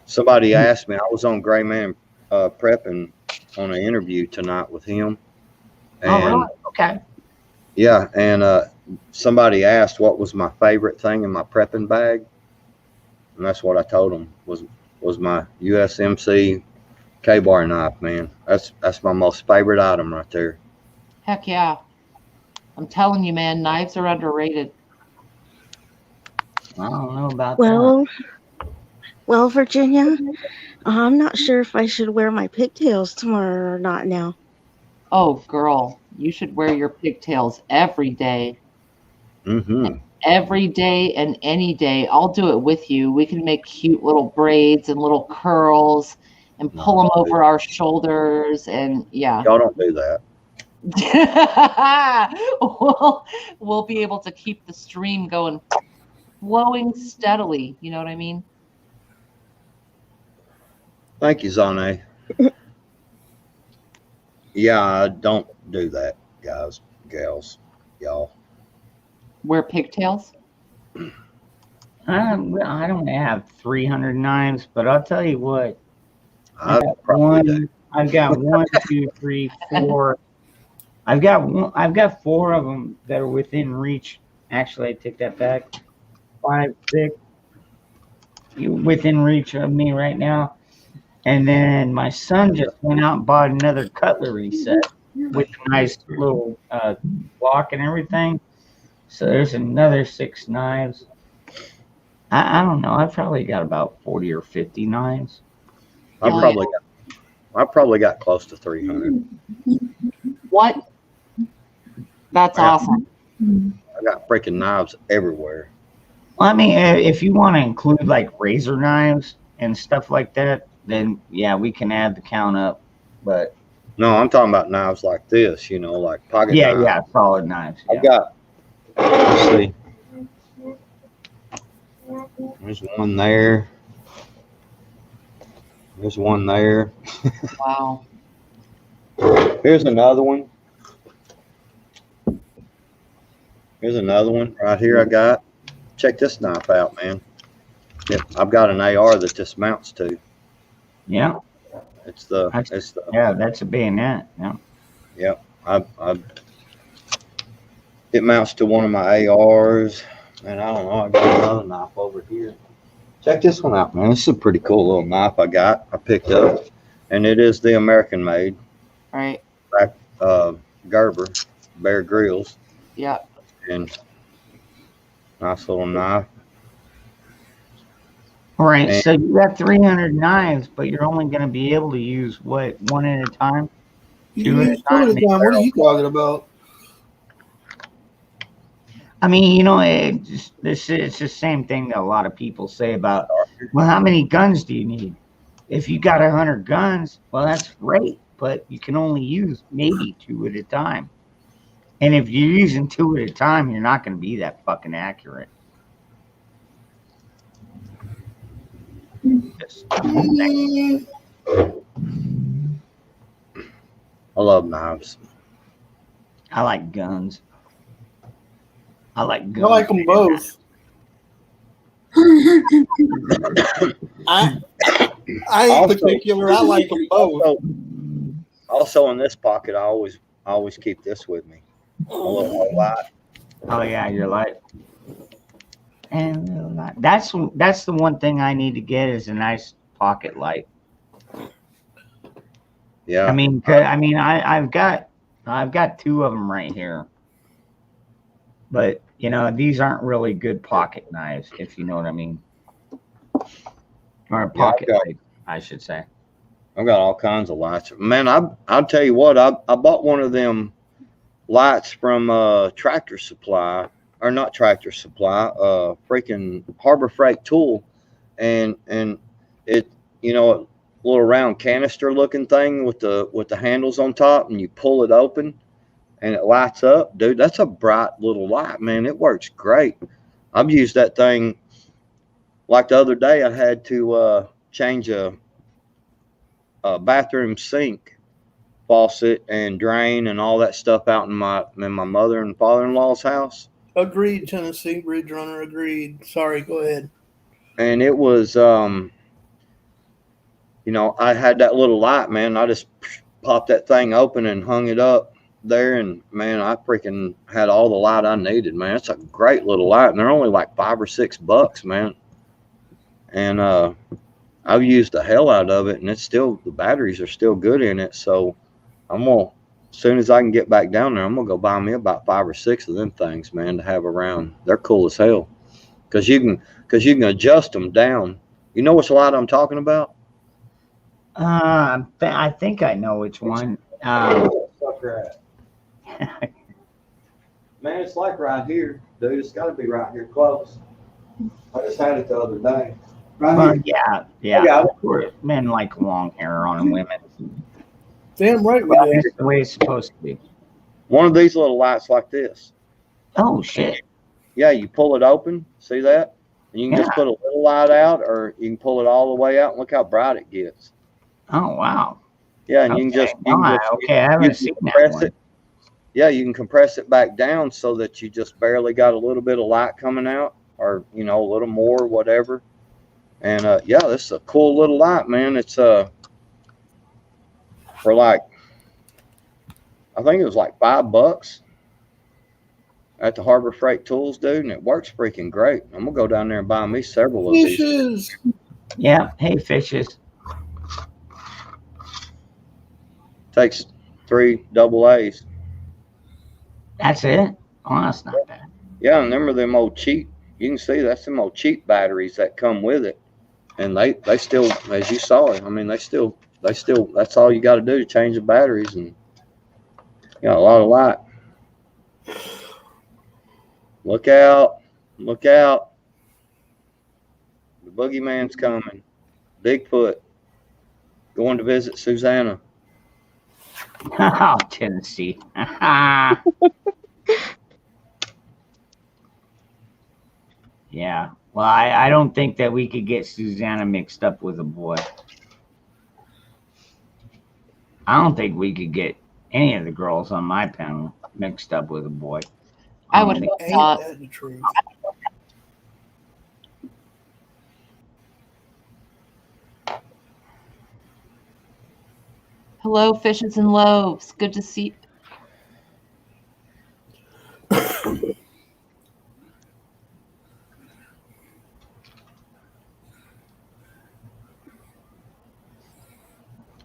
Speaker 9: Somebody asked me, I was on Gray Man prepping on an interview tonight with him. And,
Speaker 3: Oh, really? Okay.
Speaker 9: yeah, and somebody asked what was my favorite thing in my prepping bag, and that's what I told them was my USMC K-bar knife, man. That's my most favorite item right there.
Speaker 2: Heck yeah. I'm telling you, man, knives are underrated.
Speaker 3: I don't know about that.
Speaker 5: Well, Virginia, I'm not sure if I should wear my pigtails tomorrow or not now.
Speaker 2: Oh, girl, you should wear your pigtails every day.
Speaker 9: Mm-hmm.
Speaker 2: Every day and any day. I'll do it with you. We can make cute little braids and little curls and pull them over our shoulders. And yeah.
Speaker 9: Y'all don't do that.
Speaker 2: we'll be able to keep the stream going, flowing steadily. You know what I mean?
Speaker 9: Thank you, Zane. Yeah, I don't do that, guys, gals, y'all.
Speaker 2: Wear pigtails?
Speaker 3: I don't have 300 knives, but I'll tell you what.
Speaker 9: I've probably
Speaker 3: I've got 1, 2, 3, 4. I've got 4 of them that are within reach. Actually, I take that back. 5, 6. Within reach of me right now. And then my son just went out and bought another cutlery set with a nice little block and everything. So there's another 6 knives. I don't know. I've probably got about 40 or 50 knives.
Speaker 9: I probably got close to 300.
Speaker 2: What? That's awesome.
Speaker 9: I got freaking knives everywhere.
Speaker 3: Well, I mean, if you want to include like razor knives and stuff like that, then yeah, we can add the count up. But
Speaker 9: no, I'm talking about knives like this, you know, like pocket knives.
Speaker 3: Yeah, solid knives. Yeah.
Speaker 9: I've got, let's see. There's one there. There's one there.
Speaker 2: Wow.
Speaker 9: Here's another one. Here's another one right here I got. Check this knife out, man. Yep, I've got an AR that this mounts to.
Speaker 3: Yeah.
Speaker 9: It's
Speaker 3: yeah, that's a bayonet. Yeah.
Speaker 9: Yep. It mounts to one of my ARs. And I don't know, I got another knife over here. Check this one out, man. This is a pretty cool little knife I picked up. And it is the American made.
Speaker 2: Right.
Speaker 9: Gerber, Bear Grylls.
Speaker 2: Yeah.
Speaker 9: And nice little knife.
Speaker 3: All right,
Speaker 9: And
Speaker 3: so you got 300 knives, but you're only going to be able to use what, 1 at a time? 2 at a time?
Speaker 4: What are you talking about?
Speaker 3: I mean, you know, it's the same thing that a lot of people say about, well, how many guns do you need? If you got 100 guns, well, that's great, but you can only use maybe 2 at a time. And if you're using 2 at a time, you're not going to be that fucking accurate.
Speaker 9: I love knives.
Speaker 3: I like guns. I like guns.
Speaker 4: I like them both. I in particular, I like them both.
Speaker 9: Also in this pocket, I always keep this with me. A little light.
Speaker 3: Oh yeah, your light. And that's the one thing I need to get is a nice pocket light.
Speaker 9: Yeah.
Speaker 3: I mean, I've got 2 of them right here, but you know these aren't really good pocket knives, if you know what I mean, or a pocket light, I should say.
Speaker 9: I've got all kinds of lights, man. I'll tell you what, I bought one of them lights from Tractor Supply. Or not Tractor Supply, freaking Harbor Freight Tool, and you know, a little round canister looking thing with the handles on top, and you pull it open and it lights up, dude. That's a bright little light, man. It works great. I've used that thing. Like the other day, I had to change a bathroom sink faucet and drain and all that stuff out in my mother and father-in-law's house.
Speaker 4: Agreed, Tennessee Bridge Runner. Agreed. Sorry, go ahead.
Speaker 9: And it was, you know, I had that little light, man. I just popped that thing open and hung it up there, and man, I freaking had all the light I needed, man. It's a great little light, and they're only like $5 or $6, man. And I've used the hell out of it, and it's still, the batteries are still good in it. So I'm gonna, as soon as I can get back down there, I'm gonna go buy me about 5 or 6 of them things, man, to have around. They're cool as hell, because you can adjust them down. You know which light I'm talking about?
Speaker 3: I think I know which one.
Speaker 9: Man, it's like right here, dude. It's got to be right here close. I just had it the other day. Right here.
Speaker 3: Yeah. Men like long hair on women.
Speaker 4: Damn right we
Speaker 3: Well,
Speaker 4: do.
Speaker 3: that's the way it's supposed to be.
Speaker 9: One of these little lights like this.
Speaker 3: Oh shit!
Speaker 9: Yeah, you pull it open. See that? And you can just put a little light out, or you can pull it all the way out, and look how bright it gets.
Speaker 3: Oh wow!
Speaker 9: Yeah, and you can just
Speaker 3: okay. I haven't seen that one.
Speaker 9: Yeah, you can compress it back down so that you just barely got a little bit of light coming out, or you know, a little more, whatever. And yeah, this is a cool little light, man. It's for like, I think it was like $5 at the Harbor Freight Tools, dude, and it works freaking great. I'm gonna go down there and buy me several of these.
Speaker 4: Fishes.
Speaker 3: Yeah. Hey, fishes.
Speaker 9: Takes 3 AA's.
Speaker 3: That's it. Oh, that's not bad.
Speaker 9: Yeah, and them are them old cheap. You can see that's them old cheap batteries that come with it, and they still, as you saw it. I mean, they still. That's all you got to do to change the batteries, and you got a lot of light. Look out! Look out! The boogeyman's coming. Bigfoot going to visit Susanna.
Speaker 3: Oh, Tennessee. Yeah. Well, I don't think that we could get Susanna mixed up with a boy. I don't think we could get any of the girls on my panel mixed up with a boy.
Speaker 2: I would hope
Speaker 4: Ain't
Speaker 2: not.
Speaker 4: that the truth?
Speaker 2: Hello, fishes and loaves. Good to see.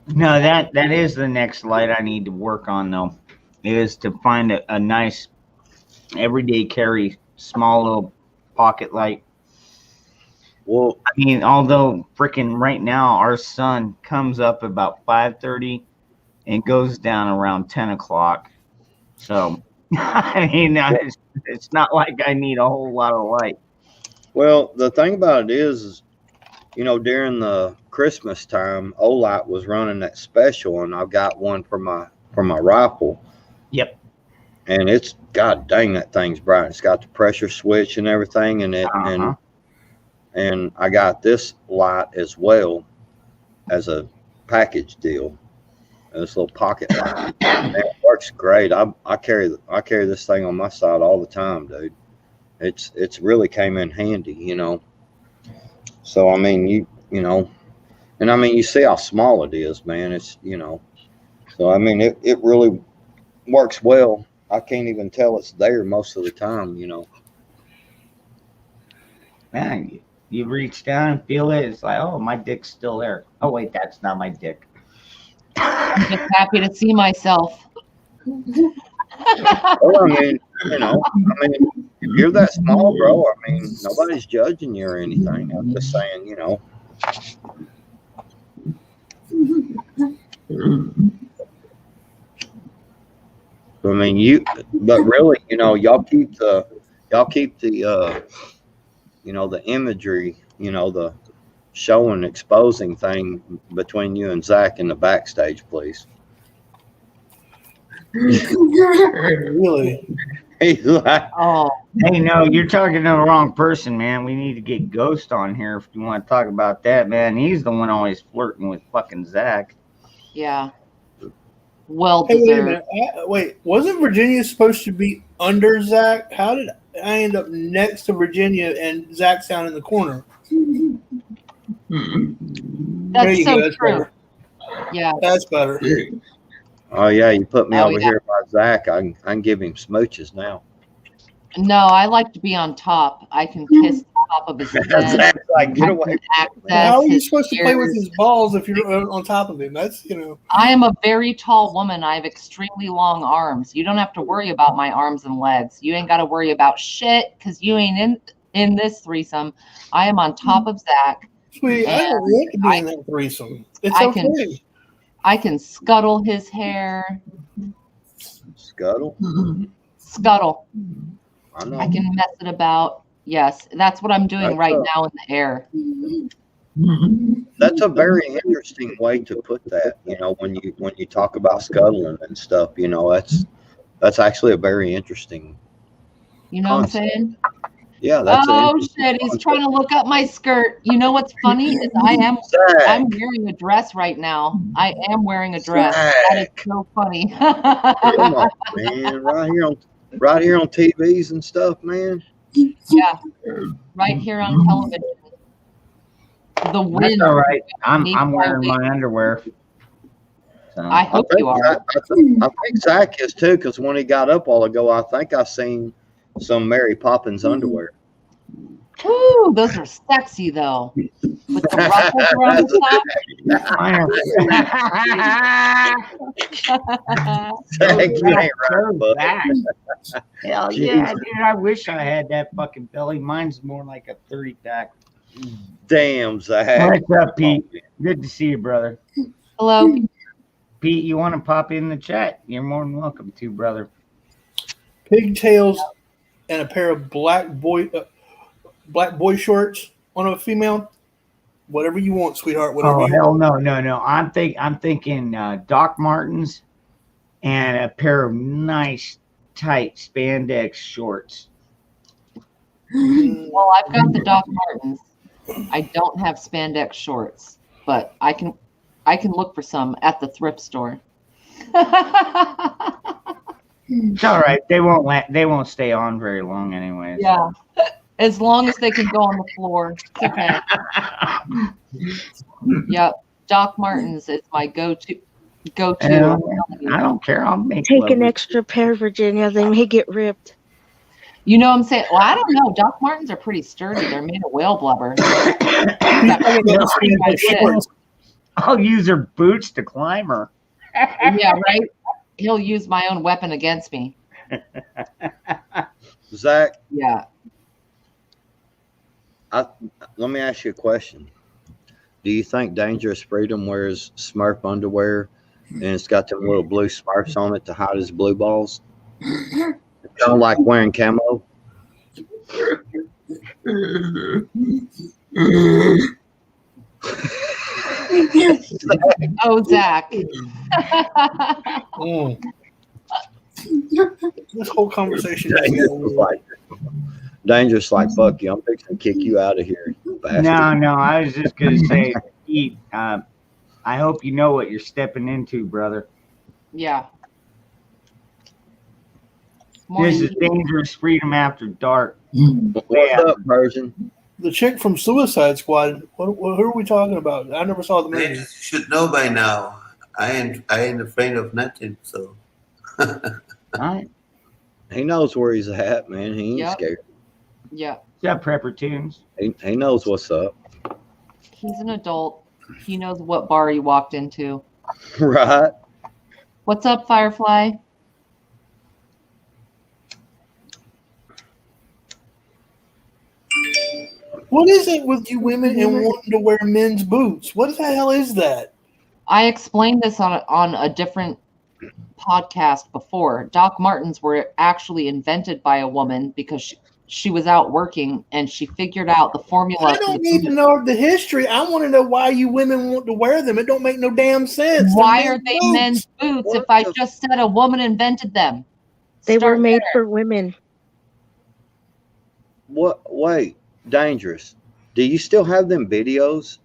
Speaker 3: No, that is the next light I need to work on, though, is to find a nice everyday carry, small little pocket light.
Speaker 9: Well,
Speaker 3: I mean, although freaking right now our sun comes up about 5:30 and goes down around 10 o'clock. So, I mean, it's not like I need a whole lot of light.
Speaker 9: well, the thing about it is, you know, during the Christmas time, Olight was running that special, and I got one for my rifle.
Speaker 3: Yep.
Speaker 9: And it's, god dang, that thing's bright. It's got the pressure switch and everything, and and I got this light as well as a package deal. This little pocket light. And it works great. I carry this thing on my side all the time, dude. It's really came in handy, you know. So I mean, you know, and I mean, you see how small it is, man. It's, you know, so I mean, it really works well. I can't even tell it's there most of the time, you know.
Speaker 3: Man, you reach down and feel it. It's like, oh, my dick's still there. Oh, wait, that's not my dick.
Speaker 2: I'm just happy to see myself.
Speaker 9: Well, I mean, you know, I mean, if you're that small, bro, I mean, nobody's judging you or anything. I'm just saying, you know. I mean, but really, you know, y'all keep the, you know, the imagery, you know, the showing, exposing thing between you and Zach in the backstage, please.
Speaker 4: Really?
Speaker 9: He's like,
Speaker 2: Oh,
Speaker 3: Hey, no, you're talking to the wrong person, man. We need to get Ghost on here if you want to talk about that, man. He's the one always flirting with fucking Zach.
Speaker 2: yeah. Well
Speaker 4: Hey, wait a
Speaker 2: deserved.
Speaker 4: minute. Wait, wasn't Virginia supposed to be under Zach? How did I end up next to Virginia and Zach's down in the corner? There
Speaker 2: That's
Speaker 4: you
Speaker 2: so
Speaker 4: go. That's
Speaker 2: true.
Speaker 4: better.
Speaker 2: Yeah.
Speaker 4: That's better.
Speaker 9: oh yeah, you put me
Speaker 2: Oh,
Speaker 9: over
Speaker 2: yeah.
Speaker 9: here by Zach. I can give him smooches now.
Speaker 2: No, I like to be on top. I can kiss the top of his head.
Speaker 9: Zach's like, get
Speaker 2: I
Speaker 9: away.
Speaker 2: can
Speaker 4: Well, how are
Speaker 2: access
Speaker 4: you
Speaker 2: his
Speaker 4: supposed to play with
Speaker 2: ears.
Speaker 4: his balls if you're on top of him? That's, you know.
Speaker 2: I am a very tall woman. I have extremely long arms. You don't have to worry about my arms and legs. You ain't got to worry about shit because you ain't in this threesome. I am on top of Zach.
Speaker 4: Sweet, I don't
Speaker 2: And
Speaker 4: want to be in that threesome. It's
Speaker 2: I
Speaker 4: okay.
Speaker 2: I can scuttle his hair.
Speaker 9: Scuttle.
Speaker 2: Scuttle.
Speaker 9: I know.
Speaker 2: I can mess it about. Yes, that's what I'm doing
Speaker 9: That's
Speaker 2: right
Speaker 9: a-
Speaker 2: now in the air.
Speaker 9: That's a very interesting way to put that. You know, when you talk about scuttling and stuff, you know, that's actually a very interesting.
Speaker 2: You know what I'm
Speaker 9: Concept.
Speaker 2: saying?
Speaker 9: Yeah, that's. an
Speaker 2: Oh
Speaker 9: interesting
Speaker 2: shit, he's
Speaker 9: concept.
Speaker 2: trying to look up my skirt. You know what's funny is I'm
Speaker 9: Zach,
Speaker 2: wearing a dress right now. I am wearing a dress. That is
Speaker 9: Zach,
Speaker 2: so funny.
Speaker 9: come on, man! Right here on TVs and stuff, man.
Speaker 2: Yeah, right here on television. The
Speaker 3: That's
Speaker 2: wind.
Speaker 3: all right. I'm
Speaker 2: Need
Speaker 3: wearing
Speaker 2: my
Speaker 3: my underwear. So.
Speaker 2: I
Speaker 9: I
Speaker 2: hope you
Speaker 9: think,
Speaker 2: are.
Speaker 9: I think Zach is too, because when he got up a while ago, I think I seen some Mary Poppins underwear.
Speaker 2: Ooh, those are sexy though. With the ruffles around the
Speaker 9: Zach, you ain't right, bud.
Speaker 3: Hell yeah, dude! I wish I had that fucking belly. Mine's more like a 30-pack.
Speaker 9: Damn, Zach.
Speaker 3: What's up, Pete? Good to see you, brother.
Speaker 2: top. Hello.
Speaker 3: Pete, you want to pop in the chat? You're more than welcome to, brother.
Speaker 4: Pigtails and a pair of black boy shorts on a female. Whatever you want, sweetheart. Whatever
Speaker 3: Oh
Speaker 4: you
Speaker 3: hell
Speaker 4: want.
Speaker 3: no! I'm thinking Doc Martens and a pair of nice tight spandex shorts.
Speaker 2: Well, I've got the Doc Martens. I don't have spandex shorts, but I can look for some at the thrift store.
Speaker 3: It's all right. They won't stay on very long, anyways.
Speaker 2: Yeah. As long as they can go on the floor. It's okay. Yep. Doc Martens is my go-to.
Speaker 3: I don't care. I'll make
Speaker 5: Take
Speaker 3: love
Speaker 5: an
Speaker 3: with
Speaker 5: extra pair, Virginia. They may get ripped.
Speaker 2: You know what I'm saying? Well, I don't know. Doc Martens are pretty sturdy. They're made of whale blubber.
Speaker 3: I'll use her boots to climb her.
Speaker 2: Yeah, right? He'll use my own weapon against me.
Speaker 9: Zach,
Speaker 2: Yeah.
Speaker 9: let me ask you a question. Do you think Dangerous Freedom wears Smurf underwear and it's got them little blue Smurfs on it to hide his blue balls? Kind of like wearing camo.
Speaker 2: Oh, Zach.
Speaker 4: This whole conversation.
Speaker 9: Dangerous like fuck you. I'm fixing to kick you out of here, you bastard.
Speaker 3: No. I was just gonna say, Pete. I hope you know what you're stepping into, brother.
Speaker 2: Yeah.
Speaker 3: This is Dangerous Freedom After Dark.
Speaker 9: What's up, Persian?
Speaker 4: The chick from Suicide Squad. Who are we talking about? I never saw the movie.
Speaker 11: You should know by now. I ain't afraid of nothing. So.
Speaker 3: Right.
Speaker 9: He knows where he's at, man. He ain't
Speaker 2: Yep.
Speaker 9: scared.
Speaker 2: Yeah.
Speaker 3: What's up, Prepper Tunes?
Speaker 9: He knows what's up.
Speaker 2: He's an adult. He knows what bar he walked into.
Speaker 9: Right?
Speaker 2: What's up, Firefly?
Speaker 4: What is it with you women and wanting to wear men's boots? What the hell is that?
Speaker 2: I explained this on a different podcast before. Doc Martens were actually invented by a woman because she was out working and she figured out the formula.
Speaker 4: I don't need to know the history. I want to know why you women want to wear them. It don't make no damn sense.
Speaker 2: Why are they men's boots if I just said a woman invented them?
Speaker 5: They were
Speaker 2: Start
Speaker 5: made
Speaker 2: there.
Speaker 5: for women.
Speaker 9: What? Wait, Dangerous. Do you still have them videos?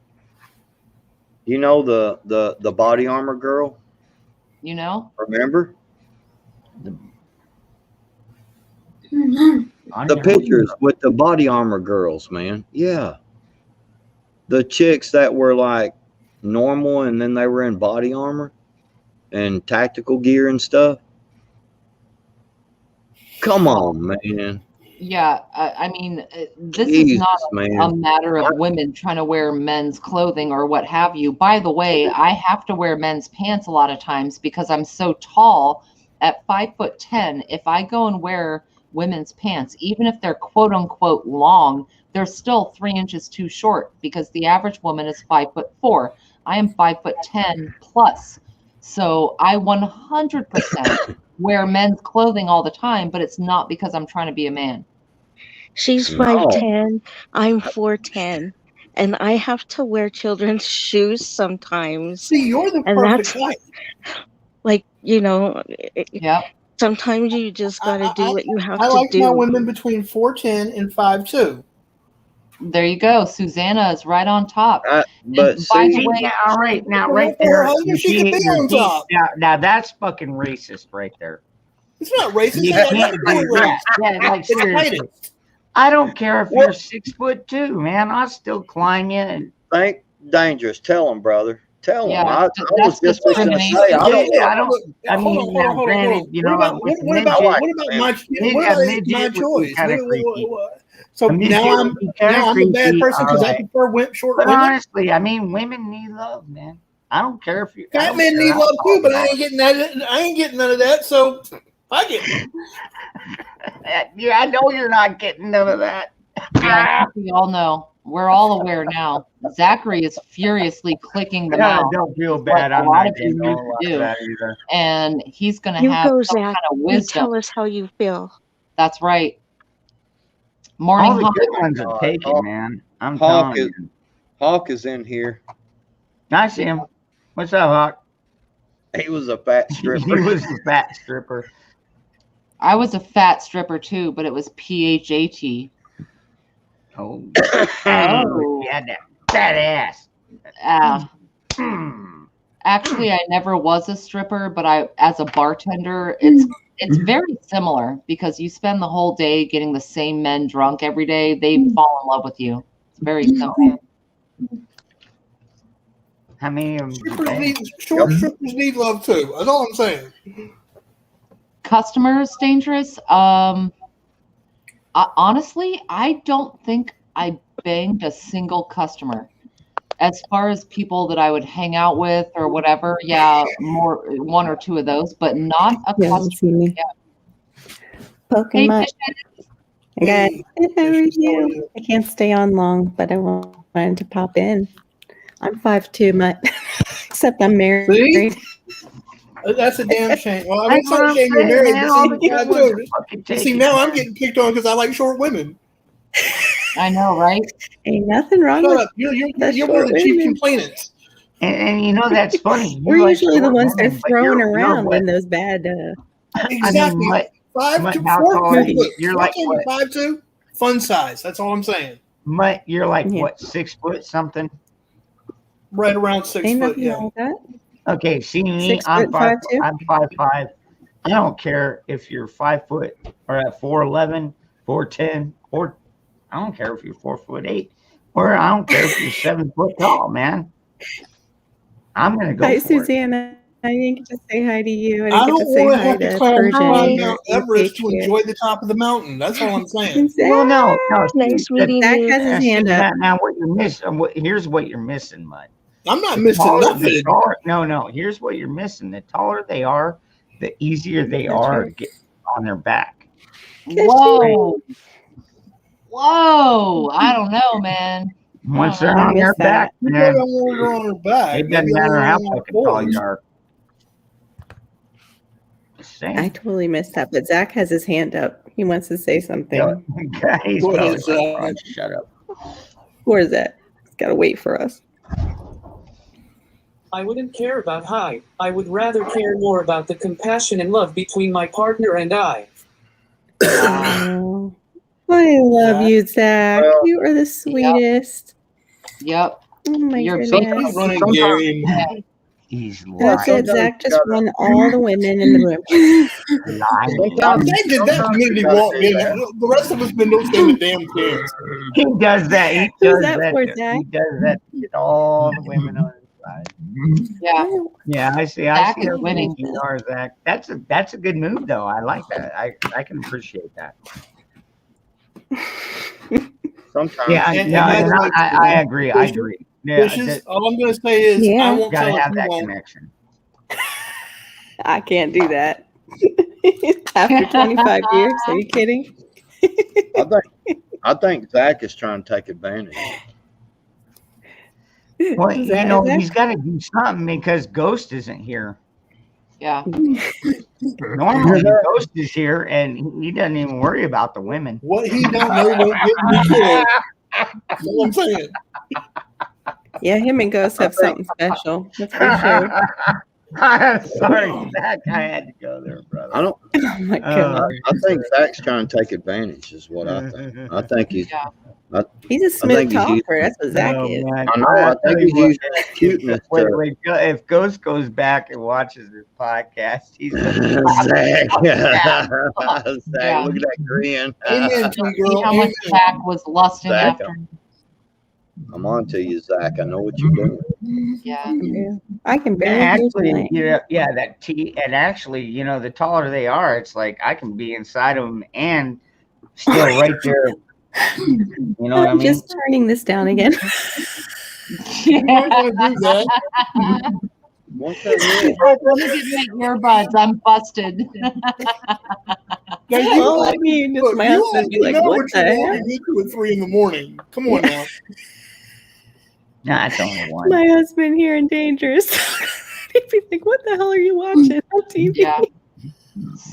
Speaker 9: You know the body armor girl.
Speaker 2: You know?
Speaker 9: Remember
Speaker 3: On
Speaker 9: the
Speaker 3: your-
Speaker 9: pictures with the body armor girls, man? Yeah, the chicks that were like normal and then they were in body armor and tactical gear and stuff. Come on, man.
Speaker 2: Yeah, I mean, this is
Speaker 9: Jesus,
Speaker 2: not a
Speaker 9: man.
Speaker 2: matter of women trying to wear men's clothing or what have you. By the way, I have to wear men's pants a lot of times because I'm so tall. At 5'10", if I go and wear women's pants, even if they're quote unquote long, they're still 3 inches too short because the average woman is 5'4". I am 5'10" plus. So I 100% wear men's clothing all the time, but it's not because I'm trying to be a man.
Speaker 5: She's
Speaker 9: No.
Speaker 5: 5'10", I'm 4'10", and I have to wear children's shoes sometimes.
Speaker 4: See, you're the
Speaker 5: And
Speaker 4: perfect
Speaker 5: that's
Speaker 4: height.
Speaker 5: like, you know,
Speaker 2: Yep.
Speaker 5: sometimes you just got to do what you have
Speaker 4: I
Speaker 5: to
Speaker 4: like
Speaker 5: do.
Speaker 4: my women between 4'10" and 5'2".
Speaker 2: There you go. Susanna is right on top.
Speaker 9: But
Speaker 2: And by
Speaker 9: see,
Speaker 2: the way,
Speaker 3: Yeah, all right, now
Speaker 4: Well,
Speaker 3: right
Speaker 4: for her
Speaker 3: there.
Speaker 4: husband, she could be on top.
Speaker 3: Now that's fucking racist right there.
Speaker 4: It's not racist.
Speaker 3: You
Speaker 4: It's
Speaker 3: can't
Speaker 4: not
Speaker 3: do
Speaker 4: race.
Speaker 3: that. Yeah, like
Speaker 4: It's
Speaker 3: seriously.
Speaker 4: height.
Speaker 3: I don't care if you're 6'2", man. I'll still climb you. And
Speaker 9: Thank Dangerous. Tell him, brother. Tell him.
Speaker 2: Yeah,
Speaker 9: I
Speaker 2: that's
Speaker 9: was just going to
Speaker 2: discrimination.
Speaker 9: say, I don't.
Speaker 3: Yeah, I don't. I
Speaker 4: Hold
Speaker 3: mean,
Speaker 4: on,
Speaker 3: now,
Speaker 4: hold on.
Speaker 3: granted, you
Speaker 4: What
Speaker 3: know,
Speaker 4: about
Speaker 3: with the
Speaker 4: what about
Speaker 3: midget,
Speaker 4: what about my
Speaker 3: Mid-
Speaker 4: what
Speaker 3: a
Speaker 4: about
Speaker 3: midget
Speaker 4: my
Speaker 3: would be
Speaker 4: choice?
Speaker 3: kinda creepy.
Speaker 4: So
Speaker 3: A midget
Speaker 4: now
Speaker 3: would be kinda
Speaker 4: I'm a bad
Speaker 3: creepy,
Speaker 4: person because I
Speaker 3: alright.
Speaker 4: prefer short
Speaker 3: But
Speaker 4: women.
Speaker 3: honestly, I mean, women need love, man. I don't care if you. I
Speaker 4: Fat
Speaker 3: don't
Speaker 4: men
Speaker 3: care
Speaker 4: need
Speaker 3: how
Speaker 4: love
Speaker 3: tall
Speaker 4: too, but
Speaker 3: you
Speaker 4: I ain't getting that. I ain't getting none of that. So fuck it.
Speaker 3: are. Yeah, I know you're not getting none of that.
Speaker 2: Yeah, we all know. We're all aware now. Zachary is furiously clicking them
Speaker 3: Yeah,
Speaker 2: out,
Speaker 3: don't feel
Speaker 2: like
Speaker 3: bad.
Speaker 2: a
Speaker 3: I'm
Speaker 2: lot
Speaker 3: not
Speaker 2: of you
Speaker 3: getting
Speaker 2: need
Speaker 3: all
Speaker 2: to
Speaker 3: of
Speaker 2: do.
Speaker 3: that either.
Speaker 2: And he's going to
Speaker 5: You
Speaker 2: have
Speaker 5: go,
Speaker 2: some
Speaker 5: Zach.
Speaker 2: kind of
Speaker 5: You
Speaker 2: wisdom.
Speaker 5: tell us how you feel.
Speaker 2: That's right.
Speaker 3: All
Speaker 2: Morning
Speaker 3: the
Speaker 2: Hawk.
Speaker 3: good ones are
Speaker 9: God,
Speaker 3: taken,
Speaker 9: Hawk-
Speaker 3: man. I'm
Speaker 9: Hawk
Speaker 3: telling
Speaker 9: is
Speaker 3: you.
Speaker 9: Hawk is in here.
Speaker 3: I see him. What's up, Hawk?
Speaker 9: He was a fat
Speaker 3: He
Speaker 9: stripper.
Speaker 3: was the fat stripper.
Speaker 2: I was a fat stripper too, but it was PHAT.
Speaker 3: Oh,
Speaker 2: Oh.
Speaker 3: yeah, that fat ass. Hmm.
Speaker 2: Actually, I never was a stripper, but as a bartender, it's very similar because you spend the whole day getting the same men drunk every day. They fall in love with you. It's very simple.
Speaker 3: How many of them?
Speaker 4: Short strippers need love too. That's all I'm saying.
Speaker 2: Customers dangerous. Honestly, I don't think I banged a single customer. As far as people that I would hang out with or whatever, yeah, more one or two of those, but not a
Speaker 12: You haven't
Speaker 2: customer.
Speaker 12: seen me.
Speaker 2: Yeah.
Speaker 12: Poking
Speaker 2: Hey,
Speaker 12: my.
Speaker 2: Fish
Speaker 12: I got. How are you? I can't stay on long, but I wanted to pop in. I'm 5'2", Mutt. Except I'm married.
Speaker 4: See? That's a damn shame. Well, I mean, it's
Speaker 3: That's
Speaker 4: not
Speaker 3: what
Speaker 4: a shame you're
Speaker 3: I'm
Speaker 4: married,
Speaker 3: saying,
Speaker 4: but
Speaker 3: man. All
Speaker 4: see,
Speaker 3: the good
Speaker 4: I
Speaker 3: ones
Speaker 4: told
Speaker 3: are
Speaker 4: you.
Speaker 3: fucking
Speaker 4: You see,
Speaker 3: taken,
Speaker 4: now I'm
Speaker 3: man.
Speaker 4: getting picked on because I like short women.
Speaker 2: I know, right?
Speaker 12: Ain't nothing wrong
Speaker 4: Shut
Speaker 12: with
Speaker 4: up. You're
Speaker 12: the
Speaker 4: one of the
Speaker 12: short
Speaker 4: chief
Speaker 12: women.
Speaker 4: complainants.
Speaker 3: And you know that's funny. You
Speaker 12: We're
Speaker 3: like
Speaker 12: usually the
Speaker 3: short
Speaker 12: ones they're
Speaker 3: women, but
Speaker 12: throwing
Speaker 3: you're
Speaker 12: around
Speaker 3: what?
Speaker 12: in those bad.
Speaker 3: I mean,
Speaker 4: Exactly.
Speaker 3: Mutt,
Speaker 4: 5'2",
Speaker 3: how
Speaker 4: 4
Speaker 3: tall are you?
Speaker 4: foot.
Speaker 3: You're like
Speaker 4: 4'10"
Speaker 3: what?
Speaker 4: to 5'2", fun size. That's all I'm saying.
Speaker 3: Mutt, you're like
Speaker 12: Yeah.
Speaker 3: what? 6 foot something?
Speaker 4: Right around 6
Speaker 12: Ain't
Speaker 4: foot.
Speaker 12: nothing
Speaker 4: Yeah.
Speaker 12: wrong with that.
Speaker 3: Okay, see me,
Speaker 12: 6
Speaker 3: I'm
Speaker 12: foot,
Speaker 3: 5.
Speaker 12: 5'2"?
Speaker 3: I'm 5'5". I don't care if you're 5 foot or at 4'11", 4'10", or I don't care if you're 4'8", or I don't care if you're 7 foot tall, man. I'm gonna go
Speaker 12: Hi,
Speaker 3: for it.
Speaker 12: Susanna. I didn't get to say hi to you. I
Speaker 4: I
Speaker 12: didn't get
Speaker 4: don't
Speaker 12: to say
Speaker 4: want to
Speaker 12: hi
Speaker 4: have to
Speaker 12: to
Speaker 4: climb
Speaker 12: Persian
Speaker 4: around
Speaker 12: or
Speaker 4: Mount Everest to
Speaker 12: here.
Speaker 4: enjoy the top of the mountain. That's all I'm saying.
Speaker 3: Well, no.
Speaker 5: Nice
Speaker 3: see,
Speaker 5: meeting
Speaker 12: Zach
Speaker 5: you.
Speaker 12: has his
Speaker 3: see,
Speaker 12: hand up.
Speaker 3: now what you're missing. Here's what you're missing, Mud.
Speaker 4: I'm not
Speaker 3: The
Speaker 4: missing
Speaker 3: taller,
Speaker 4: nothing.
Speaker 3: the taller, no. Here's what you're missing. The taller they are, the easier they
Speaker 12: That's
Speaker 3: are
Speaker 12: right.
Speaker 3: to get on their back.
Speaker 2: Whoa. Whoa. I don't know, man.
Speaker 3: Once
Speaker 2: I
Speaker 3: they're
Speaker 2: don't know.
Speaker 3: on their
Speaker 12: missed that.
Speaker 3: back,
Speaker 4: You
Speaker 3: man,
Speaker 4: probably don't want her on her back.
Speaker 3: it doesn't
Speaker 4: Maybe I
Speaker 3: matter how
Speaker 4: want her on her
Speaker 3: fucking tall
Speaker 4: forward.
Speaker 3: you are. Just saying.
Speaker 12: I totally missed that, but Zach has his hand up. He wants to say something.
Speaker 3: He's
Speaker 4: Go
Speaker 3: probably
Speaker 4: ahead, Zach.
Speaker 3: like, "Oh, shut up."
Speaker 12: Where is that? He's got to wait for us.
Speaker 6: I wouldn't care about height. I would rather care more about the compassion and love between my partner and I.
Speaker 12: Oh, I love you, Zach.
Speaker 9: Well,
Speaker 12: You are the sweetest.
Speaker 2: Yep.
Speaker 12: Oh my
Speaker 2: You're
Speaker 12: goodness.
Speaker 4: He's running Gary.
Speaker 3: He's
Speaker 12: That's
Speaker 3: lying.
Speaker 12: it. Zach just won all the women in the room.
Speaker 4: If they did that community walk in, the rest of us been don't stand a damn chance.
Speaker 3: He does that. He
Speaker 12: Who's
Speaker 3: does
Speaker 12: that
Speaker 3: that.
Speaker 12: for,
Speaker 3: He
Speaker 12: Zach?
Speaker 3: does that to get all the women on his side.
Speaker 2: Yeah.
Speaker 3: Yeah, I see.
Speaker 2: Zach
Speaker 3: I see.
Speaker 2: is winning.
Speaker 3: You are, Zach. That's a good move, though. I like that. I can appreciate that.
Speaker 9: Sometimes.
Speaker 3: Yeah,
Speaker 4: And
Speaker 3: I agree. I agree. Yeah,
Speaker 4: Fishes, all I'm going to say is
Speaker 12: Yeah.
Speaker 4: I won't
Speaker 3: gotta
Speaker 4: tell
Speaker 3: have
Speaker 4: if
Speaker 3: that
Speaker 4: you won't.
Speaker 3: connection.
Speaker 12: I can't do that. After 25 years, are you kidding?
Speaker 9: I think Zach is trying to take advantage.
Speaker 3: Well,
Speaker 12: Is
Speaker 3: you
Speaker 12: that-
Speaker 3: know,
Speaker 12: is that-
Speaker 3: he's got to do something because Ghost isn't here.
Speaker 2: Yeah.
Speaker 3: Normally, Ghost is here, and he doesn't even worry about the women.
Speaker 4: What he don't know won't get me killed. That's all I'm saying.
Speaker 12: Yeah, him and Ghost have something special. That's for sure.
Speaker 3: I'm sorry, Zach. I had to go there, brother.
Speaker 9: I don't.
Speaker 12: Oh my God.
Speaker 9: I think Zach's trying to take advantage. Is what I think. I think he's.
Speaker 2: Yeah.
Speaker 12: He's a smooth
Speaker 9: think he's
Speaker 12: talker. That's what Zach
Speaker 3: Oh,
Speaker 12: is.
Speaker 3: man.
Speaker 9: I know. I think he's using his cuteness to.
Speaker 3: Wait, if Ghost goes back and watches this podcast, he's
Speaker 9: Zach,
Speaker 2: Yeah.
Speaker 9: Zach, look at that grin.
Speaker 4: Amen, sweet
Speaker 2: See
Speaker 4: girl.
Speaker 2: how much
Speaker 4: Amen.
Speaker 2: Zach was lusting
Speaker 9: Zach,
Speaker 2: after.
Speaker 9: I'm on to you, Zach. I know what you're doing.
Speaker 2: Yeah.
Speaker 12: Yeah. I can barely hear
Speaker 3: actually,
Speaker 12: tonight.
Speaker 3: yeah, that T, and actually, you know, the taller they are, it's like I can be inside of them and still right there. You know what I
Speaker 12: I'm
Speaker 3: mean?
Speaker 12: just turning this down again.
Speaker 4: You might want to do that.
Speaker 9: One thing is,
Speaker 2: Let me get my earbuds. I'm busted.
Speaker 4: Now, you,
Speaker 12: Well, I mean, just
Speaker 4: look,
Speaker 12: my
Speaker 4: you
Speaker 12: husband be
Speaker 4: already
Speaker 12: like,
Speaker 4: know
Speaker 12: what
Speaker 4: what
Speaker 12: the
Speaker 4: you're
Speaker 12: heck?
Speaker 4: walking into at 3 a.m. Come on now.
Speaker 3: Nah, it's only one.
Speaker 12: My husband here in Dangerous. He'd be like, what the hell are you watching on TV?
Speaker 2: Yeah.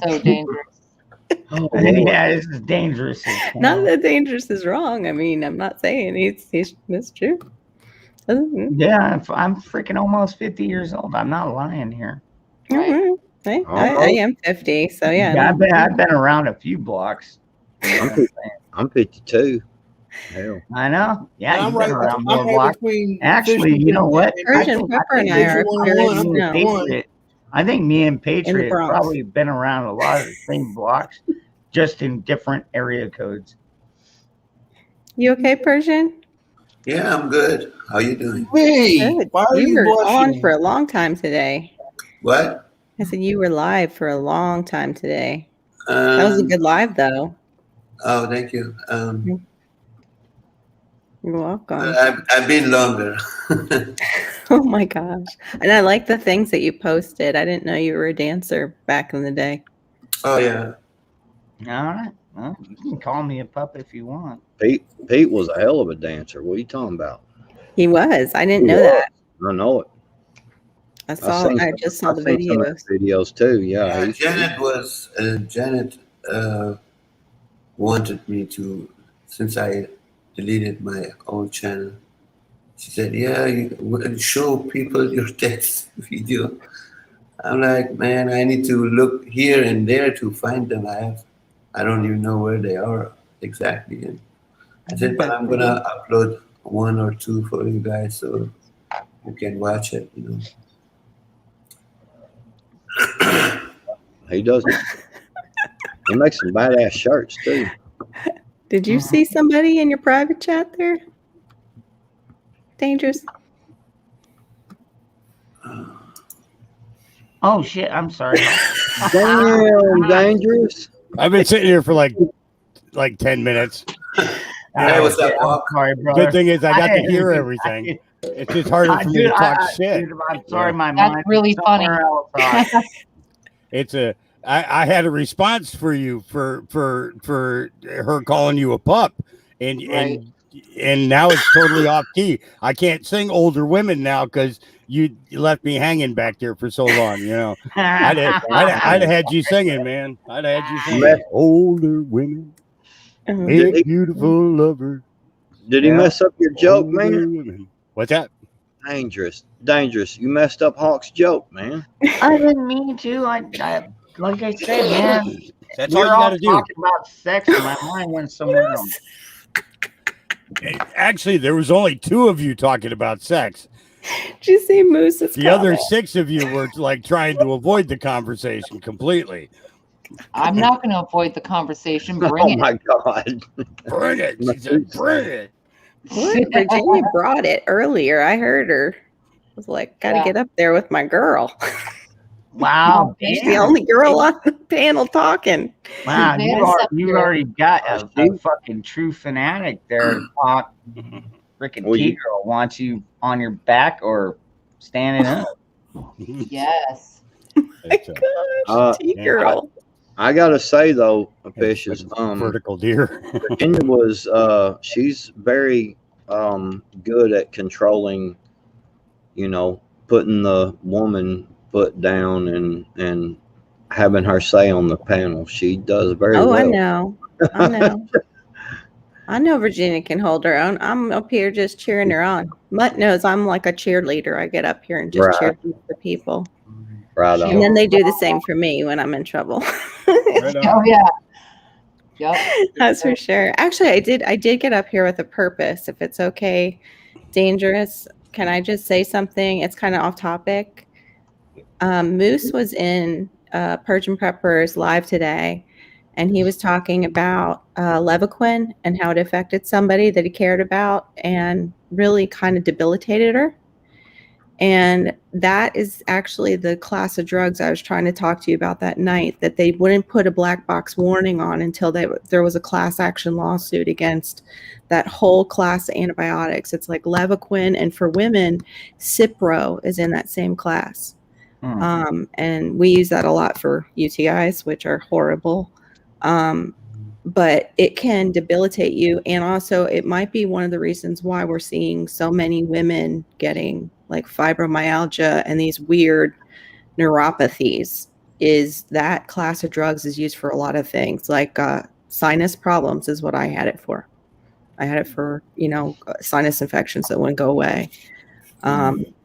Speaker 2: So dangerous.
Speaker 9: oh,
Speaker 3: Yeah, this is dangerous.
Speaker 12: Not that Dangerous is wrong. I mean, I'm not saying he's that's true.
Speaker 3: Yeah, I'm freaking almost 50 years old. I'm not lying here.
Speaker 12: Mhm. Hey, I am 50, so yeah.
Speaker 3: I've been around a few blocks.
Speaker 9: I'm 52. Hell,
Speaker 3: I know. Yeah,
Speaker 4: I'm
Speaker 3: you've
Speaker 4: right,
Speaker 3: been around
Speaker 4: I'm
Speaker 3: more
Speaker 4: right
Speaker 3: blocks.
Speaker 4: between.
Speaker 3: Actually,
Speaker 4: Fishes
Speaker 3: you know what?
Speaker 12: Persian Pepper and I are very
Speaker 4: I'm
Speaker 3: me and Patriot, I think me and
Speaker 12: In the
Speaker 3: Patriot
Speaker 12: Bronx.
Speaker 3: probably been around a lot of the same blocks, just in different area codes.
Speaker 12: You okay, Persian?
Speaker 11: Yeah, I'm good. How you doing?
Speaker 4: Hey,
Speaker 12: Good.
Speaker 4: why are
Speaker 12: You
Speaker 4: you
Speaker 12: were on
Speaker 4: blushing?
Speaker 12: for a long time today.
Speaker 11: What?
Speaker 12: I said you were live for a long time today. That was a good live, though.
Speaker 11: Oh, thank you.
Speaker 12: You're welcome.
Speaker 11: I've been longer.
Speaker 12: Oh my gosh. And I like the things that you posted. I didn't know you were a dancer back in the day.
Speaker 11: Oh yeah.
Speaker 3: All right. Well, you can call me a pup if you want.
Speaker 9: Pete was a hell of a dancer. What are you talking about?
Speaker 12: He was. I didn't
Speaker 9: He
Speaker 12: know
Speaker 9: was.
Speaker 12: that.
Speaker 9: I know it.
Speaker 12: I just saw the
Speaker 9: I've seen some of
Speaker 12: videos.
Speaker 9: the videos too. Yeah,
Speaker 11: Janet wanted me to, since I deleted my old channel. She said, "Yeah, you show people your dance video." I'm like, man, I need to look here and there to find them. I don't even know where they are exactly. And I said, but I'm gonna upload 1 or 2 for you guys so you can watch it. You know.
Speaker 9: he does. He makes some badass shirts too.
Speaker 12: Did you see somebody in your private chat there? Dangerous.
Speaker 3: Oh shit! I'm sorry.
Speaker 9: Damn, dangerous.
Speaker 13: I've been sitting here for like 10 minutes.
Speaker 11: Hey, what's up,
Speaker 3: I'm
Speaker 11: Walk?
Speaker 3: sorry, brother.
Speaker 13: Good thing is I got to hear everything. It's just harder for me to talk shit.
Speaker 3: Dude, I'm sorry, my
Speaker 2: That's
Speaker 3: mind.
Speaker 2: really funny.
Speaker 13: It's I had a response for you for her calling you a pup, and and now it's totally off key. I can't sing older women now because you left me hanging back there for so long. You know, I'd have had you singing, man. I'd have had you singing. Older women, make beautiful lovers.
Speaker 9: Did he mess up your joke, man?
Speaker 13: Women. What's that?
Speaker 9: Dangerous. You messed up Hawk's joke, man.
Speaker 3: I didn't mean to. I like I said, man.
Speaker 13: That's all you gotta do.
Speaker 3: Talking about sex, and my mind went somewhere else.
Speaker 13: Actually, there was only 2 of you talking about sex.
Speaker 12: Did you see Moose's
Speaker 13: The other 6 of you were like trying to avoid the conversation completely.
Speaker 2: I'm not going to avoid the conversation. Bring it.
Speaker 9: Oh my God.
Speaker 13: Bring it. She said, bring it.
Speaker 12: What? Virginia brought it earlier. I heard her. I was like, gotta get up there with my girl.
Speaker 3: Wow.
Speaker 12: She's the only girl on the panel talking.
Speaker 3: Wow, you already got a fucking true fanatic there. Freaking T-girl wants you on your back or standing up.
Speaker 2: Yes.
Speaker 12: My gosh, T-girl.
Speaker 9: I gotta say though, Fishes,
Speaker 13: vertical deer.
Speaker 9: Virginia was she's very good at controlling, you know, putting the woman foot down and having her say on the panel. She does very well.
Speaker 12: I know. I know Virginia can hold her own. I'm up here just cheering her on. Mutt knows I'm like a cheerleader. I get up here and just cheer for people.
Speaker 9: Right on.
Speaker 12: And then they do the same for me when I'm in trouble.
Speaker 2: Oh yeah. Yep.
Speaker 12: That's for sure. Actually, I did get up here with a purpose. If it's okay, Dangerous, can I just say something? It's kind of off topic. Moose was in Purge and Preppers live today, and he was talking about Levaquin and how it affected somebody that he cared about and really kind of debilitated her. And that is actually the class of drugs I was trying to talk to you about that night, that they wouldn't put a black box warning on until there was a class action lawsuit against that whole class of antibiotics. It's like Levaquin, and for women, Cipro is in that same class. And we use that a lot for UTIs, which are horrible. But it can debilitate you. And also it might be one of the reasons why we're seeing so many women getting like fibromyalgia and these weird neuropathies, is that class of drugs is used for a lot of things, like sinus problems is what I had it for. I had it for, sinus infections that wouldn't go away.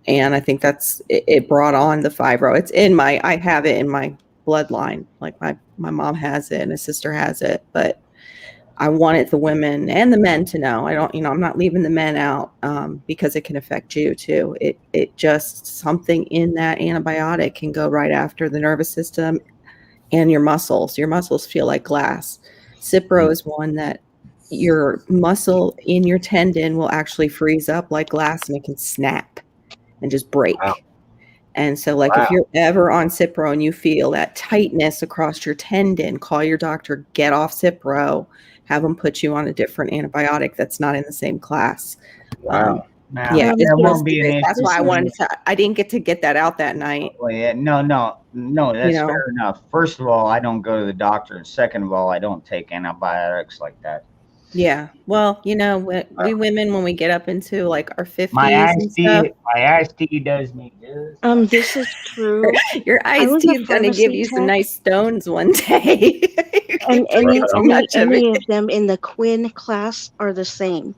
Speaker 12: And I think it brought on the fibro. It's I have it in my bloodline. Like my mom has it and a sister has it, but I wanted the women and the men to know. I'm not leaving the men out because it can affect you too. It just, something in that antibiotic can go right after the nervous system and your muscles. Your muscles feel like glass. Cipro is one that your muscle in your tendon will actually freeze up like glass, and it can snap and just break. Wow. And so if you're ever on Cipro and you feel that tightness across your tendon, call your doctor, get off Cipro, have them put you on a different antibiotic that's not in the same class.
Speaker 9: Wow.
Speaker 12: Yeah, that's why I didn't get that out that night.
Speaker 3: Well, yeah, no, that's fair enough. First of all, I don't go to the doctor, and second of all, I don't take antibiotics like that.
Speaker 12: Yeah, well, we women, when we get up into like our 50s,
Speaker 3: my iced tea does me good.
Speaker 5: This is true.
Speaker 12: Your iced tea is going to give you some nice stones one day.
Speaker 5: and any of them in the Quinn class are the same.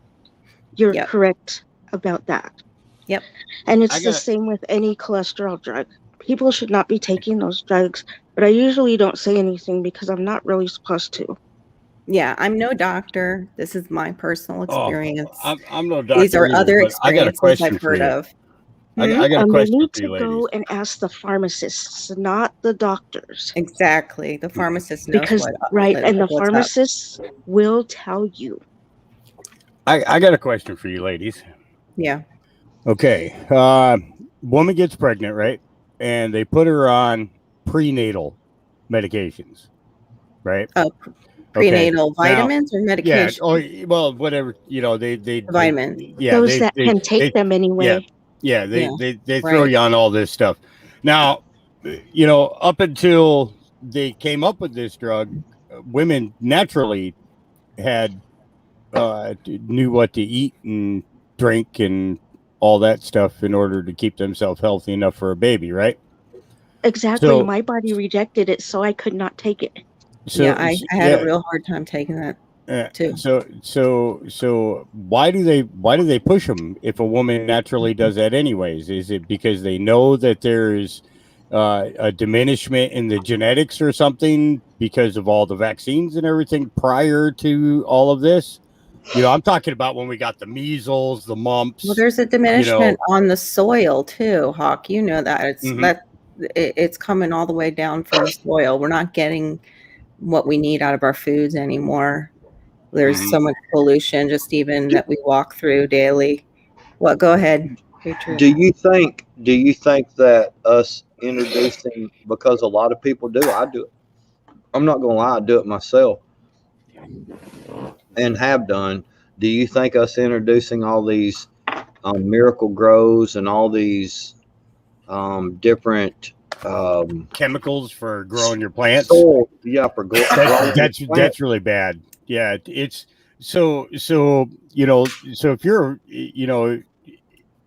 Speaker 5: You're correct about that.
Speaker 12: Yep.
Speaker 5: And it's the same with any cholesterol drug. People should not be taking those drugs, but I usually don't say anything because I'm not really supposed to.
Speaker 12: Yeah, I'm no doctor. This is my personal experience.
Speaker 13: I'm no doctor.
Speaker 12: These are
Speaker 13: either,
Speaker 12: other experiences I've heard of.
Speaker 13: I got a question
Speaker 5: you need
Speaker 13: for you,
Speaker 5: to go
Speaker 13: ladies.
Speaker 5: and ask the pharmacists, not the doctors.
Speaker 12: Exactly. The pharmacist knows
Speaker 5: and the pharmacists will tell you.
Speaker 13: I got a question for you, ladies.
Speaker 12: Yeah.
Speaker 13: Okay. Woman gets pregnant, right? And they put her on prenatal medications, right?
Speaker 12: Prenatal vitamins or medication?
Speaker 13: Yeah. Well, whatever. They
Speaker 12: vitamins.
Speaker 13: Yeah.
Speaker 5: Those that can take them anyway.
Speaker 13: Yeah. They throw you on all this stuff. Now, up until they came up with this drug, women naturally had knew what to eat and drink and all that stuff in order to keep themselves healthy enough for a baby, right?
Speaker 5: Exactly.
Speaker 13: So-
Speaker 5: My body rejected it, so I could not take it.
Speaker 13: So
Speaker 12: yeah, I had a real hard time taking that too.
Speaker 13: So why do they push them if a woman naturally does that anyways? Is it because they know that there's a diminishment in the genetics or something because of all the vaccines and everything prior to all of this? You know, I'm talking about when we got the measles, the mumps.
Speaker 12: Well, there's a diminishment on the soil too, Hawk. You know that it's coming all the way down from the soil. We're not getting what we need out of our foods anymore. There's so much pollution just even that we walk through daily. What? Go ahead, Patriot.
Speaker 9: Do you think that us introducing, because a lot of people do, I do it. I'm not gonna lie, I do it myself, and have done. Do you think us introducing all these Miracle Grows and all these different
Speaker 13: chemicals for growing your plants?
Speaker 9: For growing
Speaker 13: That's really bad. Yeah, it's so you know, so if you're, you know,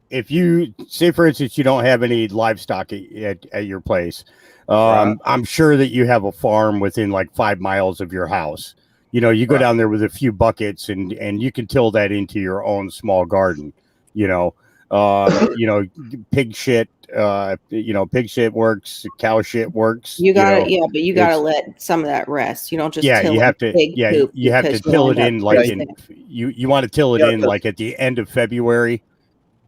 Speaker 13: if you say, for instance, you don't have any livestock at your place, I'm sure that you have a farm within like 5 miles of your house. You know, you go down there with a few buckets and you can till that into your own small garden. You know, pig shit. Pig shit works. Cow shit works.
Speaker 12: You gotta, but you gotta let some of that rest. You don't just till
Speaker 13: you have to.
Speaker 12: poop
Speaker 13: You have to till it in like you want to till it in
Speaker 9: Yeah,
Speaker 13: like at the end of February,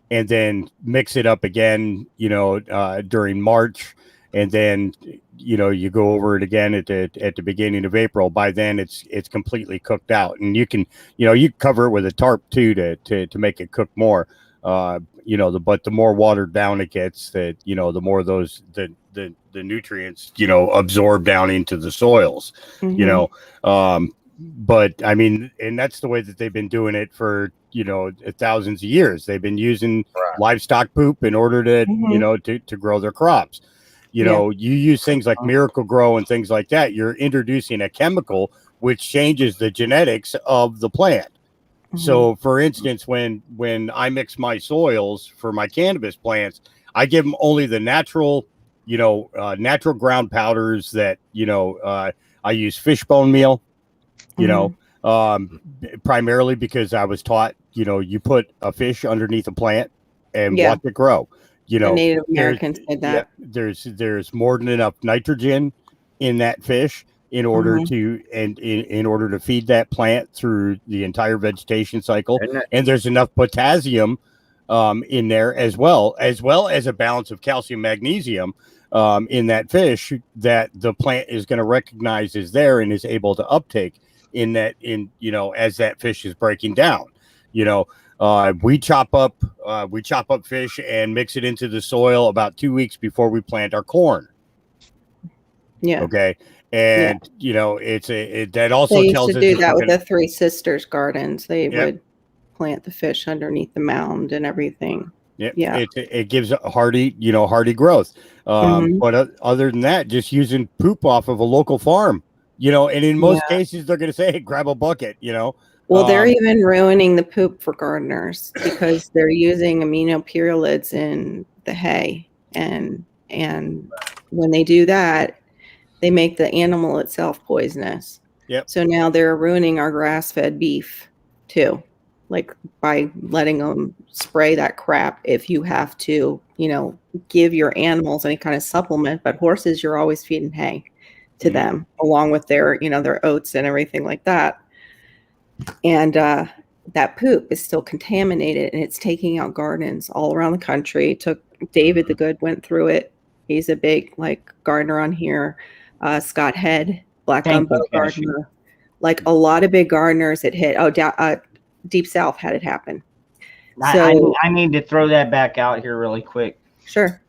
Speaker 13: and then mix it up again. You know, during March, and then you go over it again at the beginning of April. By then, it's completely cooked out, and you can you cover it with a tarp too to make it cook more. But the more watered down it gets, the more those the nutrients absorb down into the soils. But I mean, and that's the way that they've been doing it for thousands of years. They've been using livestock poop in order to to grow their crops. You use things like Miracle Grow and things like that. You're introducing a chemical which changes the genetics of the plant. So, for instance, when I mix my soils for my cannabis plants, I give them only the natural, natural ground powders that, I use fishbone meal, primarily because I was taught, you put a fish underneath a plant and watch it grow.
Speaker 12: The Native Americans did that.
Speaker 13: There's more than enough nitrogen in that fish in order to in order to feed that plant through the entire vegetation cycle, and there's enough potassium in there as well as a balance of calcium, magnesium in that fish that the plant is going to recognize is there and is able to uptake as that fish is breaking down. We chop up fish and mix it into the soil about 2 weeks before we plant our corn. Okay. And that also
Speaker 12: they
Speaker 13: tells
Speaker 12: used to do that with the Three Sisters gardens. They would plant the fish underneath the mound and everything.
Speaker 13: It gives a hardy growth. But other than that, just using poop off of a local farm, and in most cases they're going to say, hey, grab a bucket,
Speaker 12: Well, they're even ruining the poop for gardeners because they're using aminopyralids in the hay, and when they do that, they make the animal itself poisonous. So now they're ruining our grass-fed beef too, like by letting them spray that crap. If you have to, give your animals any kind of supplement, but horses, you're always feeding hay to them along with their, their oats and everything like that. And that poop is still contaminated, and it's taking out gardens all around the country. It took David the Good went through it. He's a big gardener on here. Scott Head, Black Gumbo gardener, like a lot of big gardeners. It hit. Deep South had it happen. So
Speaker 3: I need to throw that back out here really quick.
Speaker 12: Sure.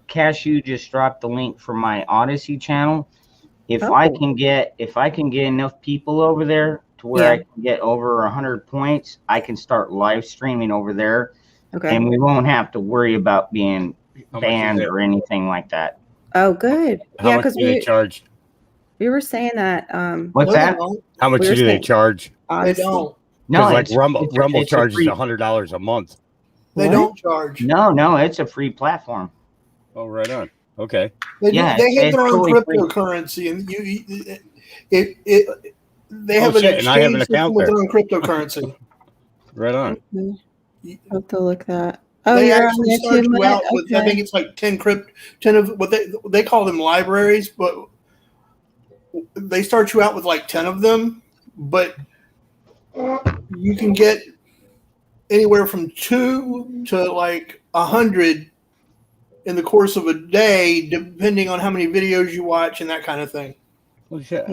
Speaker 3: Cashew just dropped the link for my Odyssey channel. If I can get enough people over there to where I can get over 100 points, I can start live streaming over there.
Speaker 12: Okay.
Speaker 3: And we won't have to worry about being banned or anything like that.
Speaker 12: Oh, good.
Speaker 13: How much do they charge?
Speaker 12: We were saying that.
Speaker 3: What's that?
Speaker 13: How much do they charge?
Speaker 4: They don't.
Speaker 3: No,
Speaker 13: Because like
Speaker 3: it's,
Speaker 13: Rumble,
Speaker 3: it's,
Speaker 13: Rumble
Speaker 3: it's a
Speaker 13: charges
Speaker 3: free,
Speaker 13: $100 a month.
Speaker 4: They
Speaker 12: What?
Speaker 4: don't charge.
Speaker 3: no, it's a free platform.
Speaker 13: Oh, right on. Okay.
Speaker 4: They
Speaker 3: Yeah,
Speaker 4: have
Speaker 3: it's
Speaker 4: their own
Speaker 3: totally free.
Speaker 4: cryptocurrency, and they
Speaker 13: Oh,
Speaker 4: have an
Speaker 13: shit, and I have an
Speaker 4: exchange system
Speaker 13: account
Speaker 4: with
Speaker 13: there.
Speaker 4: their own cryptocurrency.
Speaker 13: Right on.
Speaker 12: Okay. I'll have to look that. Oh,
Speaker 4: They
Speaker 12: you're on
Speaker 4: actually start
Speaker 12: YouTube.
Speaker 4: you
Speaker 12: Matt?
Speaker 4: out with, I
Speaker 12: Okay.
Speaker 4: think it's like 10 of what they call them libraries, but they start you out with like 10 of them, but you can get anywhere from 2 to like 100 in the course of a day, depending on how many videos you watch and that kind of thing.
Speaker 13: Well, shit,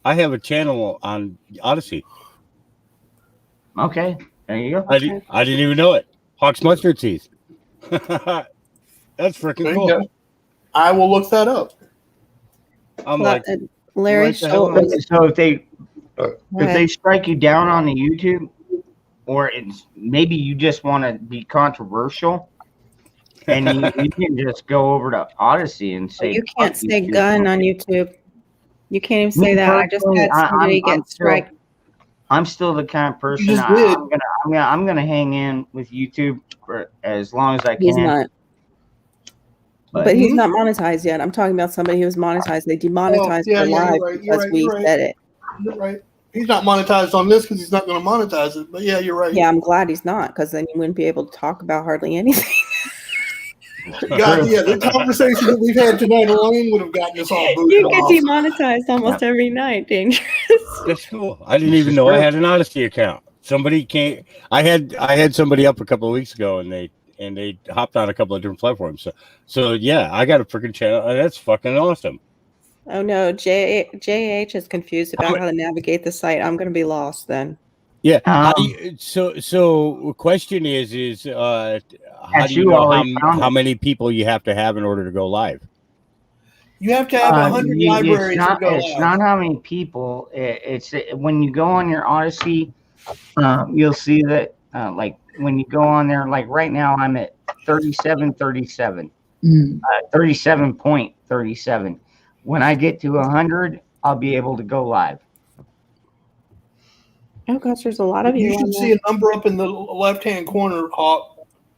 Speaker 13: I have a channel on Odyssey.
Speaker 3: Okay, there you go.
Speaker 13: I didn't even know it. Hawk's mustard seeds. That's freaking
Speaker 4: There you
Speaker 13: cool.
Speaker 4: go. I will look that up.
Speaker 13: I'm
Speaker 12: Well,
Speaker 13: like,
Speaker 12: Larry
Speaker 13: what the hell?
Speaker 12: Schultz.
Speaker 3: So if they
Speaker 12: ahead.
Speaker 3: strike you down on the YouTube, or it's maybe you just want to be controversial, and you can just go over to Odyssey and say
Speaker 12: You can't
Speaker 3: fuck
Speaker 12: say
Speaker 3: YouTube.
Speaker 12: gun on YouTube. You can't even say
Speaker 3: Me
Speaker 12: that. I just
Speaker 3: personally,
Speaker 12: had somebody
Speaker 3: I'm
Speaker 12: get strike.
Speaker 3: I'm still the kind of person
Speaker 4: just did.
Speaker 3: I'm gonna hang in with YouTube for as long as I can.
Speaker 12: He's not. But
Speaker 3: Hmm?
Speaker 12: he's not monetized yet. I'm talking about somebody who was monetized. They demonetized
Speaker 4: yeah,
Speaker 12: their
Speaker 4: yeah,
Speaker 12: live
Speaker 4: you're right, you're
Speaker 12: because
Speaker 4: right,
Speaker 12: we
Speaker 4: you're right.
Speaker 12: said it.
Speaker 4: You're right. He's not monetized on this because he's not going to monetize it. But yeah, you're right.
Speaker 12: Yeah, I'm glad he's not, because then you wouldn't be able to talk about hardly anything.
Speaker 4: God, yeah, the conversation that we've had tonight alone would have gotten us all booted
Speaker 12: You get
Speaker 4: off.
Speaker 12: demonetized almost every night. Dangerous.
Speaker 13: that's cool. I didn't even know I had an Odyssey account. Somebody came. I had somebody up a couple of weeks ago, and they hopped on a couple of different platforms. So yeah, I got a freaking channel. That's fucking awesome.
Speaker 12: Oh no, JH is confused about how to navigate the site. I'm going to be lost then.
Speaker 13: Yeah. How do you, so the question is how
Speaker 3: As
Speaker 13: do you
Speaker 3: you
Speaker 13: know
Speaker 3: already found
Speaker 13: how
Speaker 3: it.
Speaker 13: many people you have to have in order to go live?
Speaker 4: You have to have 100 libraries to go
Speaker 3: It's
Speaker 4: live.
Speaker 3: not how many people. It's when you go on your Odyssey, you'll see that like when you go on there, like right now I'm at 37.37, 37.37. When I get to 100, I'll be able to go live.
Speaker 12: Oh gosh, there's a lot of you.
Speaker 4: You should see a number up in the left-hand corner.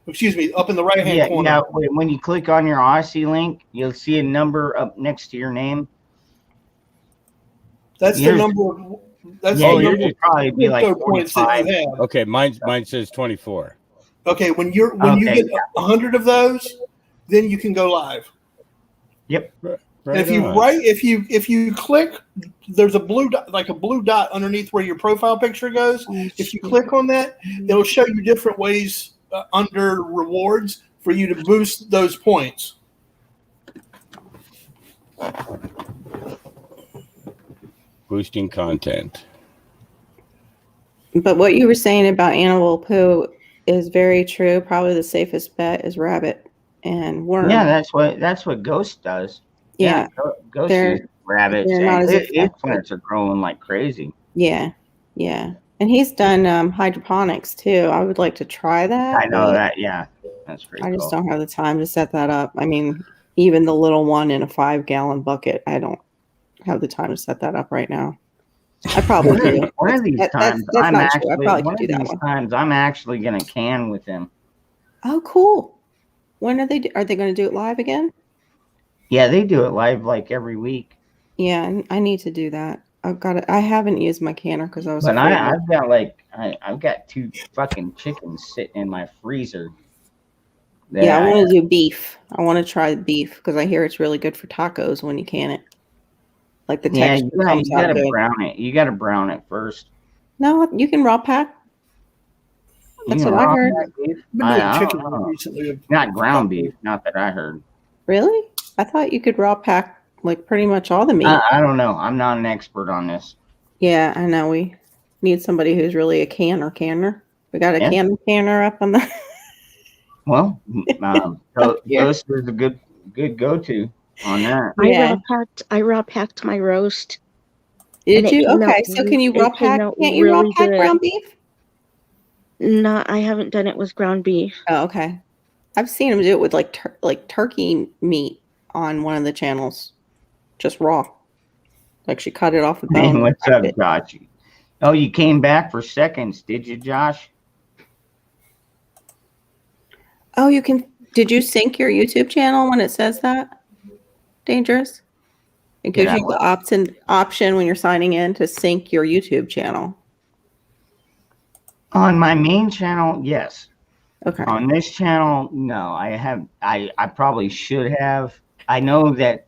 Speaker 4: Excuse me, up in the right-hand corner.
Speaker 3: Yeah. When you click on your Odyssey link, you'll see a number up next to your name.
Speaker 4: That's the number. That's
Speaker 3: Yeah,
Speaker 4: the
Speaker 3: yours
Speaker 4: number
Speaker 3: would probably be like
Speaker 4: crypto points that
Speaker 3: 45.
Speaker 4: you have.
Speaker 13: Okay, mine says 24.
Speaker 4: Okay, when you get 100 of those, then you can go live.
Speaker 3: Yep.
Speaker 4: And if you click, there's a blue dot underneath where your profile picture goes. If you click on that, it'll show you different ways under rewards for you to boost those points.
Speaker 13: Boosting content.
Speaker 12: But what you were saying about animal poo is very true. Probably the safest bet is rabbit and worm.
Speaker 3: Yeah, that's what Ghost does.
Speaker 12: Yeah.
Speaker 3: Ghost
Speaker 12: They're-
Speaker 3: uses rabbits.
Speaker 12: they're not
Speaker 3: And
Speaker 12: as
Speaker 3: his
Speaker 12: effective.
Speaker 3: plants are growing like crazy.
Speaker 12: Yeah. And he's done hydroponics too. I would like to try that.
Speaker 3: I know
Speaker 12: but
Speaker 3: that. Yeah, that's pretty
Speaker 12: I just
Speaker 3: cool.
Speaker 12: don't have the time to set that up. I mean, even the little one in a 5-gallon bucket, I don't have the time to set that up right now. I probably do.
Speaker 3: One of these times, I'm
Speaker 12: not true. I
Speaker 3: actually
Speaker 12: probably
Speaker 3: one
Speaker 12: could
Speaker 3: of
Speaker 12: do that
Speaker 3: these
Speaker 12: one.
Speaker 3: times I'm actually gonna can with him.
Speaker 12: Oh, cool. When are they? Are they going to do it live again?
Speaker 3: Yeah, they do it live like every week.
Speaker 12: Yeah, I need to do that. I've got it. I haven't used my canner because I was.
Speaker 3: But
Speaker 12: afraid.
Speaker 3: I've got 2 fucking chickens sitting in my freezer. that
Speaker 12: Yeah, I want to do beef. I want to try beef because I hear it's really good for tacos when you can it. Like the
Speaker 3: Yeah,
Speaker 12: texture
Speaker 3: you
Speaker 12: comes out
Speaker 3: gotta
Speaker 12: good.
Speaker 3: brown it. You gotta brown it first.
Speaker 12: No, you can raw pack.
Speaker 3: You
Speaker 12: That's
Speaker 3: can
Speaker 12: what I
Speaker 3: raw
Speaker 12: heard.
Speaker 3: pack beef?
Speaker 4: Been
Speaker 3: I
Speaker 4: doing
Speaker 3: don't
Speaker 4: chicken
Speaker 3: know.
Speaker 4: recently.
Speaker 3: Not ground beef. Not that I heard.
Speaker 12: Really? I thought you could raw pack like pretty much all the meat.
Speaker 3: I don't know. I'm not an expert on this.
Speaker 12: Yeah, I know. We need somebody who's really a canner. We got a
Speaker 3: Yeah.
Speaker 12: canner up on the.
Speaker 3: Well, Ghost is a good go-to on that.
Speaker 12: Yeah.
Speaker 5: I raw packed my roast.
Speaker 12: Did
Speaker 5: and it
Speaker 12: you?
Speaker 5: came out
Speaker 12: Okay, so can you
Speaker 5: it
Speaker 12: raw
Speaker 5: came
Speaker 12: pack?
Speaker 5: out
Speaker 12: Can't you raw
Speaker 5: really
Speaker 12: pack
Speaker 5: good.
Speaker 12: ground beef?
Speaker 5: No, I haven't done it with ground beef.
Speaker 12: Oh, okay. I've seen them do it with like turkey meat on one of the channels, just raw. Like she cut it off the bone.
Speaker 3: Man,
Speaker 12: and
Speaker 3: what's
Speaker 12: packed
Speaker 3: up,
Speaker 12: it.
Speaker 3: Gotchi? Oh, you came back for seconds, did you, Josh?
Speaker 12: Oh, you can. Did you sync your YouTube channel when it says that? Dangerous. It gives
Speaker 3: Yeah,
Speaker 12: you the option when you're signing in to sync your YouTube channel.
Speaker 3: On my main channel, yes.
Speaker 12: Okay.
Speaker 3: On this channel, no. I probably should have. I know that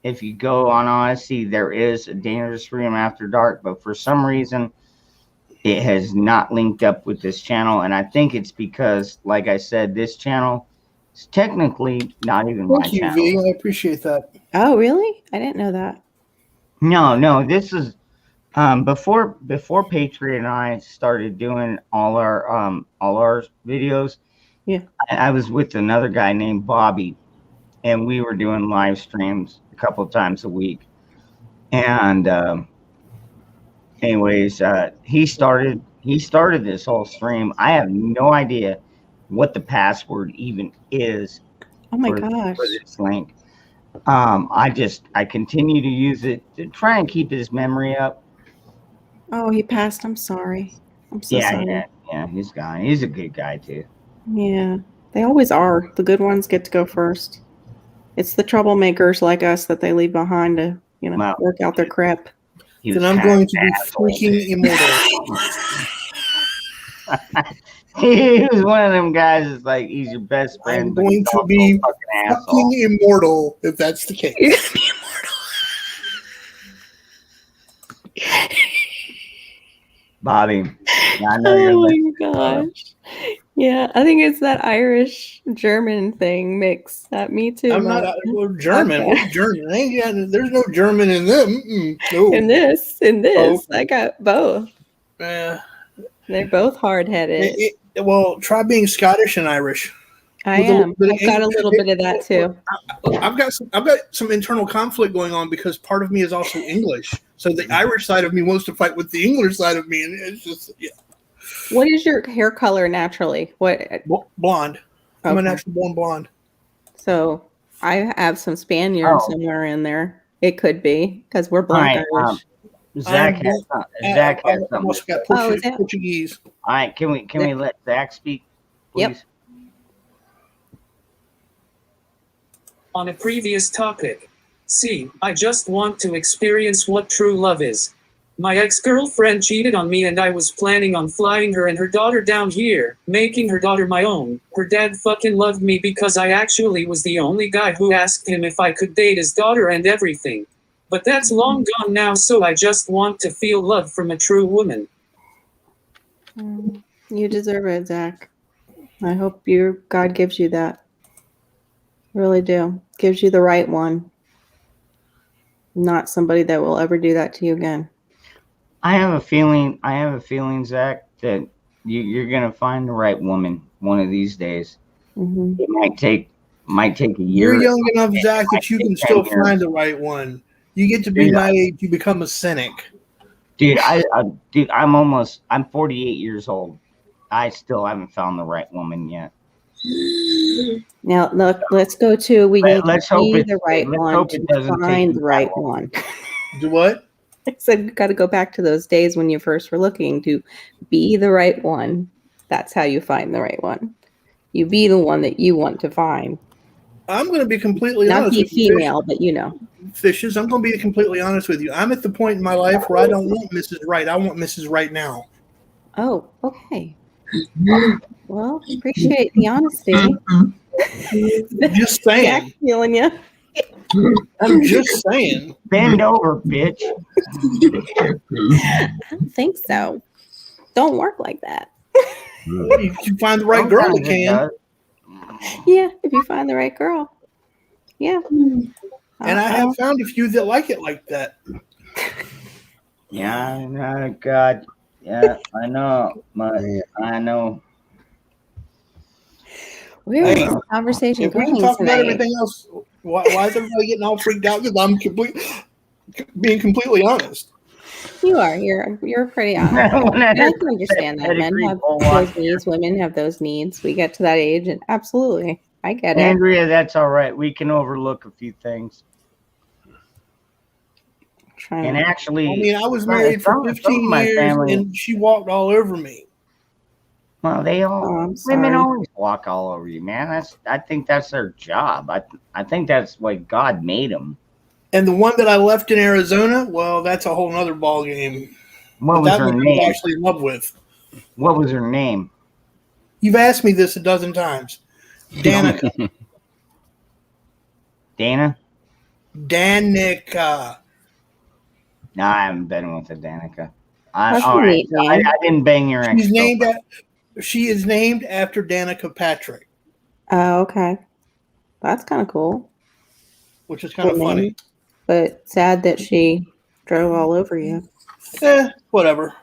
Speaker 3: if you go on Odyssey, there is a Dangerous Room After Dark, but for some reason, it has not linked up with this channel, and I think it's because, like I said, this channel is technically not even my
Speaker 4: Thank you,
Speaker 3: channel.
Speaker 4: V. I appreciate that.
Speaker 12: Oh, really? I didn't know that.
Speaker 3: No, this is before Patriot and I started doing all our videos.
Speaker 12: Yeah,
Speaker 3: I was with another guy named Bobby, and we were doing live streams a couple of times a week. And anyways, he started this whole stream. I have no idea what the password even is.
Speaker 12: Oh my gosh.
Speaker 3: For this link. I continue to use it to try and keep his memory up.
Speaker 12: Oh, he passed. I'm sorry. I'm so sorry.
Speaker 3: Yeah, he's gone. He's a good guy too.
Speaker 12: Yeah, they always are. The good ones get to go first. It's the troublemakers like us that they leave behind to, work out their crap.
Speaker 4: Then I'm going to be freaking immortal.
Speaker 3: He was one of them guys that's like, he's your best friend.
Speaker 4: I'm going to be fucking immortal if that's the case.
Speaker 12: You're gonna be immortal.
Speaker 3: Bobby, I know you're
Speaker 12: Oh
Speaker 3: listening.
Speaker 12: my gosh. Yeah, I think it's that Irish German thing mix. Me too.
Speaker 4: I'm not German.
Speaker 12: Okay.
Speaker 4: What's German? There's no German in them. No.
Speaker 12: In this,
Speaker 4: Oh.
Speaker 12: I got both.
Speaker 4: Uh,
Speaker 12: They're both hard headed.
Speaker 4: Well, try being Scottish and Irish.
Speaker 12: I
Speaker 4: With a
Speaker 12: am.
Speaker 4: little bit of
Speaker 12: I've got a little bit of that too.
Speaker 4: I've got some internal conflict going on because part of me is also English. So the Irish side of me wants to fight with the English side of me, and it's just
Speaker 12: What is your hair color naturally? What?
Speaker 4: blonde. I'm a
Speaker 12: Okay.
Speaker 4: natural born blonde.
Speaker 12: So I have some Spaniard
Speaker 3: Oh.
Speaker 12: somewhere in there. It could be because we're black
Speaker 3: All right,
Speaker 12: Irish.
Speaker 3: Zach has
Speaker 4: I've
Speaker 3: something.
Speaker 4: also got
Speaker 12: Oh, is that-
Speaker 4: Portuguese.
Speaker 3: All right, can we let Zach speak, please?
Speaker 12: Yep.
Speaker 6: On a previous topic. See, I just want to experience what true love is. My ex-girlfriend cheated on me and I was planning on flying her and her daughter down here, making her daughter my own. Her dad fucking loved me because I actually was the only guy who asked him if I could date his daughter and everything. But that's long gone now, so I just want to feel love from a true woman.
Speaker 12: You deserve it, Zach. I hope God gives you that. Really do. Gives you the right one. Not somebody that will ever do that to you again.
Speaker 3: I have a feeling, Zach, that you're gonna find the right woman one of these days.
Speaker 12: Mm-hmm.
Speaker 3: It might take a year.
Speaker 4: You're young enough, Zach, that you can
Speaker 3: take
Speaker 4: still
Speaker 3: 10 years.
Speaker 4: find the right one. You get to be
Speaker 3: Dude,
Speaker 4: my age, you become a cynic.
Speaker 3: Dude, I'm 48 years old. I still haven't found the right woman yet.
Speaker 12: Now, look, let's go to we need
Speaker 3: Let's
Speaker 12: to
Speaker 3: hope
Speaker 12: be
Speaker 3: it-
Speaker 12: the right
Speaker 3: let's
Speaker 12: one
Speaker 3: hope it
Speaker 12: to
Speaker 3: doesn't take
Speaker 12: find
Speaker 3: you
Speaker 12: the
Speaker 3: that
Speaker 12: right
Speaker 3: long.
Speaker 12: one.
Speaker 4: Do what?
Speaker 12: I said you got to go back to those days when you first were looking to be the right one. That's how you find the right one. You be the one that you want to find.
Speaker 4: I'm going to be completely
Speaker 12: Not
Speaker 4: honest
Speaker 12: be
Speaker 4: with you,
Speaker 12: female, but you know.
Speaker 4: Fishes. I'm going to be completely honest with you. I'm at the point in my life where I don't want Mrs. Right. I want Mrs. Right now.
Speaker 12: Oh, okay. Well, appreciate the honesty.
Speaker 4: Just saying.
Speaker 12: Jack feeling you.
Speaker 4: I'm just saying.
Speaker 3: Bend over, bitch.
Speaker 12: I don't think so. Don't work like that.
Speaker 4: If you find the right girl, you can.
Speaker 12: Yeah, if you find the right girl. Yeah.
Speaker 4: And I have found a few that like it like that.
Speaker 3: Yeah, I know, God. Yeah, I know. I know.
Speaker 12: We're
Speaker 4: Hey,
Speaker 12: in this conversation
Speaker 4: if we can
Speaker 12: going
Speaker 4: talk about
Speaker 12: tonight.
Speaker 4: everything else, why is everybody getting all freaked out? Because I'm being completely honest.
Speaker 12: You are. You're pretty honest. I can understand that. Men have those needs. Women have those needs. We get to that age, and absolutely, I get it.
Speaker 3: Andrea, that's all right. We can overlook a few things. And actually,
Speaker 4: I mean, I was married for 15 years, and she walked all over me.
Speaker 3: Well, they all
Speaker 12: I'm
Speaker 3: women
Speaker 12: sorry.
Speaker 3: always walk all over you, man. I think that's their job. I think that's what God made them.
Speaker 4: And the one that I left in Arizona, well, that's a whole nother ball game.
Speaker 3: What was
Speaker 4: that
Speaker 3: her
Speaker 4: one I
Speaker 3: name?
Speaker 4: was actually in love with.
Speaker 3: What was her name?
Speaker 4: You've asked me this a dozen times. Danica.
Speaker 3: Dana?
Speaker 4: Danica.
Speaker 3: No, I haven't been with a Danica.
Speaker 12: That's
Speaker 3: All
Speaker 12: a
Speaker 3: right.
Speaker 12: neat name.
Speaker 3: I didn't bang your ex.
Speaker 4: She is named after Danica Patrick,
Speaker 12: Oh, okay. That's kind of cool.
Speaker 4: which is kind of
Speaker 12: Cool
Speaker 4: funny.
Speaker 12: name. But sad that she drove all over you.
Speaker 4: Whatever.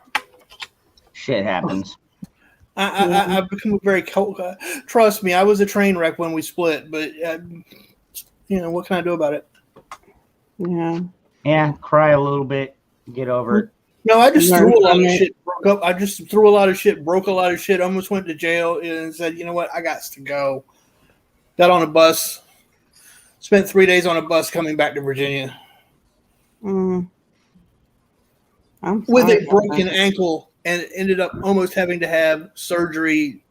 Speaker 3: Shit happens.
Speaker 4: I've become a very cold. Trust me, I was a train wreck when we split, but what can I do about it?
Speaker 12: Yeah.
Speaker 3: Yeah, cry a little bit, get over it.
Speaker 4: No, I just
Speaker 12: Learn
Speaker 4: threw a lot
Speaker 12: from
Speaker 4: of
Speaker 12: it.
Speaker 4: shit. Broke up. I just threw a lot of shit. Broke a lot of shit. Almost went to jail and said, you know what? I got to go. Got on a bus. Spent 3 days on a bus coming back to Virginia
Speaker 12: I'm
Speaker 4: with
Speaker 12: sorry
Speaker 4: a
Speaker 12: about
Speaker 4: broken
Speaker 12: that.
Speaker 4: ankle, and ended up almost having to have surgery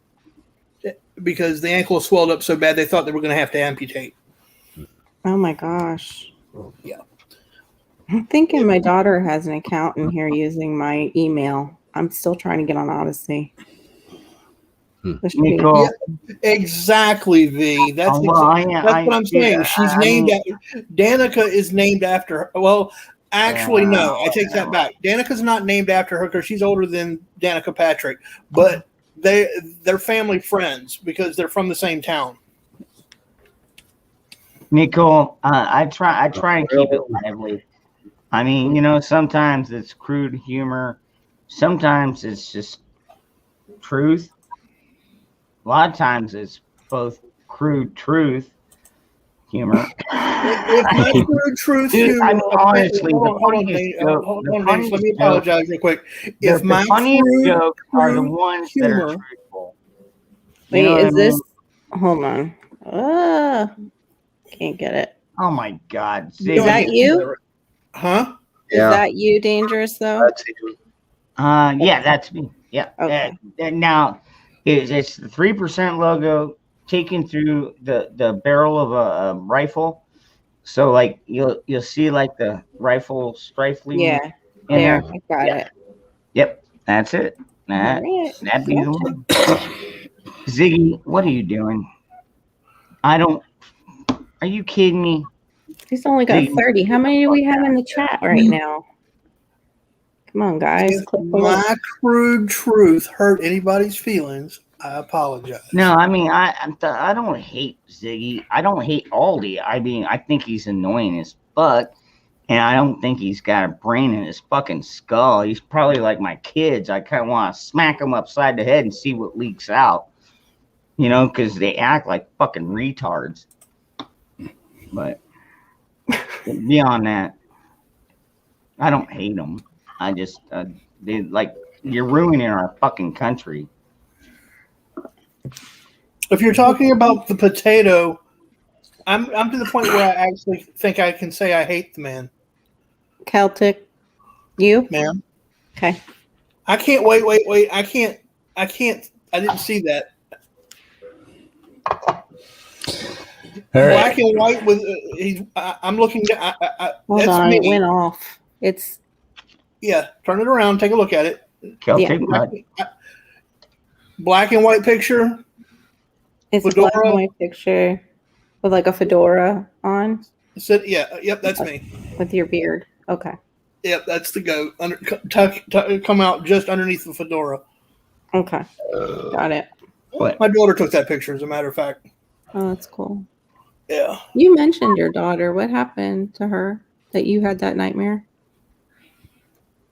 Speaker 4: because the ankle swelled up so bad they thought they were going to have to amputate.
Speaker 12: Oh my gosh.
Speaker 4: Yeah.
Speaker 12: I'm thinking my daughter has an account in here using my email. I'm still trying to get on Odyssey. There should be-
Speaker 3: Nicole.
Speaker 4: Exactly, V. That's what I'm saying. She's named after Danica is named after her. Well, actually, no, I take that back. Danica's not named after her because she's older than Danica Patrick, but they're family friends because they're from the same town.
Speaker 3: Nicole, I try and keep it lively. I mean, sometimes it's crude humor. Sometimes it's just truth. A lot of times it's both crude truth, humor.
Speaker 4: If my crude truth
Speaker 3: Dude,
Speaker 4: humor,
Speaker 3: I mean, honestly,
Speaker 4: hold on, Dave, let me apologize real quick. If my
Speaker 3: funniest
Speaker 4: crude
Speaker 3: jokes are the
Speaker 4: crude
Speaker 3: ones that are
Speaker 4: humor,
Speaker 3: truthful.
Speaker 12: Wait,
Speaker 3: You know what
Speaker 12: is
Speaker 3: I
Speaker 12: this?
Speaker 3: mean?
Speaker 12: Hold on. Can't get it.
Speaker 3: Oh my God!
Speaker 12: Is that you?
Speaker 4: Huh?
Speaker 12: Is that you, Dangerous though?
Speaker 3: Yeah, that's me. Yeah.
Speaker 12: Okay.
Speaker 3: Now, it's the 3% logo taken through the barrel of a rifle. So like you'll see like the rifle strifling.
Speaker 12: Yeah.
Speaker 3: in
Speaker 12: There,
Speaker 3: there.
Speaker 12: I got it.
Speaker 3: Yep, that's it. That,
Speaker 12: Alright,
Speaker 3: that'd be the one. Ziggy, what are you doing? Are you kidding me?
Speaker 12: He's only got
Speaker 3: Ziggy.
Speaker 12: 30. How many do we have in the chat right now? Come on, guys.
Speaker 4: If
Speaker 12: Click the
Speaker 4: my
Speaker 12: link.
Speaker 4: crude truth hurt anybody's feelings, I apologize.
Speaker 3: No, I mean I don't hate Ziggy. I don't hate Aldi. I mean I think he's annoying as fuck, and I don't think he's got a brain in his fucking skull. He's probably like my kids. I kind of want to smack him upside the head and see what leaks out. Because they act like fucking retards. But beyond that, I don't hate them. I just you're ruining our fucking country.
Speaker 4: If you're talking about the potato, I'm to the point where I actually think I can say I hate the man.
Speaker 12: Celtic. You?
Speaker 4: Ma'am.
Speaker 12: Okay.
Speaker 4: I can't wait. I can't. I didn't see that. Black and white with I'm looking.
Speaker 12: Hold
Speaker 4: that's
Speaker 12: on,
Speaker 4: me.
Speaker 12: it went off. It's
Speaker 4: Turn it around. Take a look at it.
Speaker 3: Celtic
Speaker 4: Black and white picture.
Speaker 12: a black and white picture with like a fedora on.
Speaker 4: Yep, that's me.
Speaker 12: With your beard. Okay.
Speaker 4: Yep, that's the goat. Come out just underneath the fedora.
Speaker 12: Okay. Got it.
Speaker 4: My daughter took that picture, as a matter of fact.
Speaker 12: Oh, that's cool.
Speaker 4: Yeah.
Speaker 12: You mentioned your daughter. What happened to her that you had that nightmare?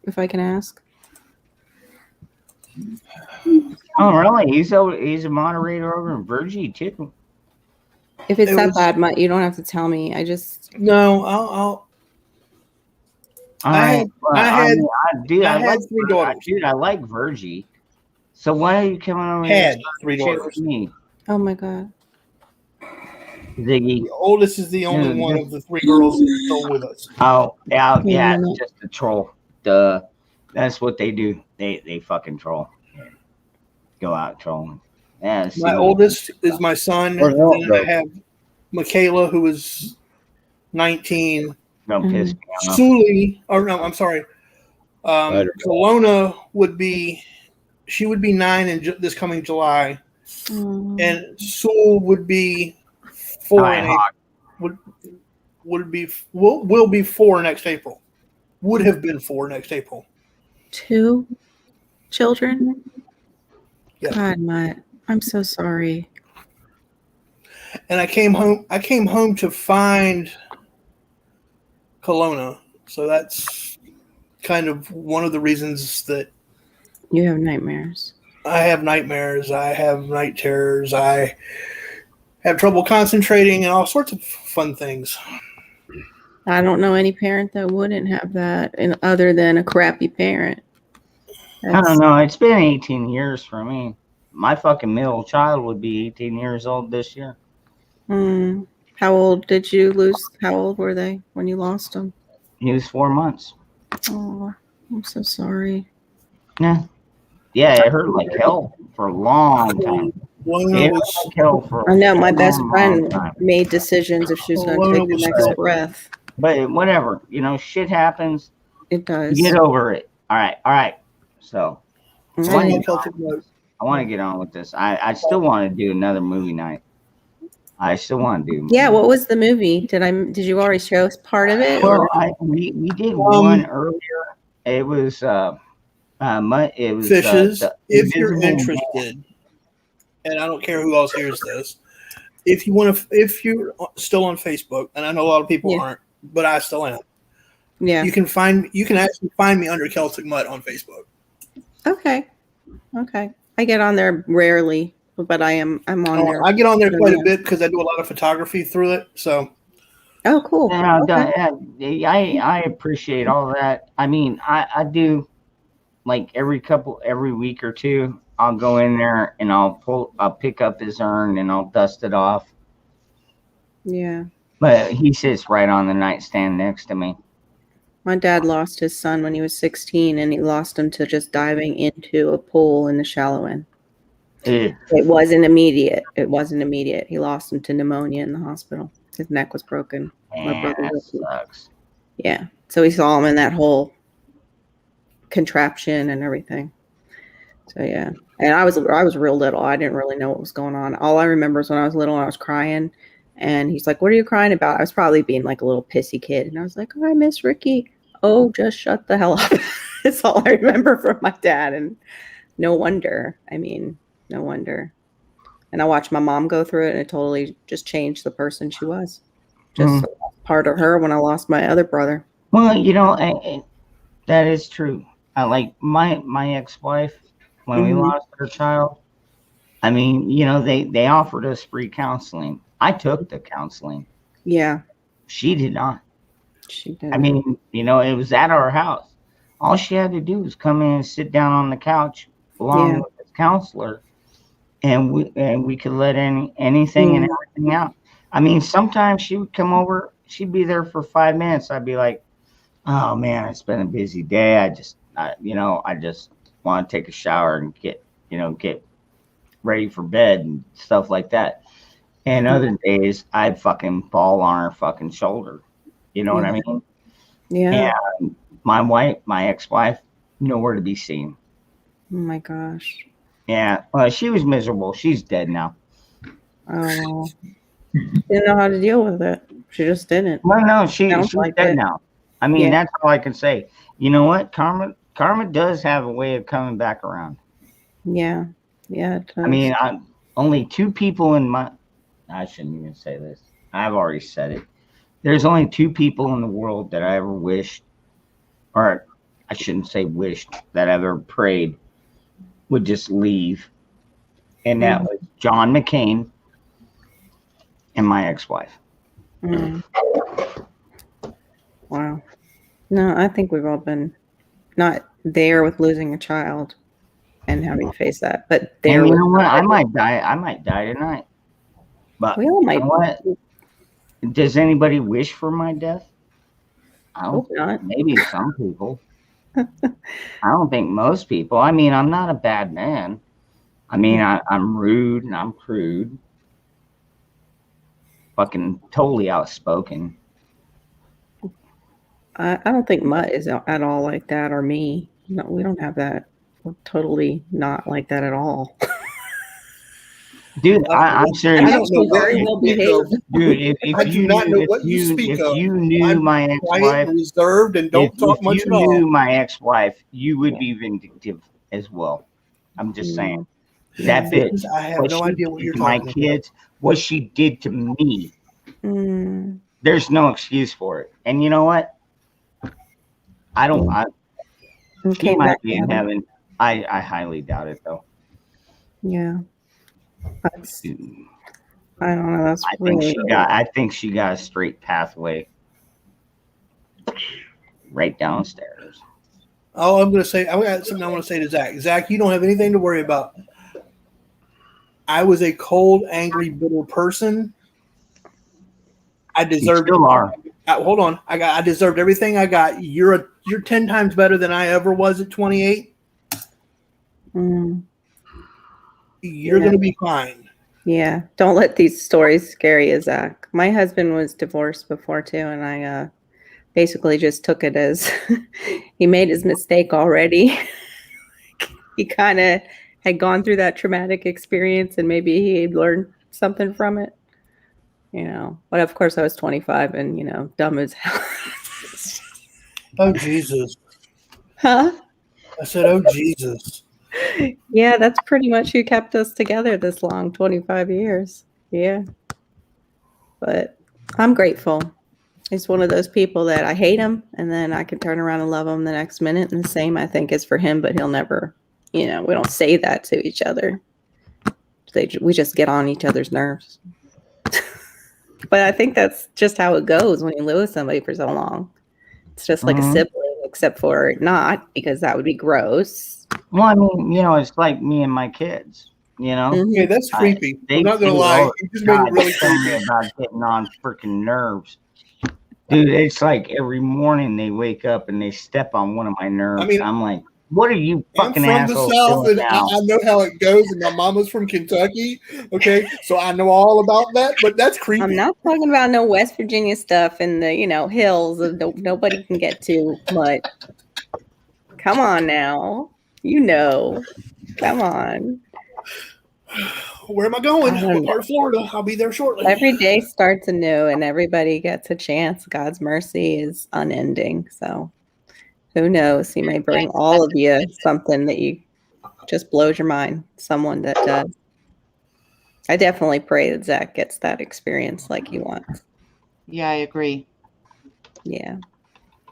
Speaker 12: If I can ask.
Speaker 3: Oh, really? He's a moderator over in Virgie too.
Speaker 12: If it's that bad, you don't have to tell me. I just
Speaker 4: no. I'll. I had 3 daughters.
Speaker 3: Dude, I like Virgie. So why are you coming over
Speaker 4: Had
Speaker 3: here?
Speaker 4: 3 daughters.
Speaker 3: Me?
Speaker 12: Oh my god.
Speaker 3: Ziggy.
Speaker 4: The oldest is the only one of the three girls that's still with us.
Speaker 3: Oh, yeah, it's just a troll. That's what they do. They fucking troll. Go out trolling. Yeah.
Speaker 4: My oldest is my son.
Speaker 9: Or not,
Speaker 4: And
Speaker 9: though.
Speaker 4: I have Michaela, who is 19.
Speaker 3: Don't piss me off.
Speaker 4: Sully, or no, I'm sorry.
Speaker 9: Later.
Speaker 4: Kelowna would be 9 in this coming July, and Sewell would be 4 in April. Will be 4 next April. Would have been 4 next April.
Speaker 12: 2 children.
Speaker 4: Yeah.
Speaker 12: God, Mutt, I'm so sorry.
Speaker 4: And I came home to find Kelowna, so that's kind of one of the reasons that
Speaker 12: You have nightmares.
Speaker 4: I have nightmares. I have night terrors. I have trouble concentrating and all sorts of fun things.
Speaker 12: I don't know any parent that wouldn't have that, and other than a crappy parent.
Speaker 3: I don't know. It's been 18 years for me. My fucking middle child would be 18 years old this year.
Speaker 12: How old did you lose? How old were they when you lost them?
Speaker 3: He was 4 months.
Speaker 12: Oh, I'm so sorry.
Speaker 3: Yeah. Yeah, it hurt like hell for a long time. It hurt like hell for
Speaker 12: I know my best
Speaker 3: long
Speaker 12: friend
Speaker 3: time.
Speaker 12: made decisions if she was going to take the next breath.
Speaker 3: But whatever, shit happens.
Speaker 12: It does.
Speaker 3: Get over it. All right. So I want
Speaker 12: Right.
Speaker 3: to get on with this. I still want to do another movie night. I still want to do.
Speaker 12: Yeah, what was the movie? Did you already show us part of it?
Speaker 3: Well,
Speaker 12: or-
Speaker 3: we did one earlier. It was
Speaker 4: Fishes.
Speaker 3: The
Speaker 4: If you're
Speaker 3: Invisible Man.
Speaker 4: interested, and I don't care who else hears this, if you're still on Facebook, and I know a lot of people aren't, but I still am.
Speaker 12: Yeah.
Speaker 4: You can actually find me under Celtic Mutt on Facebook.
Speaker 12: Okay. I get on there rarely, but I'm on there.
Speaker 4: I get on there quite a bit because I do a lot of photography through it. So.
Speaker 12: Oh, cool.
Speaker 3: I appreciate all that. I mean, I do like every week or two, I'll go in there and I'll pick up his urn and I'll dust it off.
Speaker 12: Yeah.
Speaker 3: But he sits right on the nightstand next to me.
Speaker 12: My dad lost his son when he was 16, and he lost him to just diving into a pool in the shallow end. It wasn't immediate. He lost him to pneumonia in the hospital. His neck was broken. My brother
Speaker 3: that
Speaker 12: was-
Speaker 3: sucks.
Speaker 12: Yeah. So we saw him in that whole contraption and everything. So yeah. And I was real little. I didn't really know what was going on. All I remember is when I was little and I was crying, and he's like, "What are you crying about?" I was probably being like a little pissy kid, and I was like, "Oh, I miss Ricky." Oh, just shut the hell up. That's all I remember from my dad. And no wonder. No wonder. And I watched my mom go through it, and it totally just changed the person she was. Just part of her when I lost my other brother.
Speaker 3: Well, that is true. I like my ex-wife when we lost her child. I mean, they offered us free counseling. I took the counseling.
Speaker 12: Yeah.
Speaker 3: She did not.
Speaker 12: She did.
Speaker 3: I mean, it was at our house. All she had to do was come in and sit down on the couch along with the counselor, and we could let anything and everything out. I mean, sometimes she would come over. She'd be there for 5 minutes. I'd be like, "Oh man, it's been a busy day. I just want to take a shower and get ready for bed and stuff like that." And other days, I'd fucking fall on her fucking shoulder. You know what I mean?
Speaker 12: Yeah.
Speaker 3: And my ex-wife, nowhere to be seen.
Speaker 12: Oh my gosh.
Speaker 3: Yeah. Well, she was miserable. She's dead now.
Speaker 12: Oh. Didn't know how to deal with it. She just didn't.
Speaker 3: Well, no, she's
Speaker 12: like
Speaker 3: dead
Speaker 12: it.
Speaker 3: now. I mean, that's all I can say. You know what? Karma does have a way of coming back around.
Speaker 12: Yeah. Yeah. It does.
Speaker 3: I mean, only 2 people I shouldn't even say this. I've already said it. There's only 2 people in the world that I ever wished, or I shouldn't say wished, that I've ever prayed would just leave. And that was John McCain and my ex-wife.
Speaker 12: Wow. No, I think we've all been not there with losing a child and having to face that, but there.
Speaker 3: And you know what? I might die tonight. But
Speaker 12: We all
Speaker 3: you
Speaker 12: might.
Speaker 3: know what? Does anybody wish for my death? I
Speaker 12: Hope
Speaker 3: don't.
Speaker 12: not.
Speaker 3: Maybe some people. I don't think most people. I mean, I'm not a bad man. I mean, I'm rude and I'm crude. Fucking totally outspoken.
Speaker 12: I don't think Mutt is at all like that, or me. No, we don't have that. We're totally not like that at all.
Speaker 3: Dude, I'm serious.
Speaker 4: I don't know what
Speaker 12: Very
Speaker 4: you
Speaker 12: well
Speaker 4: speak
Speaker 12: behaved.
Speaker 4: of.
Speaker 3: Dude,
Speaker 4: I do not know what you
Speaker 3: if
Speaker 4: speak of.
Speaker 3: you knew
Speaker 4: I'm
Speaker 3: my
Speaker 4: quiet
Speaker 3: ex-wife,
Speaker 4: and reserved and don't talk much
Speaker 3: if
Speaker 4: at
Speaker 3: you
Speaker 4: all.
Speaker 3: knew my ex-wife, you would be vindictive as well. I'm just saying. That bitch.
Speaker 4: I have no idea what you're
Speaker 3: to my
Speaker 4: talking about.
Speaker 3: kids, what she did to me.
Speaker 12: Mm.
Speaker 3: There's no excuse for it. And you know what? I don't. He
Speaker 12: Came
Speaker 3: might
Speaker 12: back
Speaker 3: be in
Speaker 12: down.
Speaker 3: heaven. I highly doubt it, though.
Speaker 12: Yeah. That's, I don't know. That's really.
Speaker 3: I think she got a straight pathway right downstairs.
Speaker 4: Oh, I got something I want to say to Zach. Zach, you don't have anything to worry about. I was a cold, angry, bitter person. I deserved.
Speaker 3: You still are.
Speaker 4: Hold on. I deserved everything I got. You're 10 times better than I ever was at 28.
Speaker 12: Mm.
Speaker 4: You're going to be fine.
Speaker 12: Yeah. Don't let these stories scare you, Zach. My husband was divorced before too, and I basically just took it as he made his mistake already. He kind of had gone through that traumatic experience, and maybe he learned something from it. You know, but of course I was 25 and, you know, dumb as hell.
Speaker 4: Oh, Jesus.
Speaker 12: Huh?
Speaker 4: I said, oh, Jesus.
Speaker 12: Yeah, that's pretty much who kept us together this long, 25 years. Yeah. But I'm grateful. He's one of those people that I hate him, and then I can turn around and love him the next minute. And the same, I think, is for him, but he'll never, you know, we don't say that to each other. We just get on each other's nerves. But I think that's just how it goes when you live with somebody for so long. It's just like a sibling, except for not, because that would be gross.
Speaker 3: Well, I mean, you know, it's like me and my kids. You know,
Speaker 4: Yeah, that's creepy. I'm not going to lie. You just made it really creepy.
Speaker 3: About getting on freaking nerves, dude. It's like every morning they wake up and they step on one of my nerves.
Speaker 4: I mean,
Speaker 3: I'm like, what are you fucking
Speaker 4: I'm from the
Speaker 3: assholes
Speaker 4: South,
Speaker 3: doing
Speaker 4: and
Speaker 3: now?
Speaker 4: I know how it goes, and my mama's from Kentucky. Okay, so I know all about that, but that's creepy.
Speaker 12: I'm not talking about no West Virginia stuff in the, you know, hills that nobody can get to, but come on now. You know. Come on.
Speaker 4: Where am I going? What part of Florida? I'll be there shortly.
Speaker 12: Every day starts anew and everybody gets a chance. God's mercy is unending. So who knows? He may bring all of you something that you just blows your mind. Someone that does. I definitely pray that Zach gets that experience like he wants.
Speaker 2: Yeah, I agree.
Speaker 12: Yeah.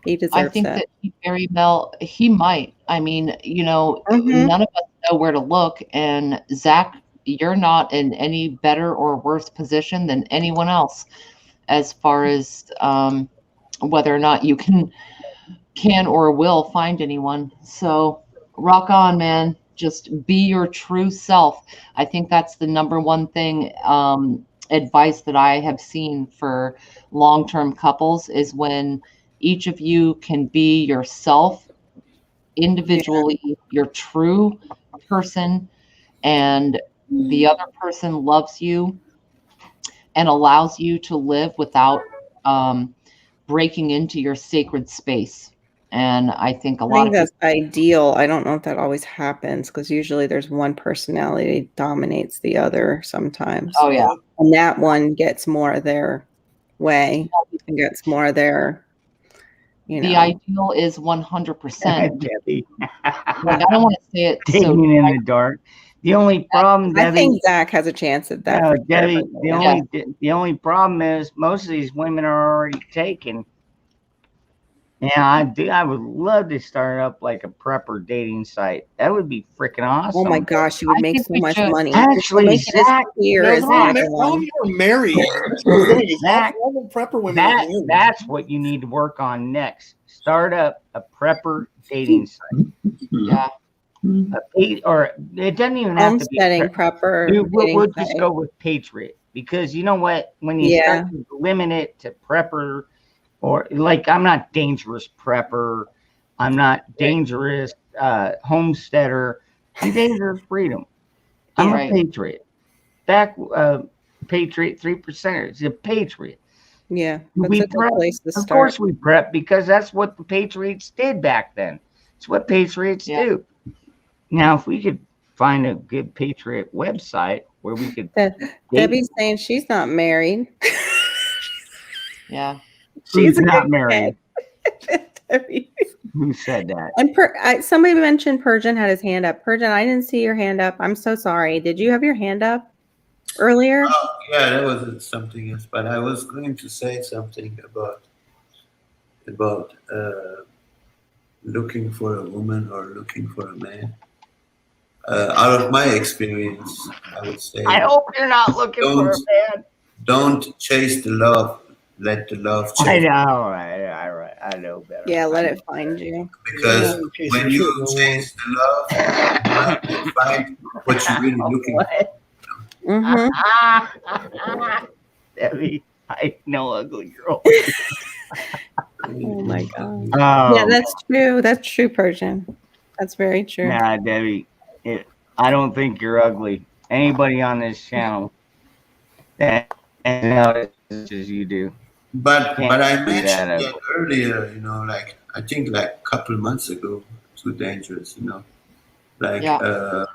Speaker 12: He deserves
Speaker 2: I think that he very well, he might. I mean, you know, none of us know where to look. And Zach, you're not in any better or worse position than anyone else as far as whether or not you can or will find anyone. So rock on, man. Just be your true self. I think that's the number one thing, advice that I have seen for long-term couples is when each of you can be yourself individually, your true person, and the other person loves you and allows you to live without breaking into your sacred space. And I think a lot of
Speaker 12: that's ideal. I don't know if that always happens because usually there's one personality dominates the other sometimes.
Speaker 2: Oh, yeah.
Speaker 12: And that one gets more of their way and gets more of their, you know.
Speaker 2: The ideal is 100%.
Speaker 3: Debbie.
Speaker 2: Like, I don't want to say it
Speaker 3: Digging in the dark. The only problem,
Speaker 12: I
Speaker 3: Debbie,
Speaker 12: think Zach has a chance at that.
Speaker 3: no,
Speaker 12: for sure,
Speaker 3: Debbie,
Speaker 12: but
Speaker 3: the only problem is most of these women are already taken. Yeah, I would love to start up like a prepper dating site. That would be freaking awesome.
Speaker 12: Oh my gosh, you would make so much money.
Speaker 3: Actually,
Speaker 12: Make it as
Speaker 3: Zach,
Speaker 12: clear as
Speaker 4: All of you are married.
Speaker 3: Zach,
Speaker 4: All the prepper women are married.
Speaker 3: that's what you need to work on next. Start up a prepper dating site.
Speaker 2: Yeah.
Speaker 3: Or it doesn't even have to be
Speaker 12: homesteading prepper.
Speaker 3: Dude, we'll
Speaker 12: dating
Speaker 3: just
Speaker 12: site.
Speaker 3: go with Patriot. because you know what? When you start to limit it to prepper, or like I'm not dangerous prepper, I'm not dangerous homesteader, I'm dangerous freedom. I'm a patriot. Patriot 3%er is a patriot.
Speaker 12: Yeah,
Speaker 3: We
Speaker 12: that's a good
Speaker 3: prep.
Speaker 12: place to
Speaker 3: Of
Speaker 12: start.
Speaker 3: course we prep because that's what the Patriots did back then. It's what Patriots do. Now, if we could find a good Patriot website where we could
Speaker 12: Debbie's saying she's not married.
Speaker 2: Yeah.
Speaker 3: She's
Speaker 12: She's a
Speaker 3: not
Speaker 12: good
Speaker 3: married.
Speaker 12: Debbie.
Speaker 3: Who said that?
Speaker 12: And somebody mentioned Persian had his hand up. Persian, I didn't see your hand up. I'm so sorry. Did you have your hand up earlier?
Speaker 11: Yeah, that was something else. But I was going to say something about looking for a woman or looking for a man. Out of my experience, I would say.
Speaker 3: I hope you're not looking for a man.
Speaker 11: Don't chase the love. Let the love chase.
Speaker 3: I know, I know better.
Speaker 12: Yeah, let it find you.
Speaker 11: Because when you chase the love, you find what you're really looking for.
Speaker 3: Debbie, I know ugly girl.
Speaker 12: Oh my God.
Speaker 3: Oh.
Speaker 12: Yeah, that's true. That's true, Persian. That's very true.
Speaker 3: Nah, Debbie, I don't think you're ugly. Anybody on this channel that knows as you do.
Speaker 11: But I mentioned
Speaker 3: that
Speaker 11: that earlier, like I think like a couple months ago, Too Dangerous, like about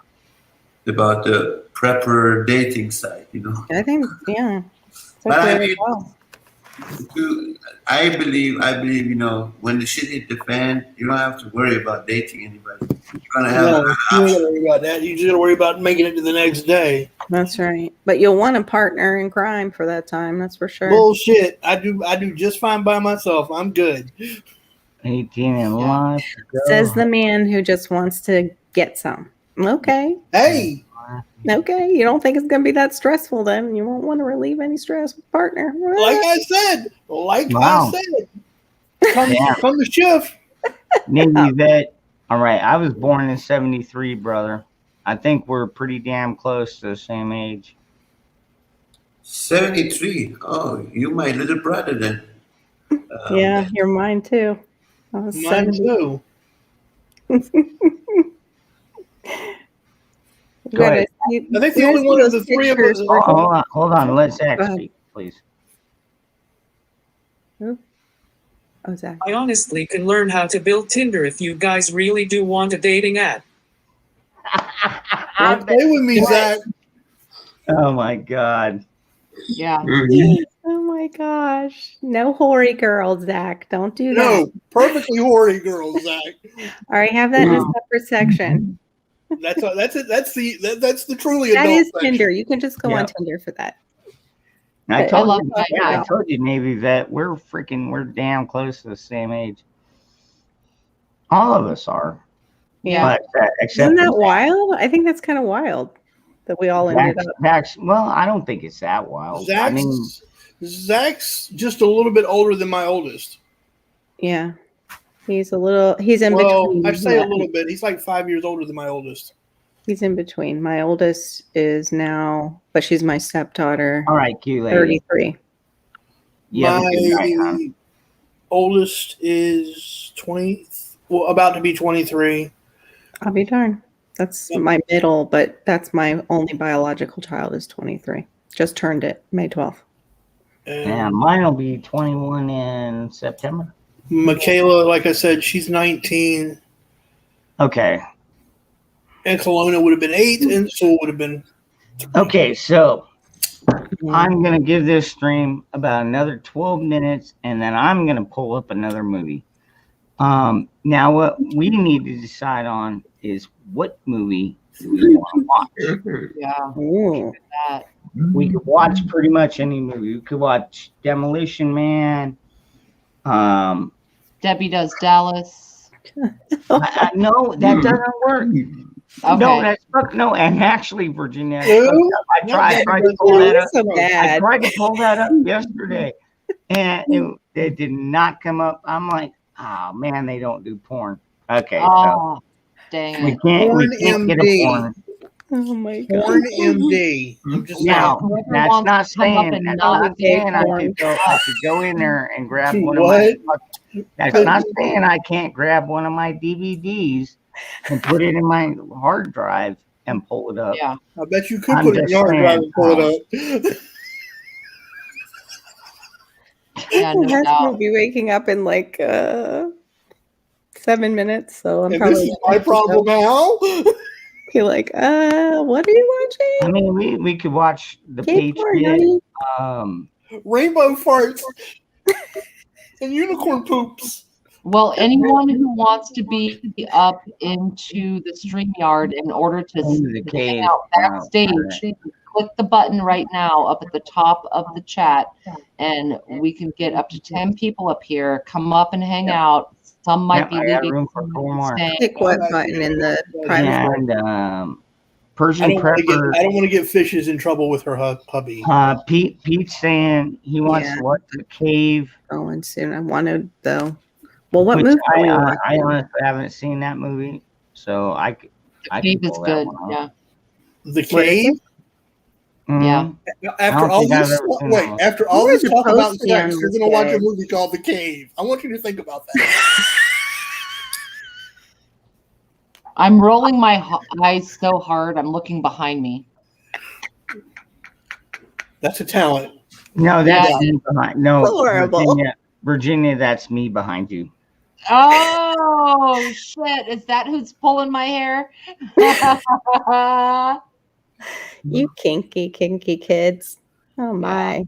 Speaker 11: the prepper dating site,
Speaker 12: I think, yeah.
Speaker 11: But I mean, I believe, when the shit hit the fan, you don't have to worry about dating anybody. You're gonna have.
Speaker 4: No, you don't gotta worry about that. You just gotta worry about making it to the next day.
Speaker 12: That's right. But you'll want a partner in crime for that time. That's for sure.
Speaker 4: Bullshit. I do just fine by myself. I'm good.
Speaker 3: 18 and life.
Speaker 12: Says the man who just wants to get some. Okay.
Speaker 4: Hey.
Speaker 12: Okay. You don't think it's going to be that stressful then? You won't want to relieve any stress with partner.
Speaker 4: Like I said. Come to shift.
Speaker 3: Navy vet. All right. I was born in 73, brother. I think we're pretty damn close to the same age.
Speaker 11: 73. Oh, you my little brother then.
Speaker 12: Yeah, you're mine too. I was
Speaker 4: Mine
Speaker 12: 70.
Speaker 4: too.
Speaker 3: Go ahead.
Speaker 4: I think the only one of the three of us.
Speaker 3: Hold on. Let Zach speak, please.
Speaker 12: Oh, Zach.
Speaker 6: I honestly can learn how to build Tinder if you guys really do want a dating app.
Speaker 4: Don't play with me, Zach.
Speaker 3: Oh my God.
Speaker 2: Yeah.
Speaker 12: Oh my gosh. No hoary girl, Zach. Don't do that.
Speaker 4: No, perfectly hoary girl, Zach.
Speaker 12: All right, have that in a separate section.
Speaker 4: That's it. That's the truly
Speaker 12: That
Speaker 4: adult
Speaker 12: is
Speaker 4: section.
Speaker 12: Tinder. You can just go on
Speaker 3: Yep.
Speaker 12: Tinder for that.
Speaker 3: I
Speaker 12: But
Speaker 3: told
Speaker 12: love
Speaker 3: you,
Speaker 12: that
Speaker 3: I
Speaker 12: girl.
Speaker 3: told you, Navy vet, we're damn close to the same age. All of us are.
Speaker 12: Yeah.
Speaker 3: But, except
Speaker 12: Isn't that
Speaker 3: for
Speaker 12: wild? I think that's kind of wild that we all ended up.
Speaker 3: well, I don't think it's that wild. I mean,
Speaker 4: Zach's just a little bit older than my oldest.
Speaker 12: Yeah. He's in between.
Speaker 4: I say a little bit. He's like 5 years older than my oldest.
Speaker 12: He's in between. My oldest is now, but she's my stepdaughter.
Speaker 3: all right, Q lady.
Speaker 12: 33.
Speaker 3: Yeah,
Speaker 4: My oldest is 20. Well, about to be 23.
Speaker 12: I'll be darned. That's my middle, but that's my only biological child is 23. Just turned it May 12th.
Speaker 3: Yeah, mine will be 21 in September.
Speaker 4: Michaela, like I said, she's 19.
Speaker 3: Okay.
Speaker 4: And Kelowna would have been 8, and Sewell would have been.
Speaker 3: Okay, so I'm going to give this stream about another 12 minutes, and then I'm going to pull up another movie. Now, what we need to decide on is what movie do we want to watch.
Speaker 2: Yeah.
Speaker 12: Ooh.
Speaker 3: We could watch pretty much any movie. We could watch Demolition Man.
Speaker 2: Debbie Does Dallas.
Speaker 3: No, that doesn't work.
Speaker 2: Okay.
Speaker 3: No, no, and actually, Virginia,
Speaker 4: Ew.
Speaker 3: I tried to pull that up.
Speaker 12: So bad.
Speaker 3: I tried to pull that up yesterday, and it did not come up. I'm like, oh man, they don't do porn. Okay,
Speaker 2: Oh, dang
Speaker 3: so we
Speaker 2: it.
Speaker 3: can't get a porn.
Speaker 12: Oh my god.
Speaker 4: Porn MD. I'm just
Speaker 3: Now,
Speaker 2: Whoever
Speaker 3: that's
Speaker 2: wants
Speaker 3: not
Speaker 2: to come up
Speaker 3: saying
Speaker 2: and
Speaker 3: that's
Speaker 2: knock
Speaker 3: not
Speaker 12: gay
Speaker 3: saying I
Speaker 12: porn.
Speaker 3: could go in there and grab
Speaker 4: To
Speaker 3: one of my.
Speaker 4: what?
Speaker 3: That's not saying I can't grab one of my DVDs and put it in my hard drive and pull it up.
Speaker 2: Yeah.
Speaker 4: I bet you could
Speaker 3: I'm
Speaker 4: put it in
Speaker 3: just
Speaker 4: your hard drive
Speaker 3: saying,
Speaker 4: and pull it up.
Speaker 2: Yeah,
Speaker 12: My
Speaker 2: no
Speaker 12: husband
Speaker 2: doubt.
Speaker 12: will be waking up in like 7 minutes, so I'm
Speaker 4: And
Speaker 12: probably
Speaker 4: this is my problem now.
Speaker 12: be like, what are you
Speaker 3: I
Speaker 12: watching?
Speaker 3: mean, we could watch The
Speaker 12: Gay porn,
Speaker 3: Patriot.
Speaker 12: honey.
Speaker 4: Rainbow farts and unicorn poops.
Speaker 2: Well, anyone who wants to be up into the StreamYard in order to
Speaker 3: Into the
Speaker 2: hang
Speaker 3: cave.
Speaker 2: out backstage, click the button right now up at the top of the chat, and we can get up to 10 people up here. Come up and hang out. Some might
Speaker 3: Yep,
Speaker 2: be
Speaker 3: I got
Speaker 2: leaving.
Speaker 3: room for 4 more.
Speaker 2: staying.
Speaker 12: Click what button in the private?
Speaker 3: And
Speaker 4: I
Speaker 3: Persian
Speaker 4: don't want to
Speaker 3: Prepper.
Speaker 4: get. I don't want to get Fishes in trouble with her hubby.
Speaker 3: Pete's saying he wants to watch The Cave.
Speaker 12: Going soon. I wanted though. Well, what
Speaker 3: which
Speaker 12: movie are we
Speaker 3: I
Speaker 12: watching?
Speaker 3: honestly haven't seen that movie, so I
Speaker 2: The
Speaker 3: can
Speaker 2: Cave is
Speaker 3: pull that
Speaker 2: good.
Speaker 3: one off.
Speaker 2: Yeah.
Speaker 4: The Cave.
Speaker 2: Yeah.
Speaker 4: After
Speaker 3: don't
Speaker 4: all
Speaker 3: think I've
Speaker 4: this,
Speaker 3: ever seen
Speaker 4: wait.
Speaker 3: that one.
Speaker 4: After all
Speaker 12: Where's
Speaker 4: this
Speaker 12: the
Speaker 4: talk about
Speaker 12: poster
Speaker 4: sex,
Speaker 12: on
Speaker 4: you're
Speaker 12: this
Speaker 4: gonna watch a
Speaker 12: guy?
Speaker 4: movie called The Cave. I want you to think about that.
Speaker 2: I'm rolling my eyes so hard, I'm looking behind me.
Speaker 4: That's a talent.
Speaker 3: No, that's
Speaker 2: Yeah.
Speaker 3: me behind. No,
Speaker 12: Horrible.
Speaker 3: Virginia, that's me behind you.
Speaker 2: Oh, shit. Is that who's pulling my hair?
Speaker 12: You kinky kids. Oh my.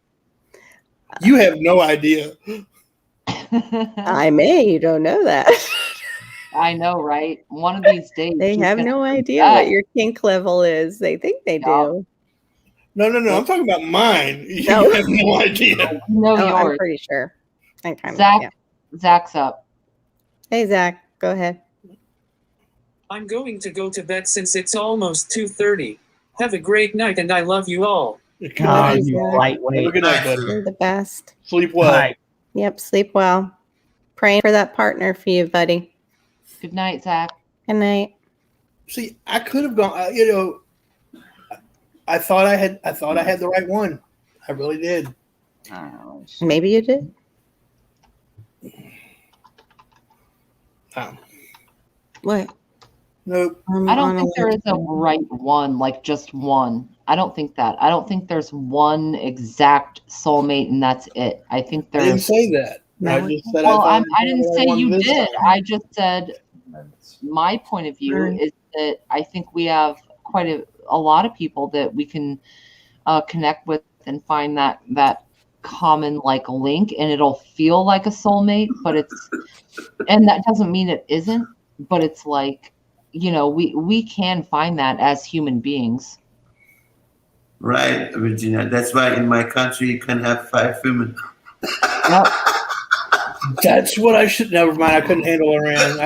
Speaker 4: You have no idea.
Speaker 12: I may. You don't know that.
Speaker 2: I know, right? One of these days.
Speaker 12: They
Speaker 2: she's
Speaker 12: have
Speaker 2: gonna
Speaker 12: no
Speaker 2: do
Speaker 12: idea
Speaker 2: that.
Speaker 12: what your kink level is. They think they do.
Speaker 4: No. I'm talking about mine. You
Speaker 12: No.
Speaker 4: have no idea.
Speaker 2: You know
Speaker 12: Oh, I'm
Speaker 2: yours.
Speaker 12: pretty sure. I kind of.
Speaker 2: Zach,
Speaker 12: Yeah.
Speaker 2: Zach's up.
Speaker 12: Hey, Zach, go ahead.
Speaker 6: I'm going to go to bed since it's almost 2:30. Have a great night and I love you all.
Speaker 4: Good
Speaker 3: Oh,
Speaker 4: night.
Speaker 3: you
Speaker 4: Have a
Speaker 3: lightweight.
Speaker 4: good night, buddy.
Speaker 12: You're the best.
Speaker 4: Sleep well.
Speaker 3: Right.
Speaker 12: Yep, sleep well. Praying for that partner for you, buddy.
Speaker 2: Good night, Zach.
Speaker 12: Good night.
Speaker 4: See, I could have gone. I thought I had the right one. I really did.
Speaker 12: Maybe you did. What?
Speaker 4: Nope.
Speaker 2: I don't think there is a right one, like just one. I don't think that. I don't think there's one exact soulmate and that's it. I think
Speaker 4: I didn't
Speaker 2: there's.
Speaker 4: say that. I just said
Speaker 2: Well,
Speaker 4: I
Speaker 2: I didn't say you did.
Speaker 4: Time.
Speaker 2: I just said my point of view is that I think we have quite a lot of people that we can connect with and find that common like link, and it'll feel like a soulmate, but it's, and that doesn't mean it isn't, but it's like, we can find that as human beings.
Speaker 11: Right, Virginia. That's why in my country you can have 5 women.
Speaker 2: Yep.
Speaker 4: That's what I should. Never mind. I couldn't handle Iran.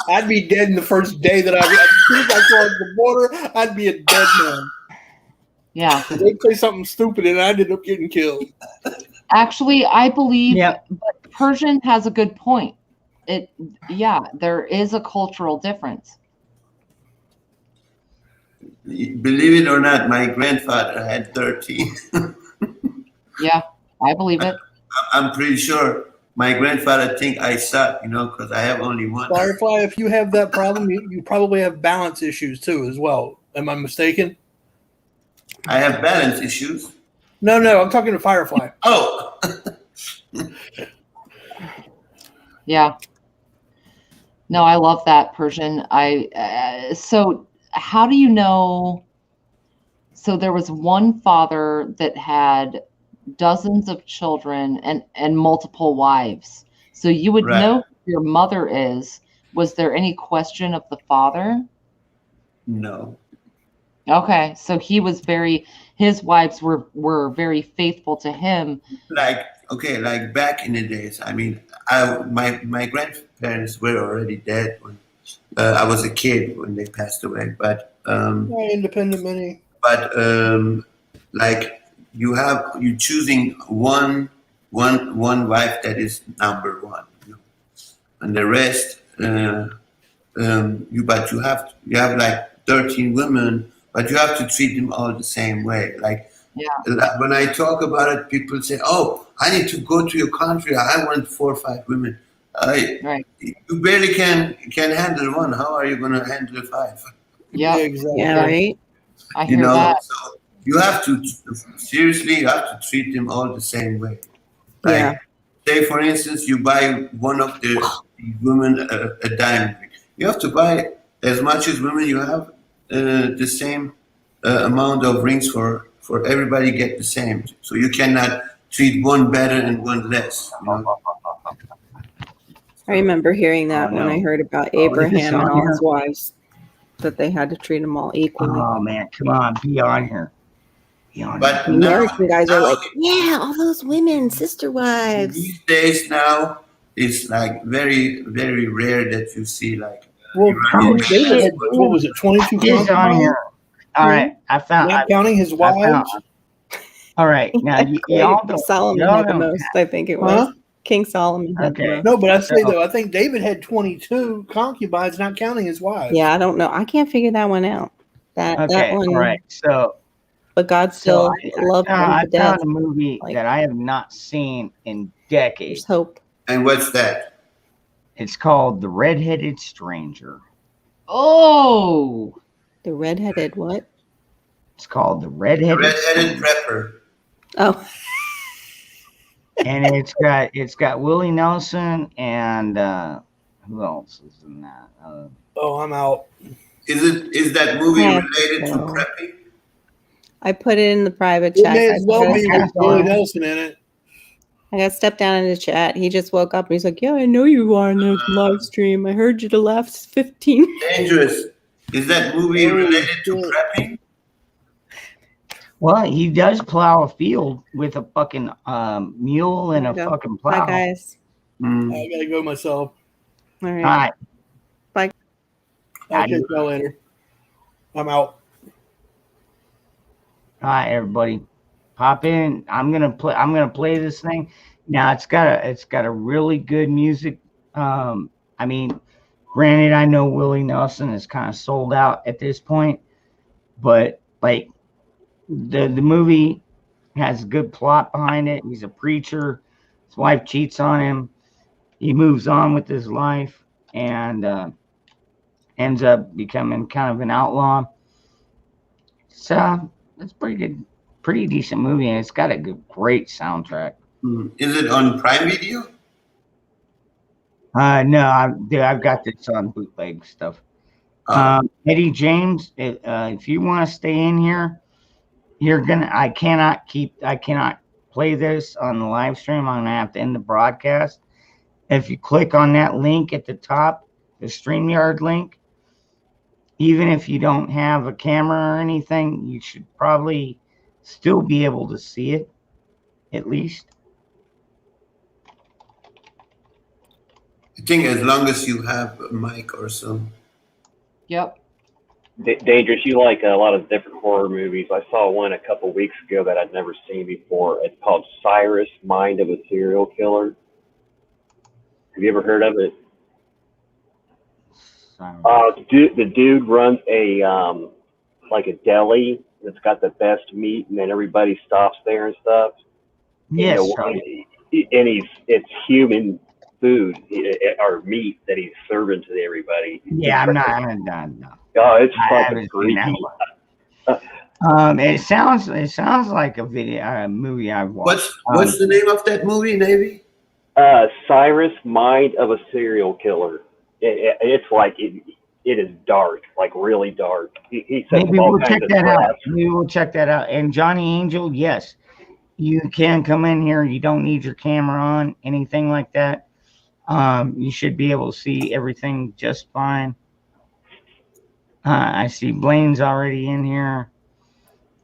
Speaker 4: I'd be dead in the first day that as soon as I crossed the border, I'd be a dead man.
Speaker 2: Yeah.
Speaker 4: They'd say something stupid and I'd end up getting killed.
Speaker 2: Actually, I believe but Persian has a good point. There is a cultural difference.
Speaker 11: Believe it or not, my grandfather had 13.
Speaker 2: Yeah, I believe it.
Speaker 11: I'm pretty sure my grandfather think I suck, because I have only one.
Speaker 4: Firefly, if you have that problem, you probably have balance issues too as well. Am I mistaken?
Speaker 11: I have balance issues.
Speaker 4: No, I'm talking to Firefly.
Speaker 11: Oh.
Speaker 2: Yeah. No, I love that, Persian. So how do you know? So there was one father that had dozens of children and multiple wives. So you would know who your mother is. Was there any question of the father?
Speaker 11: No.
Speaker 2: Okay, so he was his wives were very faithful to him.
Speaker 11: Like back in the days, I mean, my grandparents were already dead when I was a kid when they passed away. But
Speaker 4: independent money.
Speaker 11: But you choosing one wife that is number one, and the rest you have like 13 women but you have to treat them all the same way. Like
Speaker 2: Yeah.
Speaker 11: when I talk about it, people say, "Oh, I need to go to your country. I want 4 or 5 women."
Speaker 2: Right.
Speaker 11: You barely can handle one. How are you going to handle 5?
Speaker 2: Yeah.
Speaker 4: Exactly.
Speaker 12: Yeah, right.
Speaker 2: I
Speaker 11: You
Speaker 2: hear
Speaker 11: know,
Speaker 2: that.
Speaker 11: so you have to seriously. You have to treat them all the same way. Like,
Speaker 12: Yeah.
Speaker 11: say for instance, you buy one of the women a diamond ring. You have to buy as much as women you have the same amount of rings for everybody get the same. So you cannot treat one better and one less. You know?
Speaker 12: I remember hearing that
Speaker 3: Oh,
Speaker 12: when I
Speaker 3: no.
Speaker 12: heard about
Speaker 3: Oh, is this
Speaker 12: Abraham and
Speaker 3: on
Speaker 12: all
Speaker 3: here?
Speaker 12: his wives, that they had to treat them all equally.
Speaker 3: Oh man, come on, be on here. Be on
Speaker 11: But
Speaker 12: The
Speaker 3: here.
Speaker 12: American guys are
Speaker 11: now
Speaker 12: like, yeah, all those women, sister wives.
Speaker 11: these days now, it's like very, very rare that you see like
Speaker 4: Well,
Speaker 11: Iranian
Speaker 4: David
Speaker 11: guys.
Speaker 4: had, what was it, 22
Speaker 3: It's on
Speaker 4: concubines?
Speaker 3: here. All right, I found.
Speaker 4: Not counting his wives?
Speaker 3: All right, now y'all don't.
Speaker 12: Solomon
Speaker 3: Y'all
Speaker 12: had the
Speaker 3: don't.
Speaker 12: most, I think it was.
Speaker 4: Huh?
Speaker 12: King Solomon had the
Speaker 3: Okay.
Speaker 12: most.
Speaker 4: No, but I say
Speaker 3: So-
Speaker 4: though, I think David had 22 concubines, not counting his wives.
Speaker 12: Yeah, I don't know. I can't figure that one out. That
Speaker 3: Okay,
Speaker 12: one.
Speaker 3: all right. So
Speaker 12: But God
Speaker 3: So
Speaker 12: still loved them
Speaker 3: I
Speaker 12: to death.
Speaker 3: found a movie
Speaker 12: Like-
Speaker 3: that I have not seen in decades.
Speaker 12: There's hope.
Speaker 11: And what's that?
Speaker 3: It's called The Redheaded Stranger.
Speaker 2: Oh,
Speaker 12: The redheaded what?
Speaker 3: It's called The Redheaded
Speaker 11: Red-headed
Speaker 3: Stranger.
Speaker 11: prepper.
Speaker 12: Oh,
Speaker 3: And it's got Willie Nelson and who else is in that?
Speaker 4: Oh, I'm out.
Speaker 11: Is that movie
Speaker 12: Yeah.
Speaker 11: related to
Speaker 12: No.
Speaker 11: prepping?
Speaker 12: I put it in the private
Speaker 4: It
Speaker 12: chat.
Speaker 4: may
Speaker 12: I
Speaker 4: as well
Speaker 12: got
Speaker 4: be
Speaker 12: stepped
Speaker 4: with Willie
Speaker 12: down.
Speaker 4: Nelson in it.
Speaker 12: I got stepped down in the chat. He just woke up and he's like, "Yeah, I know you are on the live stream. I heard you the last 15."
Speaker 11: Dangerous. Is that movie related to prepping?
Speaker 3: Well, he does plow a field with a fucking mule and a
Speaker 12: There you go.
Speaker 3: fucking
Speaker 12: Bye,
Speaker 3: plow.
Speaker 12: guys.
Speaker 4: I gotta go myself.
Speaker 12: All
Speaker 3: All
Speaker 12: right.
Speaker 3: right.
Speaker 4: I'll catch y'all later. I'm out.
Speaker 3: All right, everybody, pop in. I'm gonna play this thing. Now it's got a really good music. I mean, granted, I know Willie Nelson is kind of sold out at this point, but like the movie has a good plot behind it. He's a preacher. His wife cheats on him. He moves on with his life and ends up becoming kind of an outlaw. So it's pretty good, pretty decent movie, and it's got a great soundtrack.
Speaker 11: Is it on Prime Video?
Speaker 3: No, I've got this on bootleg stuff. Eddie James, if you want to stay in here, I cannot play this on the live stream. I'm gonna have to end the broadcast. If you click on that link at the top, the StreamYard link, even if you don't have a camera or anything, you should probably still be able to see it, at least.
Speaker 11: I think as long as you have a mic or some.
Speaker 2: yep.
Speaker 14: Dangerous, you like a lot of different horror movies. I saw one a couple weeks ago that I'd never seen before. It's called Cyrus, Mind of a Serial Killer. Have you ever heard of it? The dude runs a like a deli that's got the best meat, and then everybody stops there and stuff.
Speaker 3: Yes,
Speaker 14: and it's human food or meat that he's serving to everybody.
Speaker 3: Yeah, I'm not done. No.
Speaker 14: Oh, it's
Speaker 3: I
Speaker 14: fucking
Speaker 3: haven't seen
Speaker 14: freaky.
Speaker 3: that one. It sounds like a movie I've watched.
Speaker 11: What's the name of that movie, Navy?
Speaker 14: Cyrus, Mind of a Serial Killer. It's like it is dark, like really dark. He says
Speaker 3: Maybe
Speaker 14: all
Speaker 3: we'll
Speaker 14: kinds
Speaker 3: check
Speaker 14: of
Speaker 3: that
Speaker 14: crap.
Speaker 3: out. Maybe we'll check that out. And Johnny Angel, yes, you can come in here. You don't need your camera on, anything like that. You should be able to see everything just fine. I see Blaine's already in here.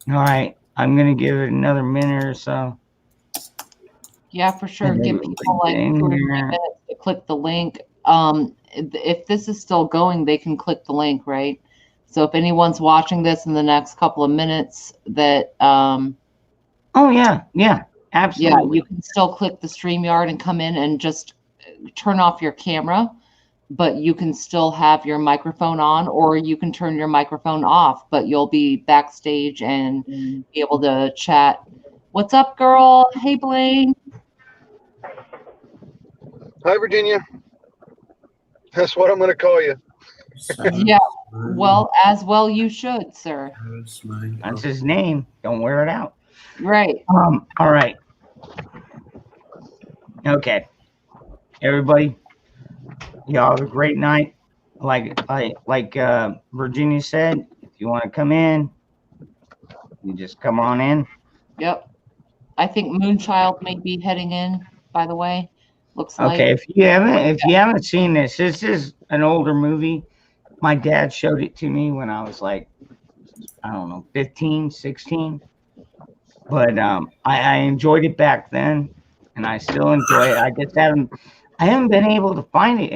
Speaker 3: All right, I'm gonna give it another minute or so.
Speaker 2: Yeah, for sure.
Speaker 3: And
Speaker 2: Give
Speaker 3: then
Speaker 2: people like
Speaker 3: in
Speaker 2: 2 or 3
Speaker 3: here.
Speaker 2: minutes to click the link. If this is still going, they can click the link, right? So if anyone's watching this in the next couple of minutes, that
Speaker 3: oh yeah, absolutely.
Speaker 2: yeah, you can still click the StreamYard and come in and just turn off your camera but you can still have your microphone on, or you can turn your microphone off, but you'll be backstage and be able to chat. What's up, girl? Hey, Blaine.
Speaker 15: Hi, Virginia. That's what I'm going to call you.
Speaker 2: Yeah, well, as well you should, sir.
Speaker 3: That's his name. Don't wear it out.
Speaker 2: Right.
Speaker 3: All right. Okay. Everybody, y'all have a great night. Like Virginia said, if you want to come in, you just come on in.
Speaker 2: Yep. I think Moonchild may be heading in, by the way. Looks like.
Speaker 3: Okay, if you haven't seen this, this is an older movie. My dad showed it to me when I was like, I don't know, 15, 16. But I enjoyed it back then, and I still enjoy it. I haven't been able to find it